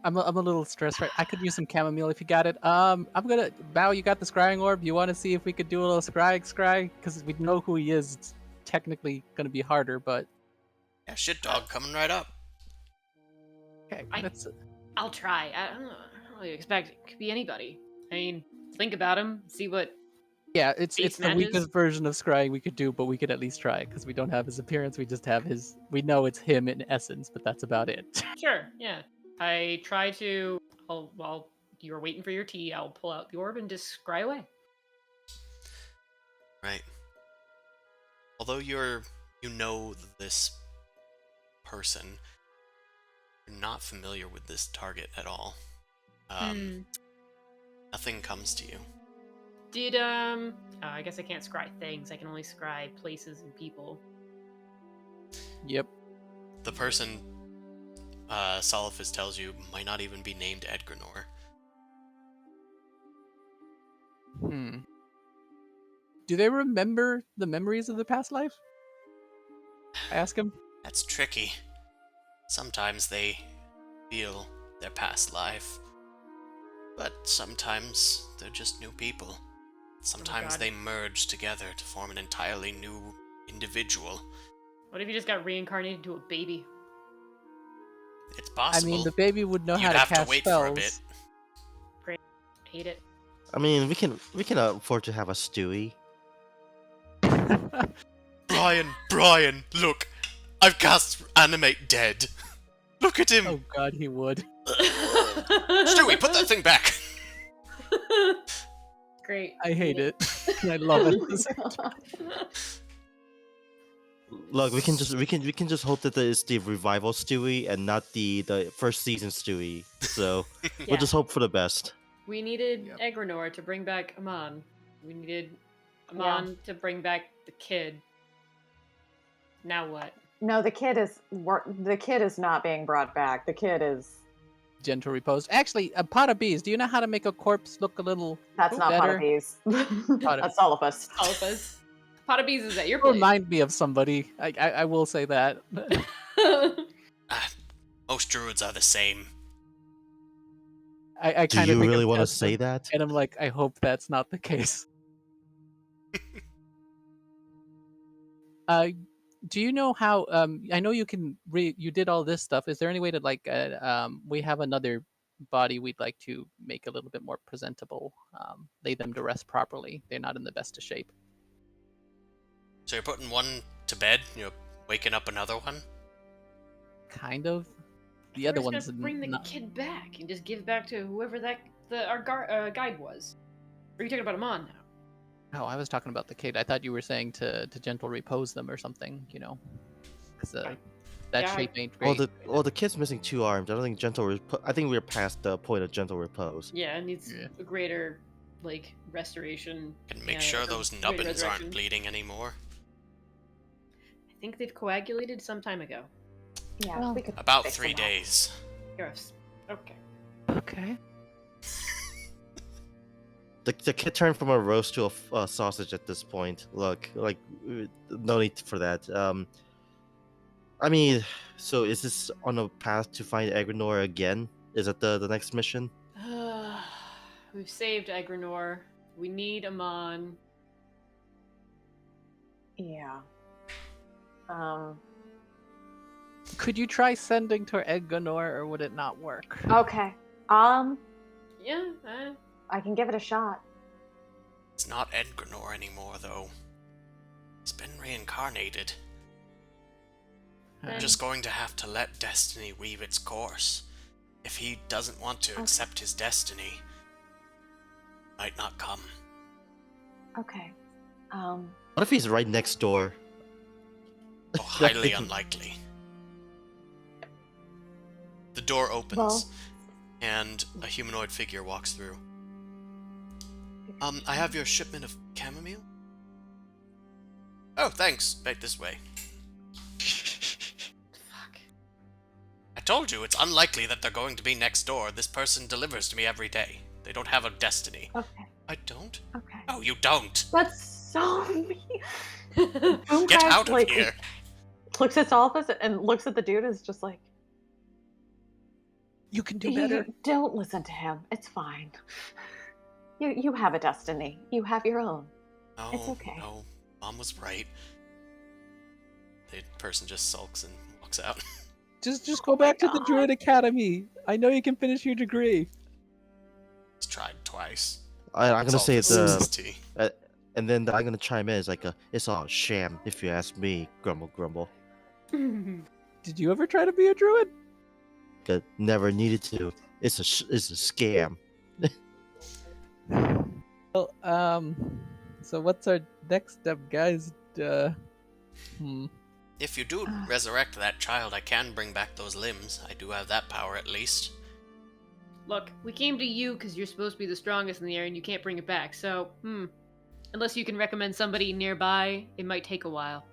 I'm a little stressed right. I could use some chamomile if you got it. I'm gonna Bao, you got the scrying orb. You want to see if we could do a little scry? Because we know who he is. It's technically gonna be harder, but Yeah, shit dog, coming right up. okay. I'll try. I don't really expect it could be anybody. I mean, think about him, see what. Yeah, it's Beast the matches? weakest version of scrying we could do, but we could at least try because we don't have his appearance. We just have his. We know it's him in essence, but that's about it. Sure, yeah. I try to. While you're waiting for your tea, I'll pull out the orb and just scry away. Right. Although you know this person, you're not familiar with this target at all. Nothing comes to you. Did oh, I guess I can't scry things. I can only scry places and people. Yep. The person Soliphus tells you might not even be named Edgrenor. Do they remember the memories of the past life? I ask him. That's tricky. Sometimes they feel their past life, but sometimes they're just new people. Sometimes God. they merge together to form an entirely new individual. What if you just got reincarnated into a baby? It's I possible. mean, the baby would know You'd how to have cast to wait spells. for a bit. Great. Hate it. I mean, we can afford to have a Stewie. Brian, look! I've cast Animate Dead. Look at him! Oh god, he would. Stewie, put that thing back! Great. I hate it. And I love it. Look, we can just hope that it's the revival Stewie and not the first season Stewie. So Yeah. we'll just hope for the best. We needed Yep. Edgrenor to bring back Amon. We needed Amon to bring back the kid. Now what? No, the kid is not being brought back. The kid is gentle repose. Actually, a pot of bees. Do you know how to make a corpse look a little That's not better? pot of bees. Pot of- That's all of us. All of us. Pot of bees is at your You place. remind me of somebody. I will say that. Ah, most druids are the same. I Do kind of you think really of want to Chester, say that? and I'm like, I hope that's not the case. Do you know how? I know you can. You did all this stuff. Is there any way to like? We have another body we'd like to make a little bit more presentable. Lay them to rest properly. They're not in the best of shape. So you're putting one to bed, you're waking up another one? Kind of. The We're other just one's gonna bring the not. kid back and just give back to whoever our guide was. Or are you talking about Amon now? Oh, I was talking about the kid. I thought you were saying to gentle repose them or something. You know, because I- that yeah, shape ain't Well, great. the kid's missing 2 arms. I don't think I think we're past the point of gentle repose. Yeah, it needs Yeah. a greater like restoration. Can make yeah, sure or those great nubbins resurrection. aren't bleeding anymore. I think they've coagulated some time ago. Yeah, Well, we could About fix 3 them all. days. Yes. Okay. Okay. The kid turned from a roast to a sausage at this point. Look, like, no need for that. I mean, so is this on a path to find Agranor again? Is it the next mission? We've saved Egranor. We need Amon. Yeah. Could you try sending to Egganor, or would it not work? Okay. Yeah. I can give it a shot. It's not Edgrenor anymore, though. He's been reincarnated. Then- We're just going to have to let destiny weave its course. If he doesn't want to Okay. accept his destiny, might not come. Okay. What if he's right next door? Oh, highly unlikely. The door opens, Well- and a humanoid figure walks through. I have your shipment of chamomile? Oh, thanks. Right this way. Fuck. I told you, it's unlikely that they're going to be next door. This person delivers to me every day. They don't have a destiny. Okay. I don't? Okay. No, you don't. That's so mean. Get Boomcrash, out of like, here. Looks at all of us and looks at the dude and is just like, You can do "You better. don't listen to him. It's fine. You have a destiny. You have your own. No, It's okay." no. Mom was right. The person just sulks and walks out. Just go back to the God. Druid Academy. I know you can finish your degree. He's tried twice. I'm It's gonna all say it's consistency. and then I'm gonna chime in. It's like it's all a sham, if you ask me. Grumble, grumble. Did you ever try to be a druid? Never needed to. It's a scam. Well, so what's our next step, guys? If you do resurrect that child, I can bring back those limbs. I do have that power at least. Look, we came to you because you're supposed to be the strongest in the area and you can't bring it back, so, unless you can recommend somebody nearby, it might take a while.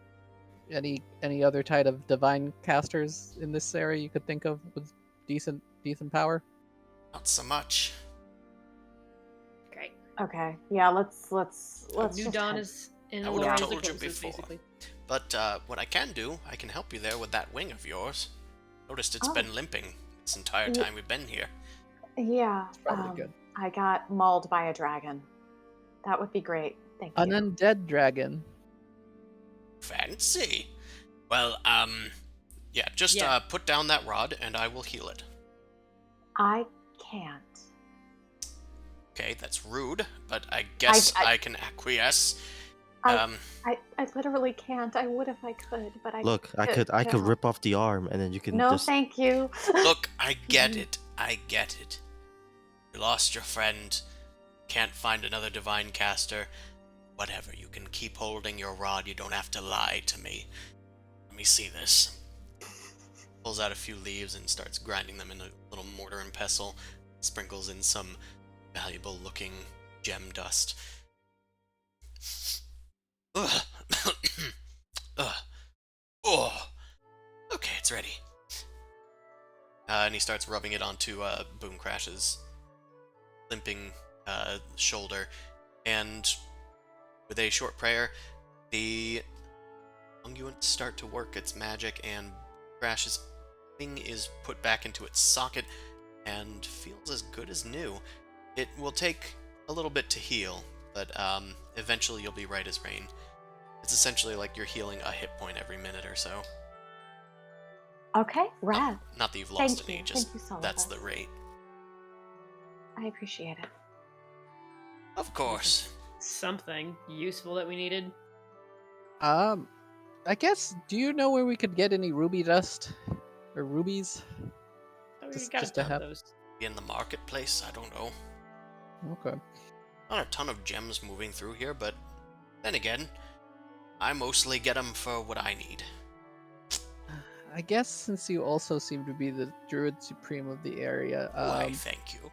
Any other type of divine casters in this area you could think of with decent power? Not so much. Great. Okay. Yeah. Let's New just Dawn head- is in I would've Lorra's told you closest, before. basically. But what I can do, I can help you there with that wing of yours. Noticed it's Oh. been limping this entire Ye- time we've been here. Yeah. Probably good. I got mauled by a dragon. That would be great. Thank An you. undead dragon. Fancy. Well, yeah, just Yeah. put down that rod and I will heal it. I can't. Okay, that's rude, but I guess I can acquiesce. I literally can't. I would if I could, but I Look, I could no. rip off the arm, and then you can No, just. thank you. Look, I get it. I get it. You lost your friend. Can't find another divine caster. Whatever, you can keep holding your rod. You don't have to lie to me. Let me see this. Pulls out a few leaves and starts grinding them in a little mortar and pestle. Sprinkles in some valuable looking gem dust. Ugh. Ugh. Oh. Okay, it's ready. and he starts rubbing it onto Boom Crash's limping shoulder. And with a short prayer, the unguents start to work its magic, and Crash's thing is put back into its socket and feels as good as new. It will take a little bit to heal, but eventually you'll be right as rain. It's essentially like you're healing a hit point every minute or so. Okay, rad. Not that you've lost Thank any, you. just Thank you so that's much. the rate. I appreciate it. Of course. Something useful that we needed. I guess. Do you know where we could get any ruby dust or rubies? Oh, we Just- gotta just to have have- those. In the marketplace, I don't know. Okay. Not a ton of gems moving through here, but then again, I mostly get them for what I need. I guess since you also seem to be the druid supreme of the area, Why, thank you.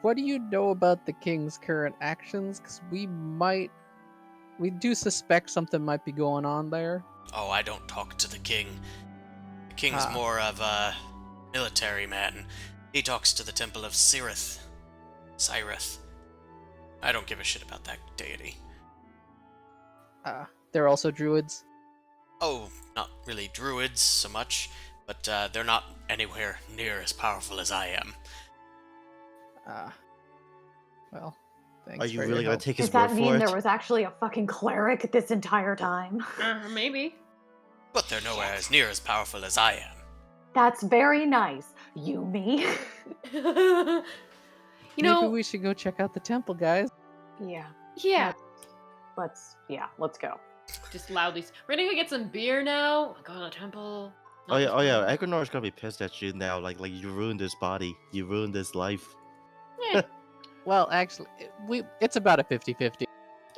what do you know about the king's current actions? Because we do suspect something might be going on there. Oh, I don't talk to the king. The king's Ah. more of a military man. He talks to the temple of Cyrith. I don't give a shit about that deity. They're also druids. Oh, not really druids so much, but they're not anywhere near as powerful as I am. Well, thanks. Are you for really your gonna help. take his Does that word mean for there it? was actually a fucking cleric this entire time? Maybe. But they're nowhere as near as powerful as I am. That's very nice. You me? You Maybe know, we should go check out the temple, guys. Yeah. yeah. Let's go. Just loudly. We're gonna go get some beer now. Go to the temple. Oh yeah, Egranor's gonna be pissed at you now. Like you ruined his body, you ruined his life. Yeah, Well, actually, it's about a 50-50.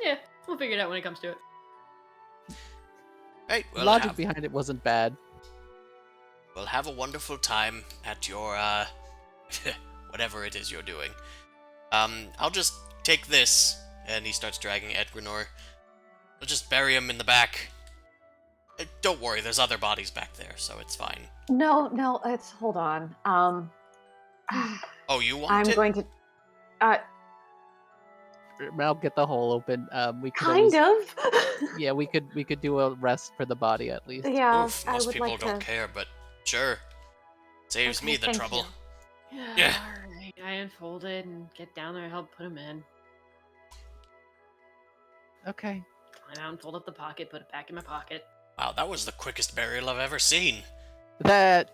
yeah. We'll figure it out when it comes to it. Right, The logic behind it wasn't bad. we'll have a wonderful time at your, whatever it is you're doing. I'll just take this, and he starts dragging Edgrenor. I'll just bury him in the back. Don't worry, there's other bodies back there, so it's fine. No, it's hold on. Oh, you want I'm it? going to I'll get the hole open. We could kind always- of. Yeah, we could do a rest for the body at least. Yeah, Oof, I most would people like don't to. care, but sure. Saves Okay, me the thank trouble. you. Yeah. Alright, I unfold it and get down there and help put him in. Okay. And I unfold up the pocket, put it back in my pocket. Wow, that was the quickest burial I've ever seen. That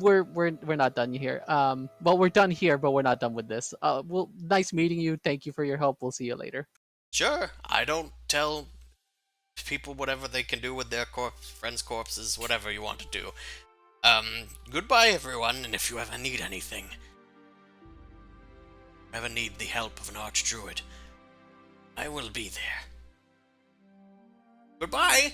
we're not done here. Well, we're done here, but we're not done with this. Well, nice meeting you. Thank you for your help. We'll see you later. Sure, I don't tell people whatever they can do with their friends' corpses, whatever you want to do. Goodbye, everyone, and if you ever need anything, ever need the help of an archdruid, I will be there. Goodbye!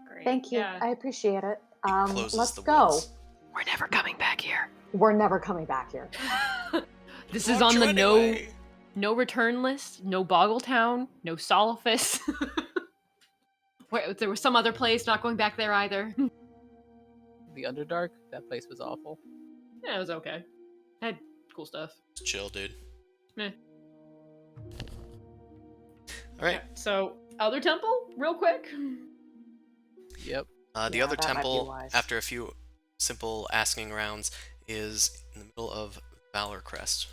Great. Thank you. Yeah. I appreciate it. Closes Let's the go. woods. We're never coming back here. We're never coming back here. This Want is on you the anyway. no return list. No Boggletown. No Solifus. Wait, there was some other place. Not going back there either. The Underdark. That place was awful. Yeah, it was okay. Had cool stuff. Just chill, dude. Meh. Alright, So, other temple, real quick. Yep. the Yeah, other that might be temple, wise. after a few simple asking rounds, is in the middle of Valor Crest.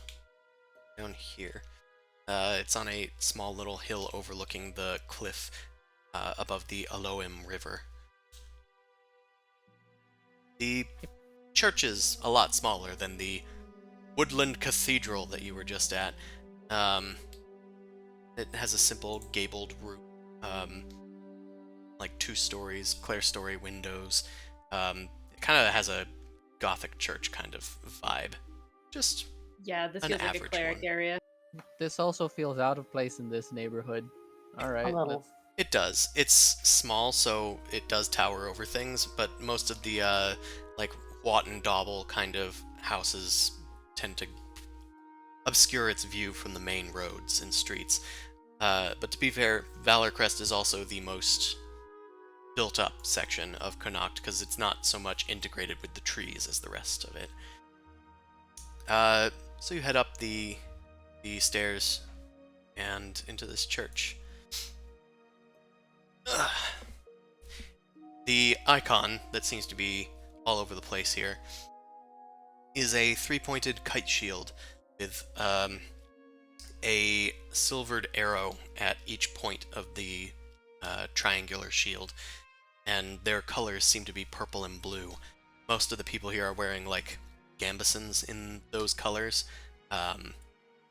Down here. It's on a small little hill overlooking the cliff above the Aloim River. The church is a lot smaller than the woodland cathedral that you were just at. It has a simple gabled roof, like 2 stories, clerestory windows. It kind of has a Gothic church kind of vibe. Just Yeah, this An feels like a average cleric one. area. This also feels out of place in this neighborhood. All right. little. let's- It does. It's small, so it does tower over things, but most of the, like, Wat and Dauble kind of houses tend to obscure its view from the main roads and streets. But to be fair, Valor Crest is also the most built-up section of Connacht, because it's not so much integrated with the trees as the rest of it. So you head up the stairs and into this church. Ugh. The icon that seems to be all over the place here is a three-pointed kite shield with a silvered arrow at each point of the triangular shield, and their colors seem to be purple and blue. Most of the people here are wearing like gambesons in those colors,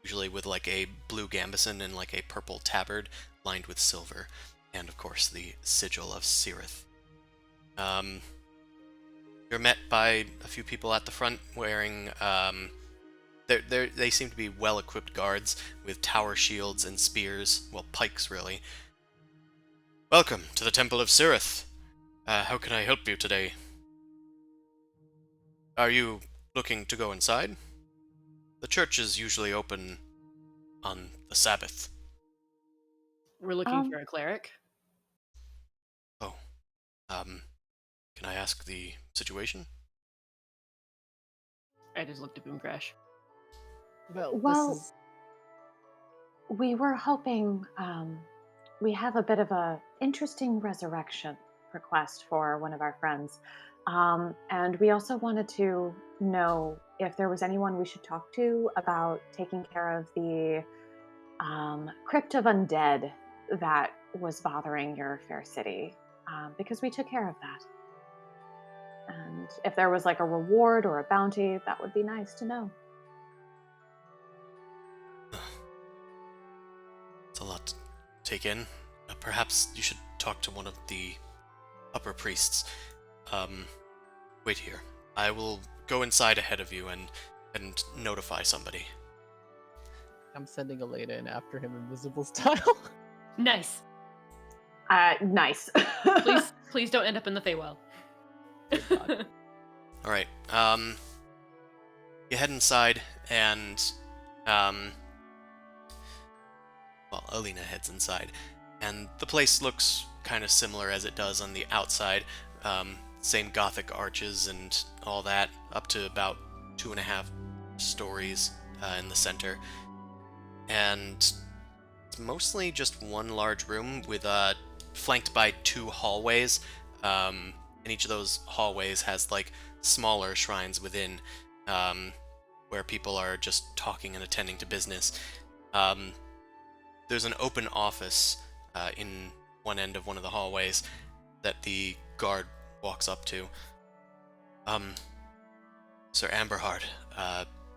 usually with like a blue gambeson and like a purple tabard lined with silver, and of course the sigil of Cirith. You're met by a few people at the front wearing they seem to be well-equipped guards with tower shields and spears, well, pikes really. Welcome to the Temple of Cirith. How can I help you today? Are you looking to go inside? The church is usually open on the Sabbath. We're looking for a cleric. Oh, can I ask the situation? I just looked at Boom Crash. Well, this is... we were hoping we have a bit of a interesting resurrection request for one of our friends. And we also wanted to know if there was anyone we should talk to about taking care of the crypt of undead that was bothering your fair city, because we took care of that. And if there was like a reward or a bounty, that would be nice to know. It's a lot to take in. Perhaps you should talk to one of the upper priests. Wait here. I will go inside ahead of you and notify somebody. I'm sending Elena in after him invisible style. Nice. Nice. Please don't end up in the Feywild. Alright, you head inside and, well, Alina heads inside, and the place looks kind of similar as it does on the outside. Same Gothic arches and all that, up to about 2.5 stories in the center. And it's mostly just one large room with flanked by 2 hallways. And each of those hallways has like smaller shrines within, where people are just talking and attending to business. There's an open office in one end of one of the hallways that the guard walks up to. Sir Amberheart,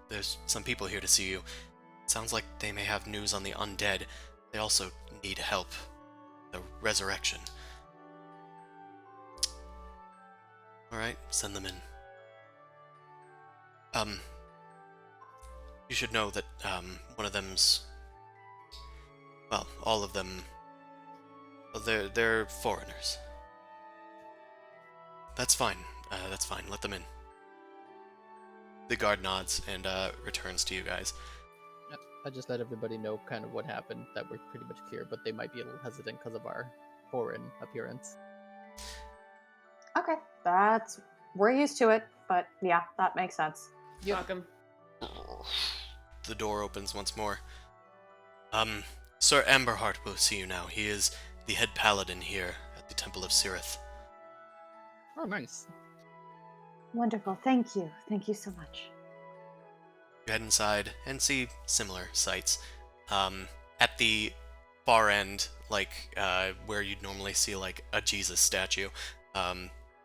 there's some people here to see you. Sounds like they may have news on the undead. They also need help. The resurrection. Alright, send them in. You should know that, one of them's... Well, all of them... Well, they're foreigners. That's fine. That's fine. Let them in. The guard nods and, returns to you guys. I just let everybody know kind of what happened, that we're pretty much clear, but they might be a little hesitant because of our foreign appearance. Okay, we're used to it, but yeah, that makes sense. Welcome. The door opens once more. Sir Amberheart will see you now. He is the head paladin here at the Temple of Cirith. Oh, nice. Wonderful, thank you. Thank you so much. You head inside and see similar sights. At the far end, like where you'd normally see like a Jesus statue,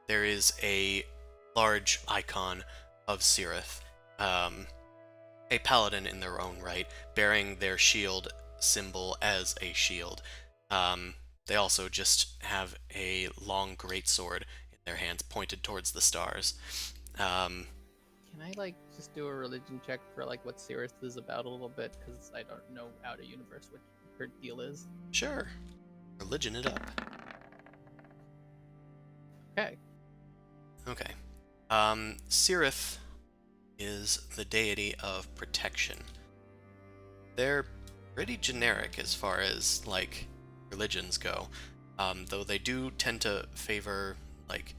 there is a large icon of Cirith, a paladin in their own right, bearing their shield symbol as a shield. They also just have a long greatsword in their hands pointed towards the stars. Can I, like, just do a religion check for, like, what Cirith is about a little bit? Because I don't know Outer Universe what her deal is. Sure. Religion it up. Okay. Okay. Cirith is the deity of protection. They're pretty generic as far as, like, religions go. though they do tend to favor, like,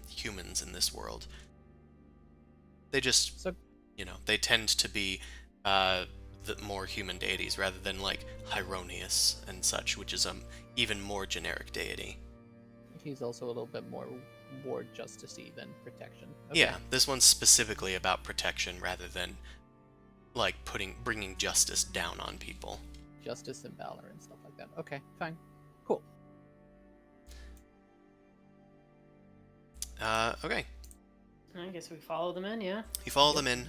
humans in this world. They just, So they tend to be the more human deities rather than, like, Hieronius and such, which is even more generic deity. he's also a little bit more war justice-y than protection. Okay. Yeah, this one's specifically about protection rather than, like, bringing justice down on people. Justice and valor and stuff like that. Okay, fine. Cool. Okay. I guess we follow them in, yeah. You follow them in,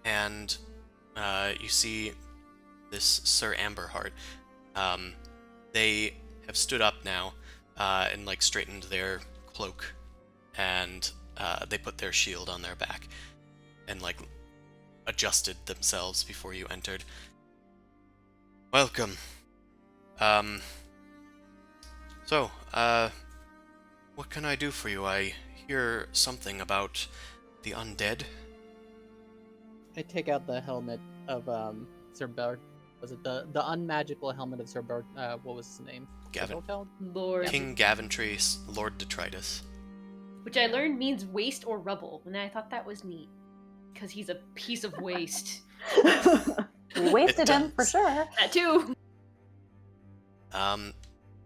and you see this Sir Amberheart. They have stood up now and, like, straightened their cloak, and they put their shield on their back and, like, adjusted themselves before you entered. Welcome. So, what can I do for you? I hear something about the undead. I take out the helmet of Sir Bert. Was it the unmagical helmet of Sir Bert? What was his name? Gavin. Lord. King Gaventry, Lord Detritus. Which I learned means waste or rubble, and I thought that was neat. Because he's a piece of waste. We wasted him for does. sure. That too!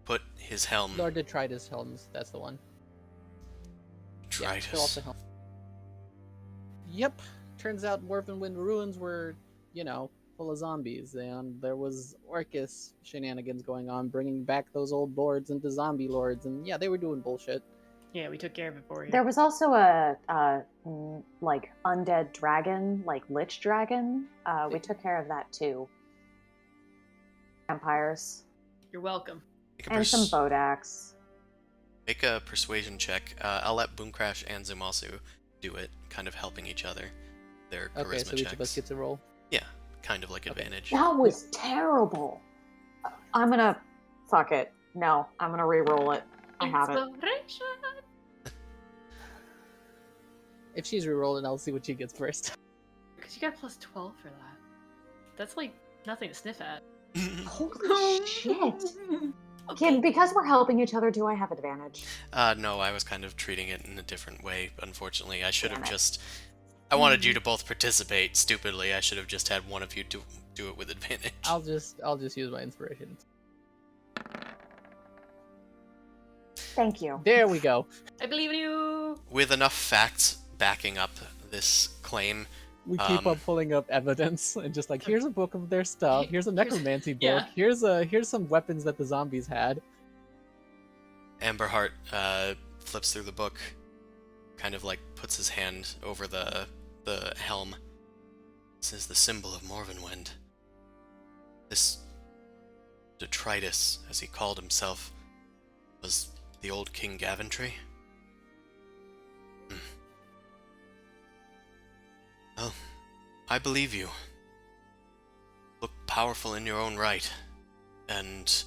Put his helm. Lord Detritus helms. That's the one. Yeah, fill off Detritus. the helm. Yep. Turns out Morvenwind ruins were, full of zombies, and there was Orcus shenanigans going on, bringing back those old lords into zombie lords, and yeah, they were doing bullshit. Yeah, we took care of it for you. There was also a like undead dragon, like lich dragon. We took care of that too. Vampires You're welcome. Make a and some Bodax. Make a persuasion check. I'll let Boomcrash and Zumasu do it, kind of helping each other. Their charisma Okay, so checks. each of us gets a roll. Yeah, kind of like Okay. advantage. That was terrible. I'm gonna fuck it. No, I'm gonna re-roll it. I have it. Inspiration! If she's rerolling, I'll see what she gets first. Because you got plus 12 for that. That's like nothing to sniff at. Holy shit. Kim, because we're helping each other, do I have advantage? No, I was kind of treating it in a different way, unfortunately. I should have Damn it. just... I wanted you to both participate. Stupidly, I should have just had one of you do it with advantage. I'll just use my inspiration. Thank you. There we go. I believe in you! With enough facts backing up this claim, We keep on pulling up evidence and just like, here's a book of their stuff. Here's a necromancy book. yeah. Here's some weapons that the zombies had. Amberheart flips through the book, kind of like puts his hand over the helm. This is the symbol of Morvenwind. This detritus, as he called himself, was the old King Gaventry. Well, I believe you. Look powerful in your own right, and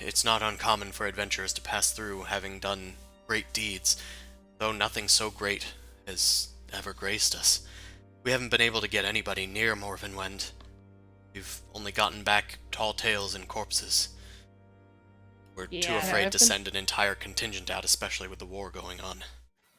it's not uncommon for adventurers to pass through having done great deeds, though nothing so great has ever graced us. We haven't been able to get anybody near Morvenwind. We've only gotten back tall tales and corpses. We're too Yeah. afraid I've to been- send an entire contingent out, especially with the war going on.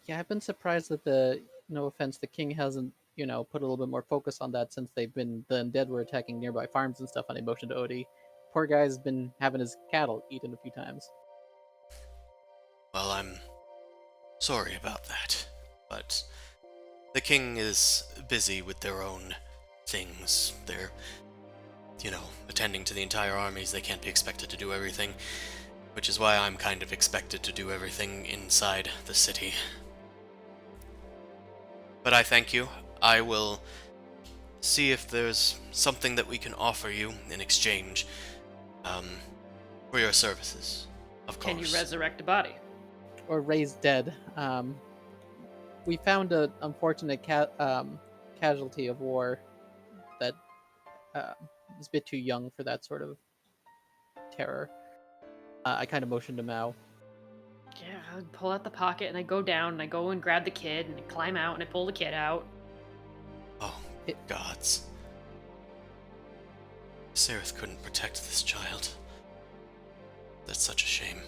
Yeah, I've been surprised that no offense, the king hasn't, put a little bit more focus on that since the undead were attacking nearby farms and stuff on a motion to Odie. Poor guy's been having his cattle eaten a few times. Well, I'm sorry about that, but the king is busy with their own things. They're, attending to the entire armies. They can't be expected to do everything, which is why I'm kind of expected to do everything inside the city. But I thank you. I will see if there's something that we can offer you in exchange for your services, of course. Can you resurrect a body? Or raised dead. We found an unfortunate casualty of war that was a bit too young for that sort of terror. I kind of motioned to Mao. Yeah, I pull out the pocket and I go down and I go and grab the kid and I climb out and I pull the kid out. Oh, gods. Sareth couldn't protect this child. That's such a shame.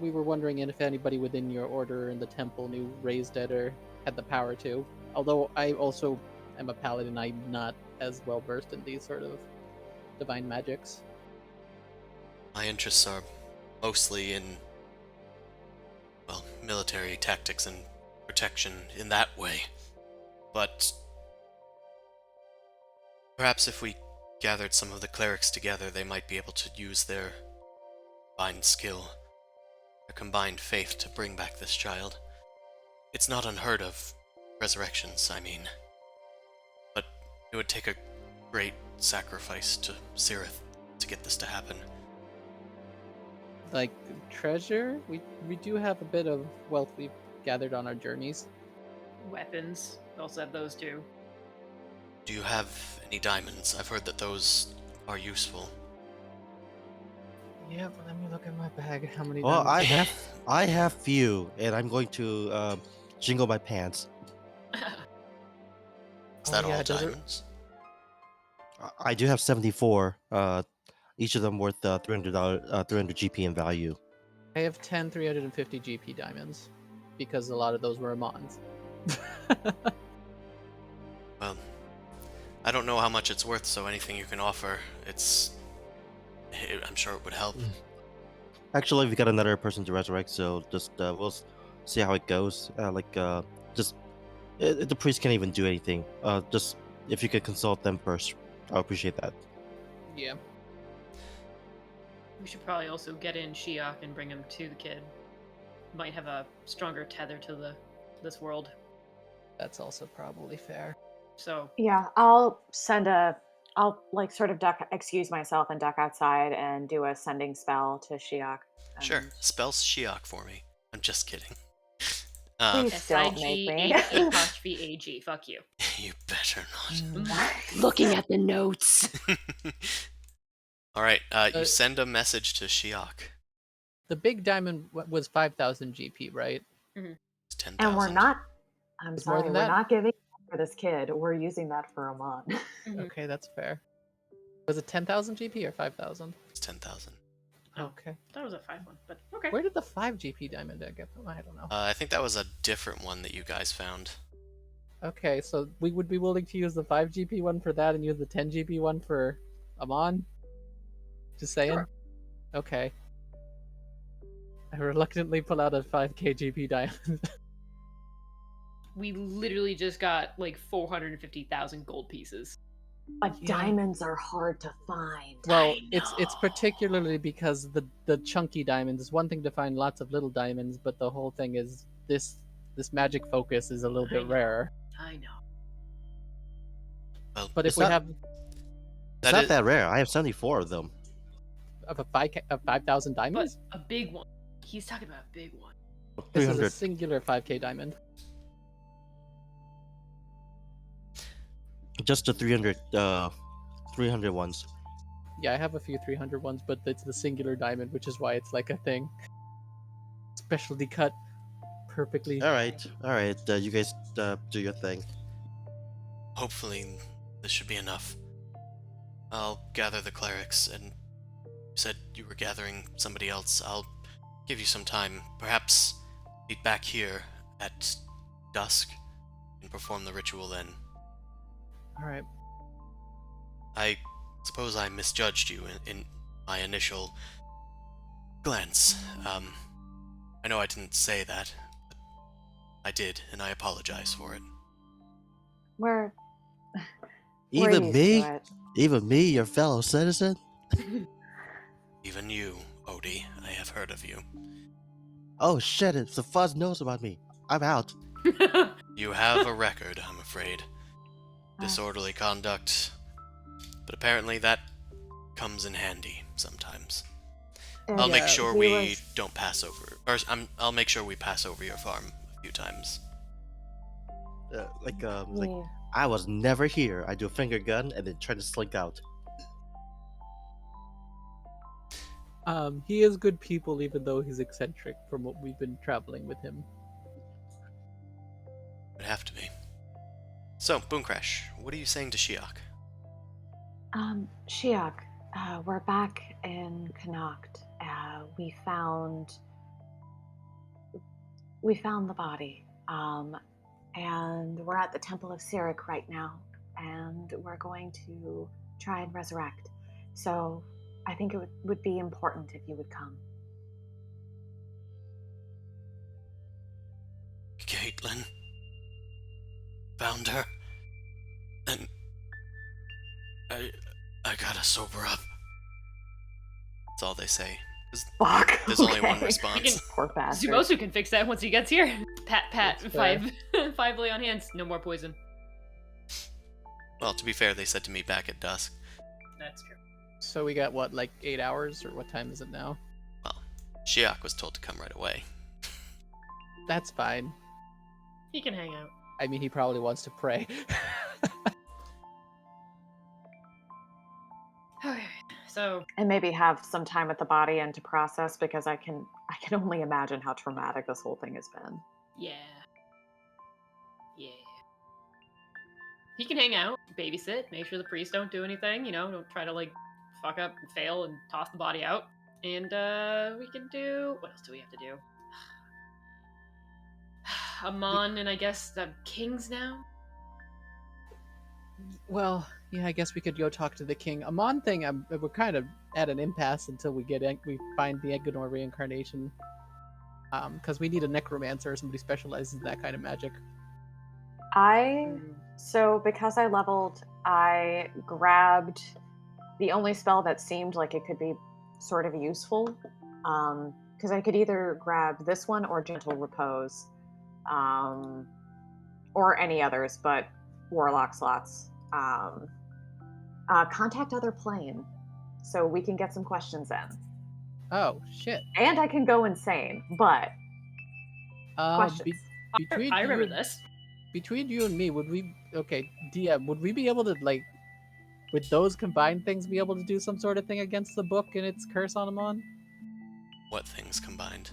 We were wondering if anybody within your order in the temple knew Raised Dead or had the power to. Although I also am a paladin, I'm not as well versed in these sort of divine magics. My interests are mostly in, well, military tactics and protection in that way. But perhaps if we gathered some of the clerics together, they might be able to use their combined skill, their combined faith to bring back this child. It's not unheard of, resurrections, I mean. But it would take a great sacrifice to Sirith to get this to happen. Like treasure, we do have a bit of wealth we've gathered on our journeys. Weapons. We also have those too. Do you have any diamonds? I've heard that those are useful. Yeah, but let me look at my bag. How many? Well, diamonds- I have few, and I'm going to jingle my pants. Is that Oh, yeah, all does it- diamonds? I do have 74. Each of them worth $300, 300 GP in value. I have 10 350 GP diamonds because a lot of those were Amons. Well, I don't know how much it's worth, so anything you can offer, I'm sure it would help. Actually, we got another person to resurrect, so just we'll see how it goes. The priest can't even do anything. Just if you could consult them first, I appreciate that. Yeah. We should probably also get in Shiok and bring him to the kid. Might have a stronger tether to this world. That's also probably fair. So Yeah, I'll like sort of excuse myself and duck outside and do a sending spell to Shiok. Sure, and- spell Shiok for me. I'm just kidding. Please don't make me. S-I-G-H-A-G. Fuck you. You better Looking at the notes. not. Alright, you send a message to Shiok. The big diamond was 5,000 GP, right? It's 10,000. And we're not. I'm It's more sorry, than we're that? not giving it for this kid. We're using that for a month. Okay, that's fair. Was it 10,000 GP or 5,000? It's 10,000. Oh. Okay. That was a 5-1, but okay. Where did the 5 GP diamond get from? I don't know. I think that was a different one that you guys found. Okay, so we would be willing to use the 5 GP one for that and use the 10 GP one for Amon? Just saying? Sure. Okay. I reluctantly pull out a 5k GP diamond. We literally just got like 450,000 gold pieces. But Yeah. diamonds are hard to find. Well, I it's know. particularly because the chunky diamonds is one thing to find lots of little diamonds, but the whole thing is this magic focus is a little I bit know. rarer. I know. Well, But if It's we not- have It's not that rare. I have 74 of them. of a 5,000 But diamonds, a big one. He's talking about a big one. this is a 300. singular 5k diamond. Just the 300, 300 ones. Yeah, I have a few 300 ones, but it's the singular diamond, which is why it's like a thing. Specialty cut, perfectly. All right. You guys do your thing. hopefully this should be enough. I'll gather the clerics, and you said you were gathering somebody else. I'll give you some time. Perhaps meet back here at dusk and perform the ritual then. All right. I suppose I misjudged you in my initial glance. I know I didn't say that, but I did, and I apologize for it. We're Even used me? to it. Even me, your fellow citizen? Even you, Odie, I have heard of you. Oh shit, it's the fuzz knows about me. I'm out. You have a record, I'm afraid. Disorderly conduct. But apparently that comes in handy sometimes. I'll make Yeah, sure he we was- don't pass over. Or I'll make sure we pass over your farm a few times. Like Yeah. I was never here. I do a finger gun and then try to slink out. He is good people, even though he's eccentric from what we've been traveling with him. It'd have to be. So, Boom Crash, what are you saying to Shiok? Shiok, We're back in Connacht. We found the body. And we're at the Temple of Sirik right now, and we're going to try and resurrect. So I think it would be important if you would come. Caitlin found her, and I gotta sober up. That's all they say. Fuck. There's only one okay. response. Poor bastard. Zumosu can fix that once he gets here. Pat, That's fair. five lay on hands. No more poison. Well, to be fair, they said to meet back at dusk. That's true. So we got what, like 8 hours, or what time is it now? Well, Shiak was told to come right away. That's fine. He can hang out. I mean, he probably wants to pray. Okay, so And maybe have some time with the body and to process, because I can only imagine how traumatic this whole thing has been. yeah. He can hang out, babysit, make sure the priests don't do anything. Don't try to like fuck up and fail and toss the body out. And we can do. What else do we have to do? Amon and I guess the kings now. Well, yeah, I guess we could go talk to the king. Amon thing, we're kind of at an impasse until we find the Eggenor reincarnation. Because we need a necromancer or somebody specializes in that kind of magic. So because I leveled, I grabbed the only spell that seemed like it could be sort of useful. Because I could either grab this one or Gentle Repose. Or any others, but Warlock slots. Contact Other Plane, so we can get some questions in. Oh, shit. And I can go insane, but questions. Between I remember you, this. Between you and me, DM, would we be able to, like, with those combined things, be able to do some sort of thing against the book and its curse on Amon? What things combined?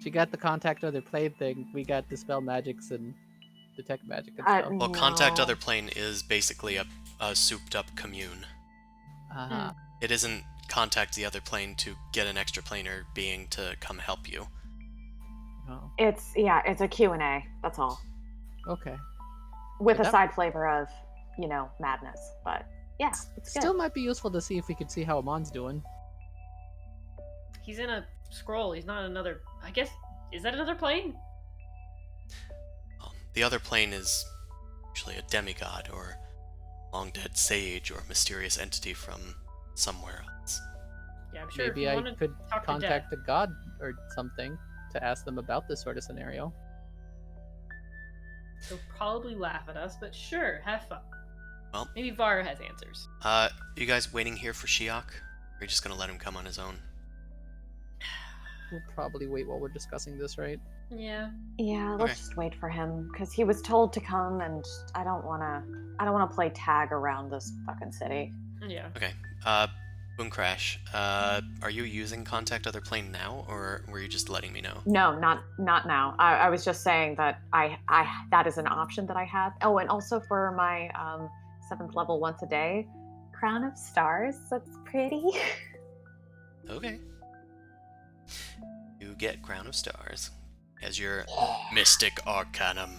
She got the Contact Other Plane thing, we got Dispel Magics and Detect Magic and stuff. Well, Contact No. Other Plane is basically a souped-up commune. Uh-huh. It isn't contact the other plane to get an extra planar being to come help you. Oh, It's a Q&A, that's all. okay. With a Yep. side flavor of, madness. But yeah, it's good. Still might be useful to see if we could see how Amon's doing. He's in a scroll. He's not another. I guess is that another plane? Well, the other plane is usually a demigod or long-dead sage or mysterious entity from somewhere else. Yeah, I'm sure. Maybe if you I wanna could talk to contact a god or something to ask them about this sort of scenario. Death, he'll probably laugh at us, but sure, have fun. Well- maybe Vara has answers. You guys waiting here for Shiak? Or are you just gonna let him come on his own? We'll probably wait while we're discussing this, right? Yeah. Yeah, let's Okay. just wait for him, because he was told to come, and I don't wanna play tag around this fucking city. Yeah. Okay. Boom Crash. Are you using Contact Other Plane now, or were you just letting me know? No, not now. I was just saying that I that is an option that I have. Oh, and also for my 7th level once a day, Crown of Stars. That's pretty. Okay. You get Crown of Stars as your Mystic Arcanum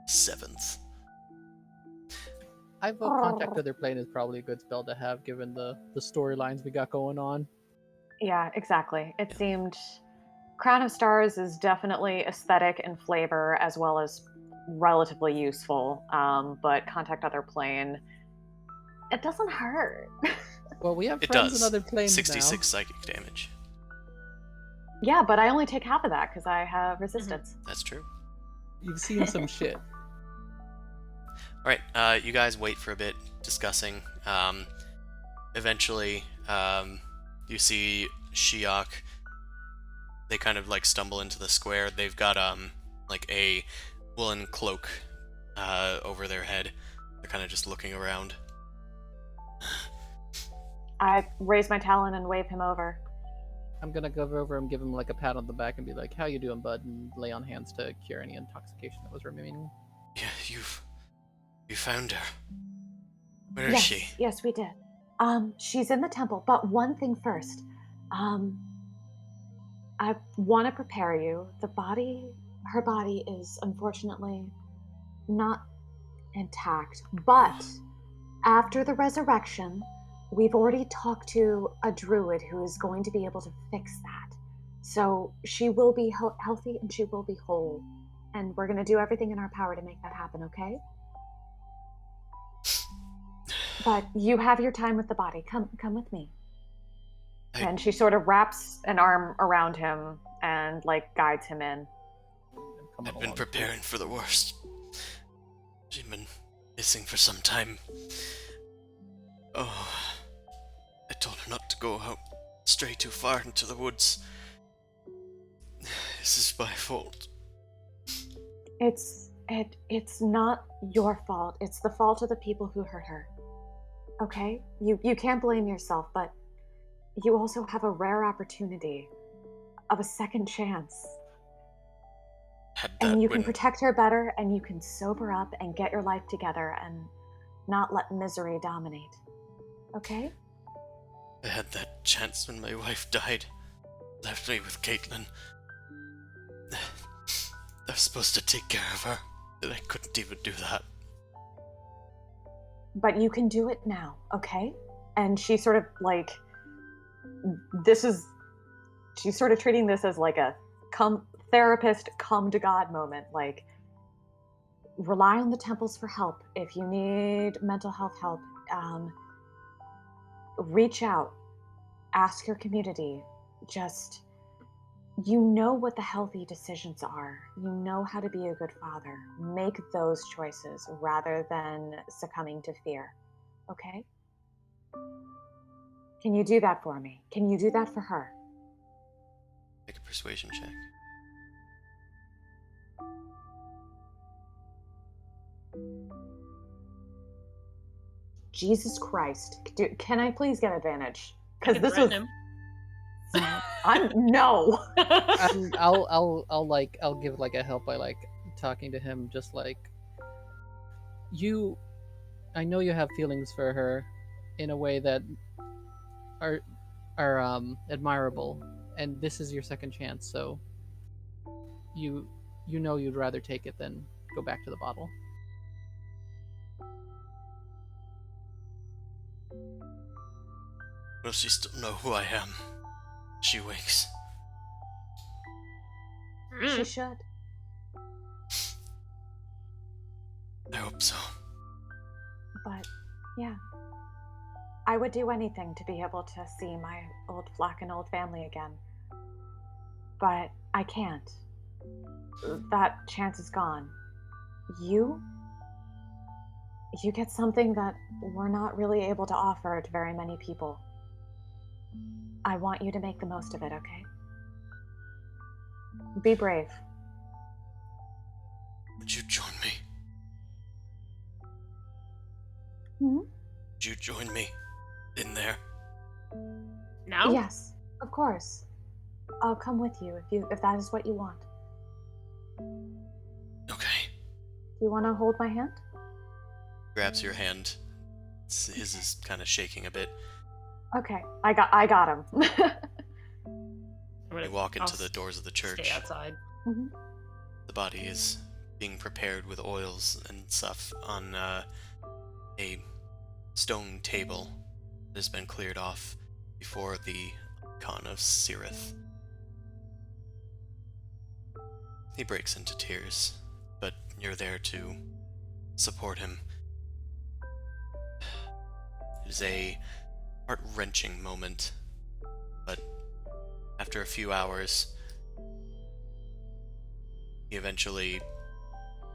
7th. I vote Contact Other Plane is probably a good spell to have given the storylines we got going on. Yeah, exactly. It seemed Crown of Stars is definitely aesthetic and flavor as well as relatively useful. But Contact Other Plane, it doesn't hurt. Well, we have It friends does. in other planes 66 psychic damage. Yeah, but I only take half of that because I have resistance. That's true. now. You've seen some shit. Alright, you guys wait for a bit, discussing. Eventually, you see Shiok. They kind of like stumble into the square. They've got like a woolen cloak over their head. They're kind of just looking around. I raise my talon and wave him over. I'm gonna go over and give him like a pat on the back and be like, "How you doing, bud?" and lay on hands to cure any intoxication that was remaining. Yeah, you found her. Where is yes, she? yes, we did. She's in the temple, but one thing first. I want to prepare you. Her body is unfortunately not intact, but after the resurrection, we've already talked to a druid who is going to be able to fix that. So she will be healthy and she will be whole. And we're going to do everything in our power to make that happen, okay? But you have your time with the body. Come with me. And she sort of wraps an arm around him and like guides him in. I've been preparing for the worst. She'd been missing for some time. Oh, I told her not to go out, stray too far into the woods. This is my fault. It's not your fault. It's the fault of the people who hurt her. Okay? You can't blame yourself, but you also have a rare opportunity of a second chance. And you can protect her better, and you can sober up and get your life together and not let misery dominate. Okay? I had that chance when my wife died. Left me with Caitlin. I was supposed to take care of her, and I couldn't even do that. But you can do it now, okay? And she sort of like, she's sort of treating this as like a therapist come to God moment. Like, rely on the temples for help. If you need mental health help, reach out, ask your community. Just, you know what the healthy decisions are. You know how to be a good father. Make those choices rather than succumbing to fear. Okay? Can you do that for me? Can you do that for her? Make a persuasion check. Jesus Christ. Can I please get advantage? Because this was was... No. I'll give like a help by like talking to him, just like, I know you have feelings for her in a way that are admirable, and this is your second chance, so you know you'd rather take it than go back to the bottle. Will she still know who I am? She wakes. She should. I hope so. But, yeah. I would do anything to be able to see my old flock and old family again. But I can't. That chance is gone. You get something that we're not really able to offer to very many people. I want you to make the most of it, okay? Be brave. Would you join me? Hmm? Would you join me in there? Now? Yes, of course. I'll come with you if that is what you want. Okay. Do you want to hold my hand? Grabs your hand. His is kind of shaking a bit. Okay, I got him. You walk into the doors of the church. Stay outside. Mm-hmm. The body is being prepared with oils and stuff on a stone table that has been cleared off before the icon of Sirith. He breaks into tears, but you're there to support him. It is a heart-wrenching moment, but after a few hours, he eventually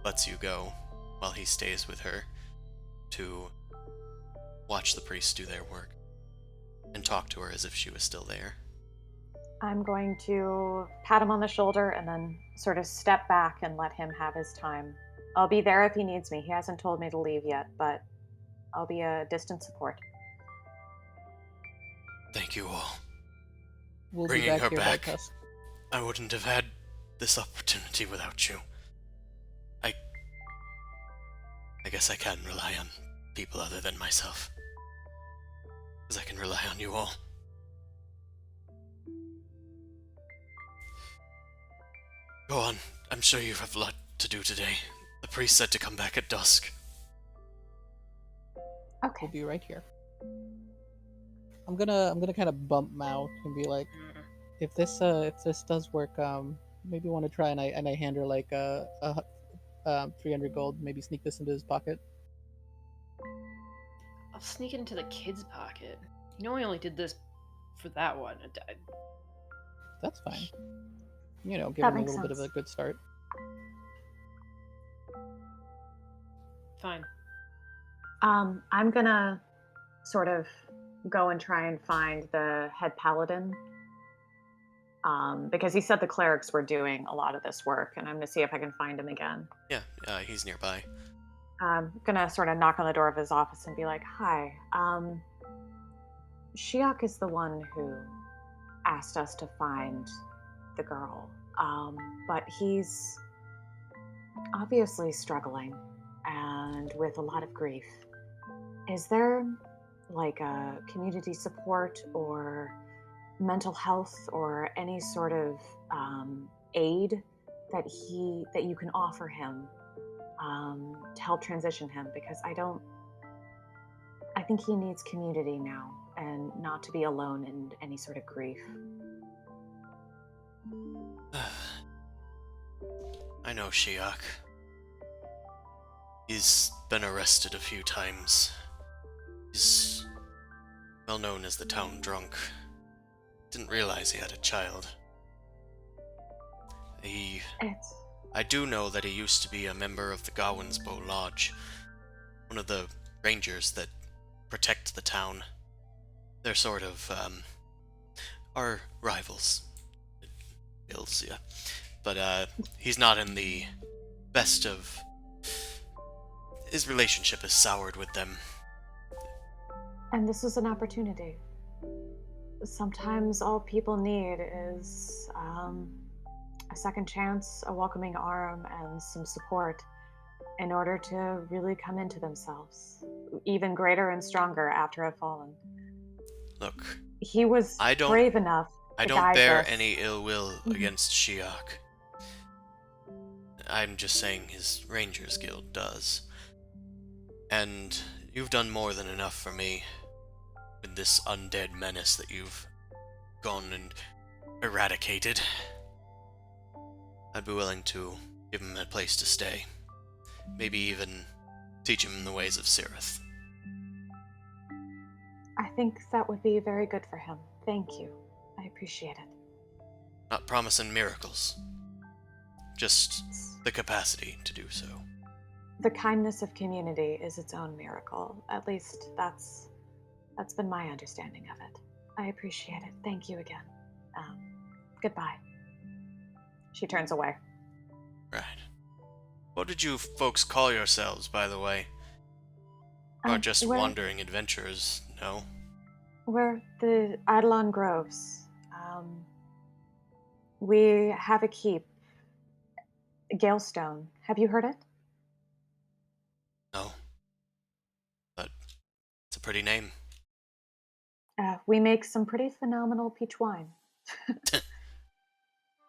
lets you go while he stays with her to watch the priests do their work and talk to her as if she was still there. I'm going to pat him on the shoulder and then sort of step back and let him have his time. I'll be there if he needs me. He hasn't told me to leave yet, but I'll be a distant support. Thank you all. We'll Bringing be back her here back. by Tusk. I wouldn't have had this opportunity without you. I guess I can rely on people other than myself. as I can rely on you all. Go on. I'm sure you have a lot to do today. The priest said to come back at dusk. Okay. We'll be right here. I'm gonna kind of bump Mao and be like, if this does work, maybe want to try, and I hand her like 300 gold. Maybe sneak this into his pocket. I'll sneak it into the kid's pocket. You know, I only did this for that one. That's fine. You know, give That him a makes little bit of a sense. good start. Fine. I'm gonna sort of go and try and find the head paladin. Because he said the clerics were doing a lot of this work, and I'm gonna see if I can find him again. Yeah, he's nearby. I'm gonna sort of knock on the door of his office and be like, "Hi, Shiok is the one who asked us to find the girl, but he's obviously struggling and with a lot of grief. Is there like a community support or mental health or any sort of aid that you can offer him to help transition him? Because I think he needs community now and not to be alone in any sort of grief." I know Shiok. He's been arrested a few times. He's well known as the town drunk. Didn't realize he had a child. I do know that he used to be a member of the Gawansbo Lodge, one of the rangers that protect the town. They're sort of, our rivals. Bills, yeah. But, he's not in the best of... His relationship is soured with them. And this is an opportunity. Sometimes all people need is a second chance, a welcoming arm, and some support in order to really come into themselves, even greater and stronger after I've fallen. Look, He was brave enough I to don't guide bear us. any ill will against Shiok. I'm just saying his Rangers Guild does. And you've done more than enough for me with this undead menace that you've gone and eradicated. I'd be willing to give him a place to stay. Maybe even teach him the ways of Sirith. I think that would be very good for him. Thank you. I appreciate it. Not promising miracles. Just the capacity to do so. The kindness of community is its own miracle. At least that's been my understanding of it. I appreciate it. Thank you again. Goodbye. She turns away. Right. What did you folks call yourselves, by the way? Not just wandering adventurers, no? We're the Eidolon Groves. We have a keep. Galestone. Have you heard it? No. But it's a pretty name. We make some pretty phenomenal peach wine.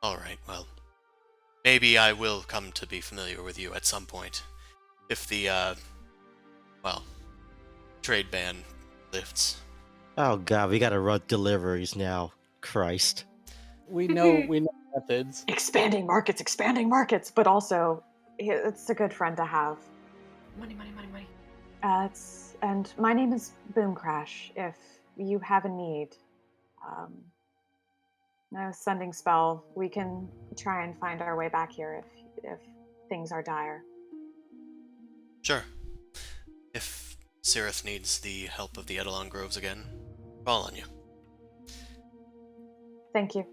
Alright, well. Maybe I will come to be familiar with you at some point. If the, trade ban lifts. Oh god, we gotta run deliveries now. Christ. We know methods. Expanding markets, but also it's a good friend to have. Money. And my name is Boomcrash. If you have a need, a sending spell, we can try and find our way back here if things are dire. Sure. If Sirith needs the help of the Eidolon Groves again, call on you. Thank you.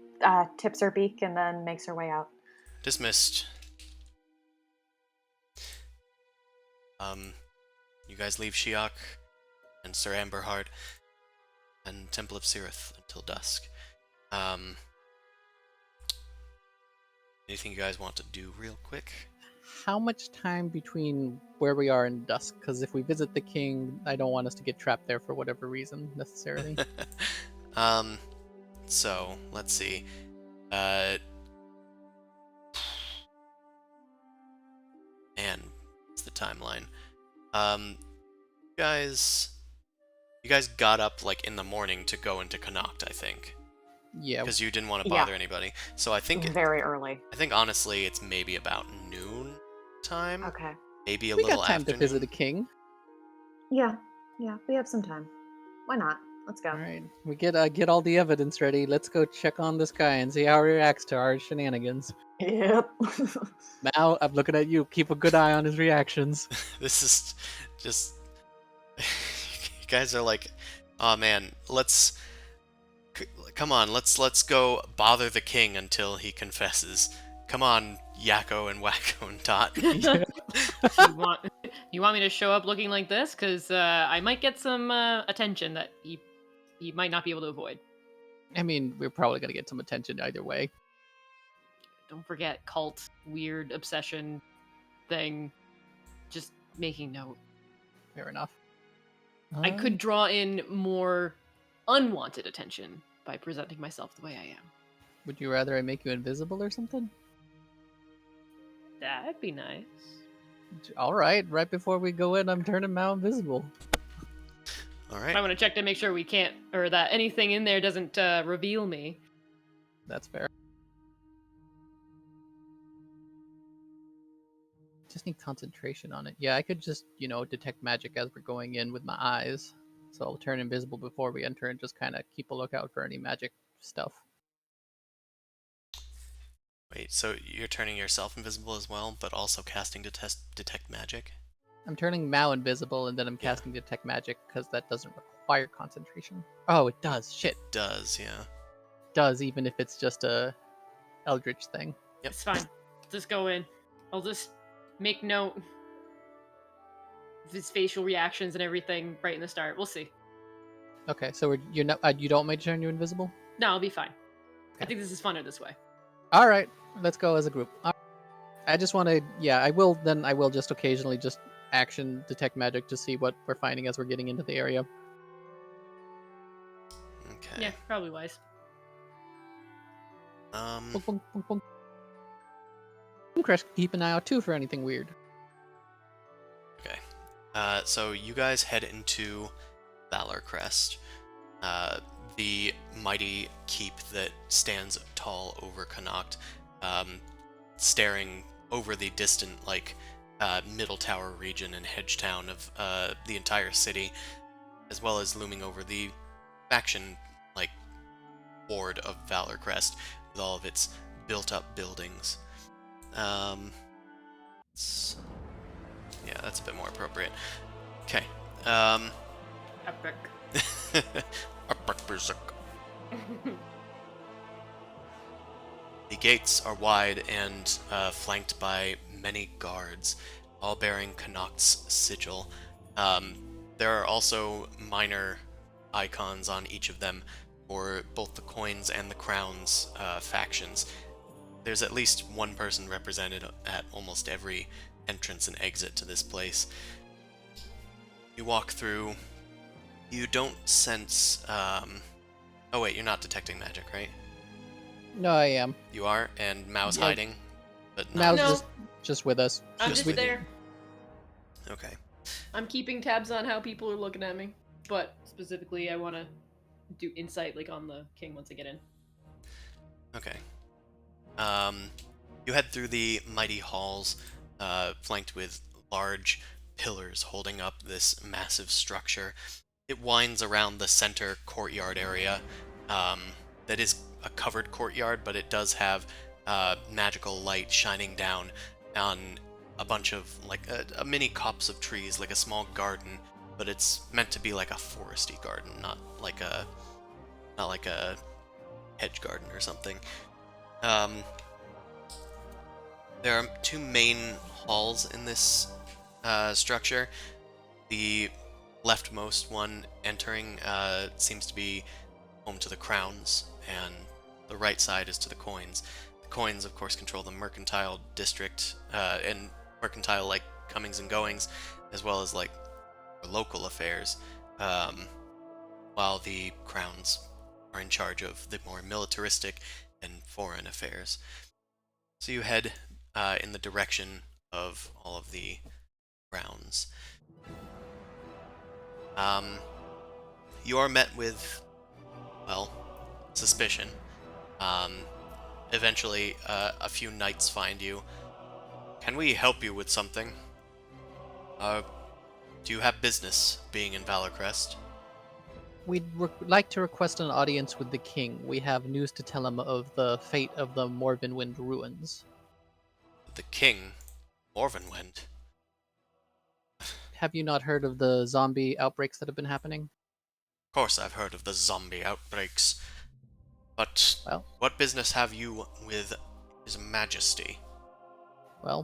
Tips her beak and then makes her way out. Dismissed. You guys leave Shiok and Sir Amberheart and Temple of Sirith until dusk. Anything you guys want to do real quick? how much time between where we are and dusk? Because if we visit the king, I don't want us to get trapped there for whatever reason necessarily. So let's see. Man, what's the timeline? You guys, you guys got up like in the morning to go into Connacht, I think, Yeah, because you didn't want to Yeah. bother anybody. So I think Very early. honestly, it's maybe about noon time, Okay. maybe a we little got time afternoon. to visit the king. Yeah. Yeah. We have some time. Why not? Let's go. All right, we get all the evidence ready. Let's go check on this guy and see how he reacts to our shenanigans. Yep. Mal, I'm looking at you. Keep a good eye on his reactions. This is just you guys are like, oh man, come on, let's go bother the king until he confesses. Come on, Yakko and Wacko and Dot. You want me to show up looking like this? Because I might get some attention that he might not be able to avoid. I mean, we're probably gonna get some attention either way. Don't forget cult, weird obsession thing. Just making note. Fair enough. I could draw in more unwanted attention by presenting myself the way I am. Would you rather I make you invisible or something? That'd be nice. All right, right before we go in, I'm turning Mal invisible. All I right. want to check to make sure we can't, or that anything in there doesn't reveal me. That's fair. Just need concentration on it. Yeah, I could just, detect magic as we're going in with my eyes. So I'll turn invisible before we enter and just kind of keep a lookout for any magic stuff. Wait, so you're turning yourself invisible as well, but also casting detect magic? I'm turning Mal invisible and then I'm Yeah. casting detect magic because that doesn't require concentration. Oh, it does. Shit. Does, yeah. It does, even if it's just a eldritch thing. Yep. It's fine. Just go in. I'll just make note of his facial reactions and everything right in the start. We'll see. Okay, so you don't want me to turn you invisible? No, I'll be fine. I Okay. think this is funner this way. All right, let's go as a group. I just want to, I will just occasionally just action detect magic to see what we're finding as we're getting into the area. Okay. Yeah, probably wise. Boom, boom, boom, boom. Crash, keep an eye out too for anything weird. Okay. So you guys head into Valor Crest, the mighty keep that stands tall over Connacht, staring over the distant, Middle Tower region and hedge town of the entire city, as well as looming over the faction, board of Valor Crest, with all of its built-up buildings. Yeah, that's a bit more appropriate. Okay. Epic. The gates are wide and flanked by many guards, all bearing Connacht's sigil. There are also minor icons on each of them for both the coins and the crowns factions. There's at least one person represented at almost every entrance and exit to this place. You walk through. You don't sense. Oh wait, you're not detecting magic, right? No, I am. You are, and Mao's Yeah. hiding, but Mal's not. No. just with us. I'm Just just with you. there. Okay. I'm keeping tabs on how people are looking at me. But specifically, I want to do insight on the king once I get in. Okay. You head through the mighty halls, flanked with large pillars holding up this massive structure. It winds around the center courtyard area. That is a covered courtyard, but it does have magical light shining down on a bunch of a mini copse of trees, like a small garden, but it's meant to be like a foresty garden, not like a hedge garden or something. There are two main halls in this structure. The leftmost one entering seems to be home to the crowns, and the right side is to the coins. The coins, of course, control the mercantile district, and mercantile like comings and goings, as well as like local affairs, while the crowns are in charge of the more militaristic and foreign affairs. So you head in the direction of all of the crowns. You are met with, well, suspicion. Eventually, a few knights find you. Can we help you with something? Do you have business being in Valorcrest? We'd like to request an audience with the king. We have news to tell him of the fate of the Morvenwind ruins. The king? Morvenwind? Have you not heard of the zombie outbreaks that have been happening? Of course I've heard of the zombie outbreaks. But Well, what business have you with His Majesty?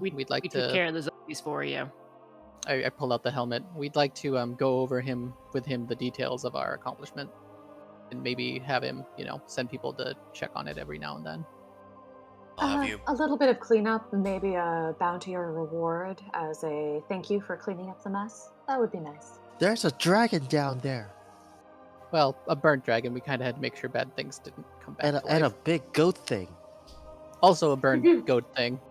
we'd like we to. took care of the zombies for you. I pull out the helmet. We'd like to go over with him the details of our accomplishment, and maybe have him, send people to check on it every now and then. I'll have you. A little bit of cleanup, maybe a bounty or a reward as a thank you for cleaning up the mess. That would be nice. There's a dragon down there, Well, a burnt dragon. We kind of had to make sure bad things didn't come back to and a life. big goat thing. Also, a burned goat thing.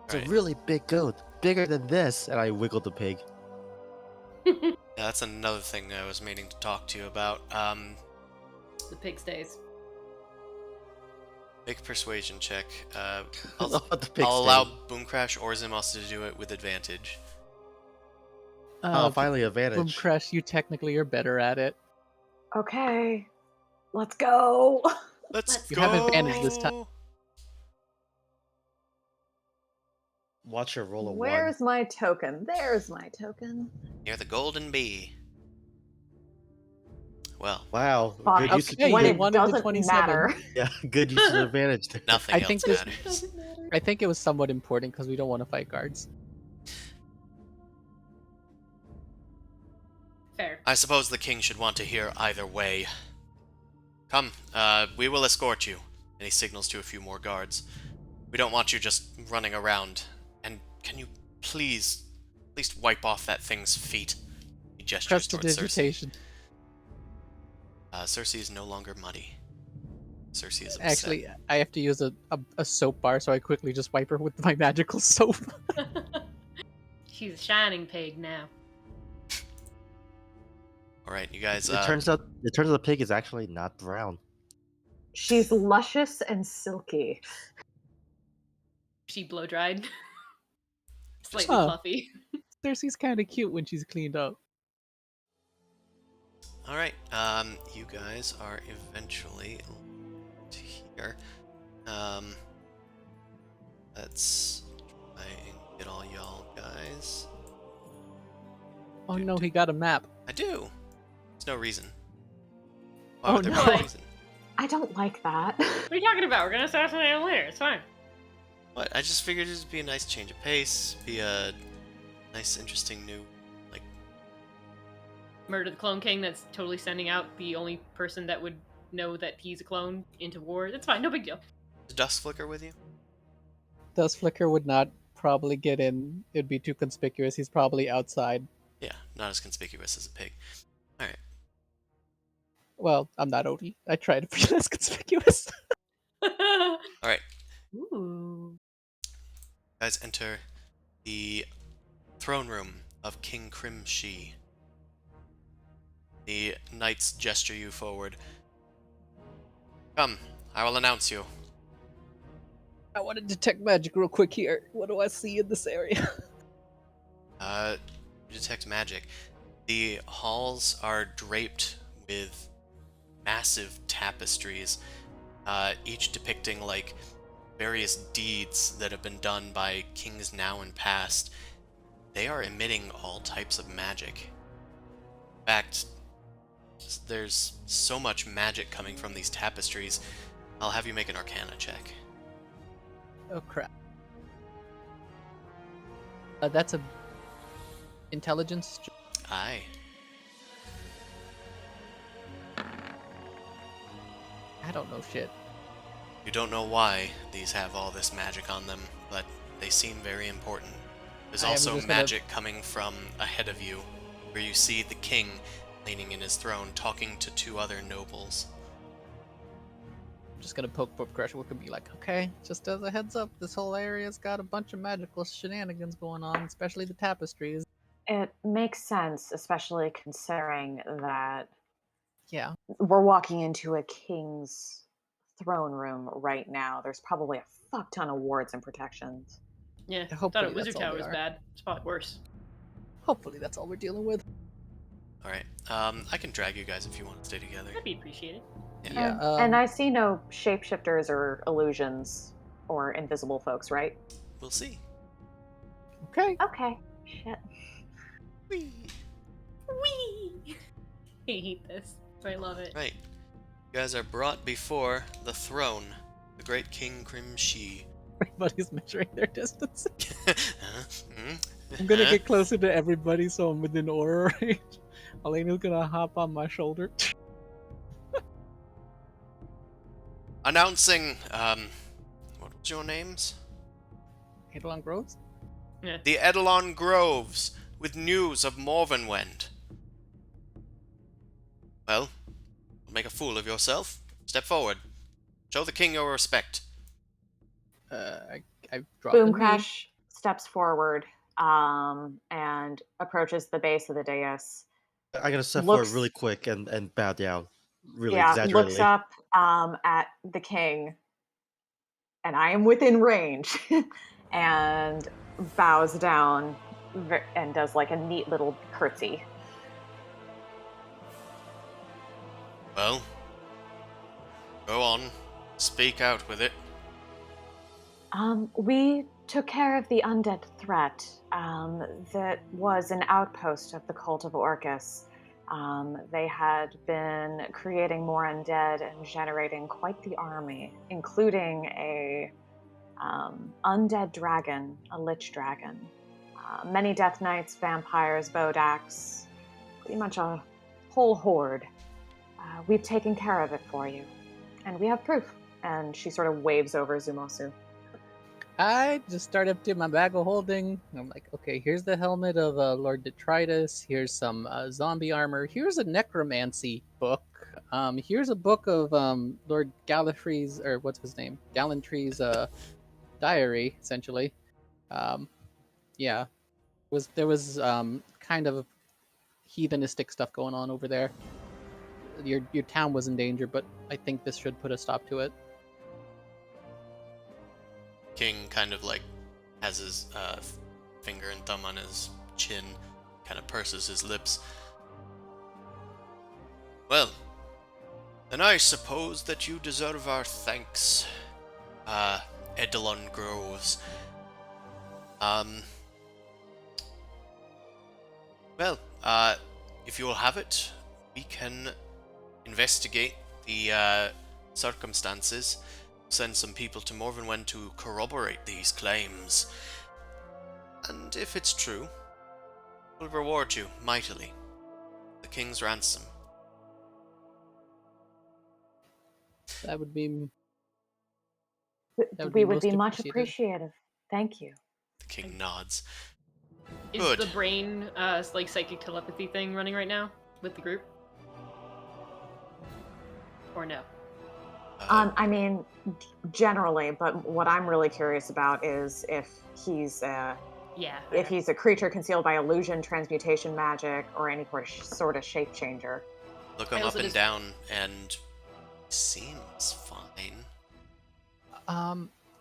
It's Right. a really big goat, bigger than this. And I wiggled the pig. Yeah, that's another thing I was meaning to talk to you about. The pig stays. Make a persuasion check. I don't know what the pig I'll thing. allow Boomcrash or Zimos to do it with advantage. Oh, finally Boom advantage. Crash, you technically are better at it. Okay, let's go. Let's You go! have advantage this time. Watch her roll a Where's my token? There's my token. Near the golden bee. Well, 1. Wow, Fuck, good use. okay, when you it wanted the doesn't 27. matter. Yeah, good use of advantage. There. nothing I else think this- matters. I think it was somewhat important because we don't want to fight guards. Fair. I suppose the king should want to hear either way. Come, we will escort you. And he signals to a few more guards. We don't want you just running around. And can you please, at least wipe off that thing's feet? He gestures towards Cersei. Prestidigitation. Cersei is no longer muddy. Cersei is upset. Actually, I have to use a soap bar, so I quickly just wipe her with my magical soap. She's a shining pig now. All right, you guys. It turns out the pig is actually not brown. She's luscious and silky. She blow dried. Slightly Huh. fluffy. Cersei's kind of cute when she's cleaned up. All right, you guys are eventually to here. Let's try and get all y'all guys. Oh no, he got a map. I do. There's no reason. Why Oh, would there be no. a reason? I don't like that. What are you talking about? We're gonna assassinate him later. It's fine. What? I just figured it'd be a nice change of pace, be a nice, interesting new, like. Murder the Clone King that's totally sending out the only person that would know that he's a clone into war. It's fine, no big deal. Is Dust Flicker with you? Dust Flicker would not probably get in. It'd be too conspicuous. He's probably outside. Yeah, not as conspicuous as a pig. All right. Well, I'm not Odie. I try to be less conspicuous. All right. Ooh. Guys, enter the throne room of King Crimshi. The knights gesture you forward. Come, I will announce you. I want to detect magic real quick here. What do I see in this area? You detect magic. The halls are draped with massive tapestries, each depicting like various deeds that have been done by kings now and past. They are emitting all types of magic. In fact, there's so much magic coming from these tapestries. I'll have you make an Arcana check. Oh crap. That's a intelligence. Aye. I don't know shit. You don't know why these have all this magic on them, but they they seem very important. There's I am also just gonna- magic coming from ahead of you, where you see the king leaning in his throne, talking to two other nobles. I'm just gonna poke Book Crusher and be like, okay, just as a heads up, this whole area's got a bunch of magical shenanigans going on, especially the tapestries. It makes sense, especially considering that Yeah. we're walking into a king's throne room right now. There's probably a fuck ton of wards and protections. Yeah, Hopefully thought a that's wizard all tower they was are. bad. It's probably worse. Hopefully that's all we're dealing with. Alright, I can drag you guys if you want to stay together. That'd be appreciated. Yeah. And I see no shapeshifters or illusions or invisible folks, right? We'll see. Okay. Okay. Shit. Whee! Whee! I hate this. I love it. Right. You guys are brought before the throne, the great King Crimshi. Everybody's measuring their distance. Hmm? I'm gonna get closer to everybody so I'm within aura range. Elena's gonna hop on my shoulder. Announcing, what was your names? Eidolon Groves? The Eidolon Groves, with news of Morvenwend. Well, make a fool of yourself. Step forward. Show the king your respect. I dropped the Boom knee. Crash steps forward and approaches the base of the dais. I gotta step Looks- forward really quick and bow down, really Yeah, exaggeratedly. looks up at the king, and I am within range, and bows down and does like a neat little curtsy. Well, go on. Speak out with it. We took care of the undead threat that was an outpost of the cult of Orcus. They had been creating more undead and generating quite the army, including a undead dragon, a lich dragon. Many death knights, vampires, bodaks, pretty much a whole horde. We've taken care of it for you, and we have proof. And she sort of waves over Zumosu. I just start emptying my bag of holding. I'm like, okay, here's the helmet of Lord Detritus. Here's some zombie armor. Here's a necromancy book. Here's a book of Lord Gallifrey's, or what's his name? Gallantry's diary, essentially. Yeah, there was kind of heathenistic stuff going on over there. Your town was in danger, but I think this should put a stop to it. King kind of like has his finger and thumb on his chin, kind of purses his lips. Well, then I suppose that you deserve our thanks, Eidolon Groves. Well, if you'll have it, we can investigate the circumstances, send some people to Morvenwend to corroborate these claims. And if it's true, we'll reward you mightily. The king's ransom. That would be. We would be most much appreciated. appreciative. Thank you. The king nods. Is Good. the brain like psychic telepathy thing running right now with the group? Or no? I mean, generally, but what I'm really curious about is if he's Yeah. if he's a creature concealed by illusion, transmutation magic, or any sort of shape changer. Look I him up also and just- down, and seems fine.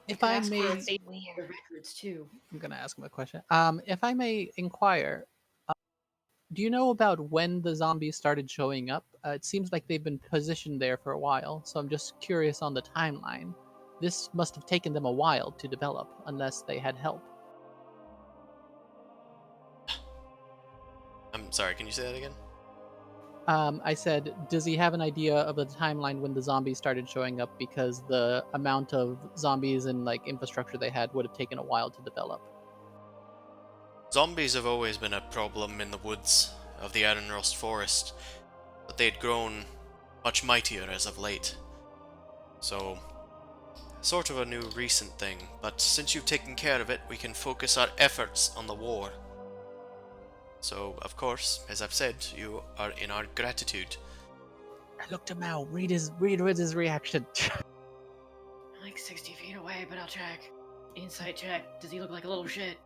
If I ask for may, a save the records too. I'm gonna ask him a question. If I may inquire, do you know about when the zombies started showing up? It seems like they've been positioned there for a while, so I'm just curious on the timeline. This must have taken them a while to develop, unless they had help. I'm sorry, can you say that again? I said, does he have an idea of the timeline when the zombies started showing up? Because the amount of zombies and like infrastructure they had would have taken a while to develop. Zombies have always been a problem in the woods of the Ironrust Forest, but they'd grown much mightier as of late. So, sort of a new recent thing, but since you've taken care of it, we can focus our efforts on the war. So, of course, as I've said, you are in our gratitude. I looked him out. Read his reaction. I'm like 60 feet away, but I'll check. Insight check. Does he look like a little shit?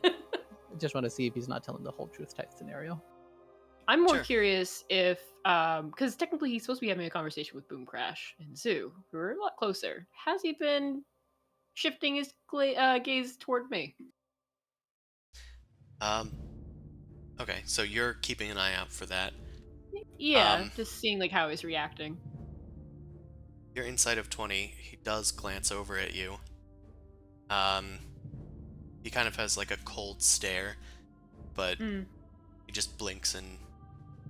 I just want to see if he's not telling the whole truth type scenario. I'm more Sure. curious if, because technically he's supposed to be having a conversation with Boom Crash and Zoo, who are a lot closer. Has he been shifting his gaze toward me? Okay, so you're keeping an eye out for that. Yeah, Um, just seeing like how he's reacting. Your insight of 20, he does glance over at you. He kind of has like a cold stare, but Mm. he just blinks and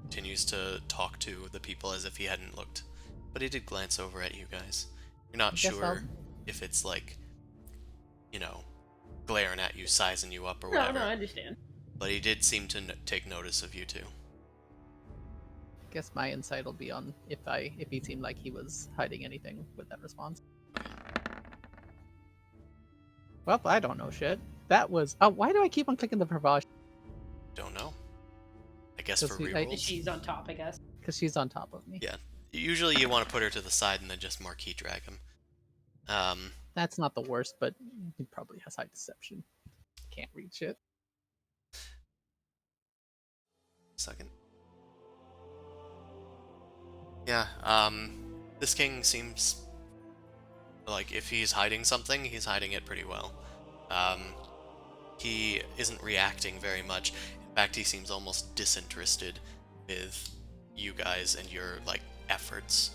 continues to talk to the people as if he hadn't looked. But he did glance over at you guys. You're not I guess sure I'll- if it's like, you know, glaring at you, sizing you up or No, whatever. no, I understand. But he did seem to take notice of you two. Guess my insight will be on if he seemed like he was hiding anything with that response. Well, I don't know shit. That was. Oh, why do I keep on clicking the Provage? Don't know. I guess Does for he- I- rerolls. She's on top, I guess. Because she's on top of me. Yeah. Usually you want to put her to the side and then just marquee drag him. That's not the worst, but he probably has high deception. Can't read shit. Second. Yeah, this king seems like if he's hiding something, he's hiding it pretty well. He isn't reacting very much. In fact, he seems almost disinterested with you guys and your, like, efforts.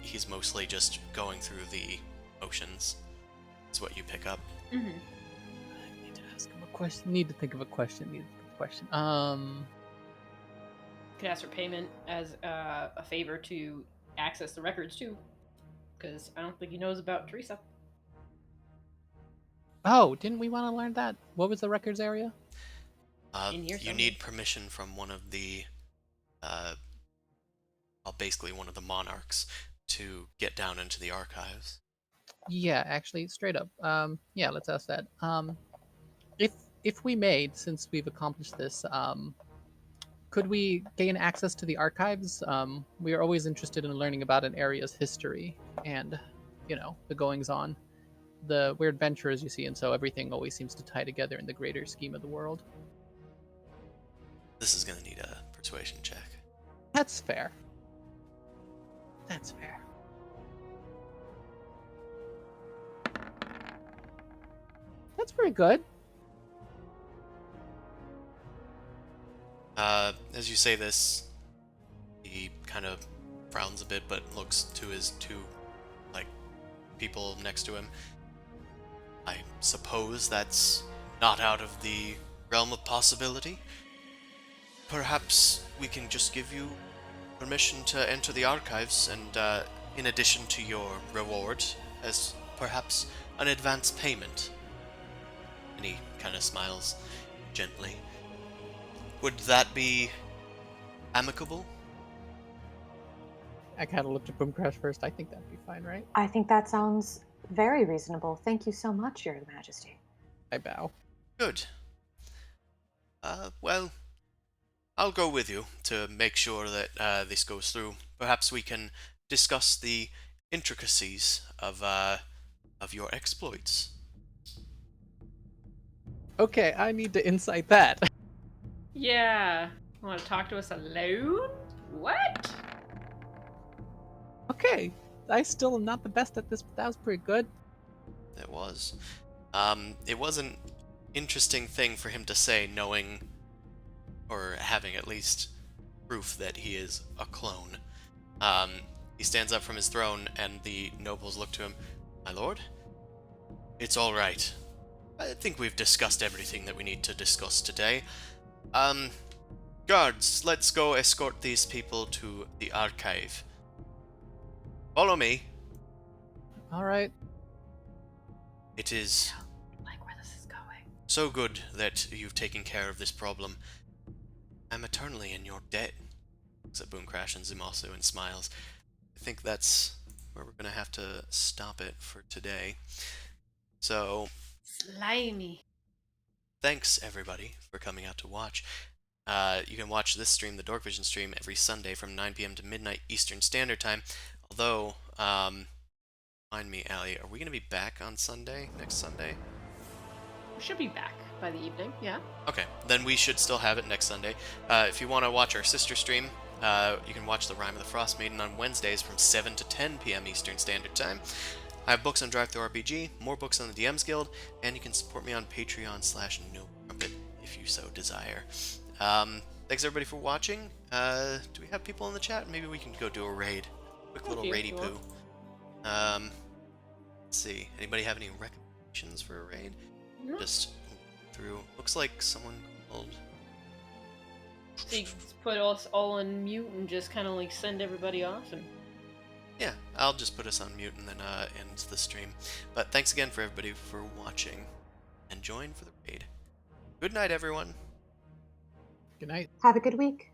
He's mostly just going through the motions. Is what you pick up. Mm-hmm. I need to ask him a question. Need to think of a question. Could ask for payment as a favor to access the records too, because I don't think he knows about Teresa. Oh, didn't we want to learn that? What was the records area? In here You somewhere. need permission from one of the, well, basically one of the monarchs to get down into the archives. Yeah, actually, straight up. Yeah, let's ask that. If we made, since we've accomplished this, could we gain access to the archives? We are always interested in learning about an area's history and, the goings on. We're adventurers, you see, and so everything always seems to tie together in the greater scheme of the world. This is gonna need a persuasion check. That's fair. That's fair. That's pretty good. As you say this, he kind of frowns a bit, but looks to his two, like, people next to him. I suppose that's not out of the realm of possibility. Perhaps we can just give you permission to enter the archives, and in addition to your reward, as perhaps an advance payment. And he kind of smiles gently. Would that be amicable? I kind of looked at Boom Crash first. I think that'd be fine, right? I think that sounds very reasonable. Thank you so much, Your Majesty. I bow. Good. Well, I'll go with you to make sure that this goes through. Perhaps we can discuss the intricacies of your exploits. Okay, I need to insight that. Yeah. Want to talk to us alone? What? Okay, I still am not the best at this, but that was pretty good. It was. It was an interesting thing for him to say, knowing, or having at least proof that he is a clone. He stands up from his throne, and the nobles look to him. My lord? It's all right. I think we've discussed everything that we need to discuss today. Guards, let's go escort these people to the archive. Follow me. All right. It is Like where this is going. so good that you've taken care of this problem. I'm eternally in your debt, said Boom Crash and Zumasu and smiles. I think that's where we're going to have to stop it for today. So, Slimy. thanks everybody for coming out to watch. You can watch this stream, the Dorkvision stream, every Sunday from 9 p.m. to midnight Eastern Standard Time. Although, remind me, Allie, are we going to be back on Sunday, next Sunday? We should be back by the evening, yeah. Okay, then we should still have it next Sunday. If you want to watch our sister stream, you can watch The Rime of the Frost Maiden on Wednesdays from 7 to 10 p.m. Eastern Standard Time. I have books on Drive-Thru-RPG, more books on the DM's Guild, and you can support me on Patreon/NoTrumpet if you so desire. Thanks everybody for watching. Do we have people in the chat? Maybe we can go do a raid. Quick little raidy poo. Let's see. Anybody have any recommendations for a raid? No. Just through. Looks like someone called. So you can just put us all on mute and just kind of like send everybody off and. Yeah, I'll just put us on mute and then end the stream. But thanks again for everybody for watching and join for the raid. Good night, everyone. Good night. Have a good week.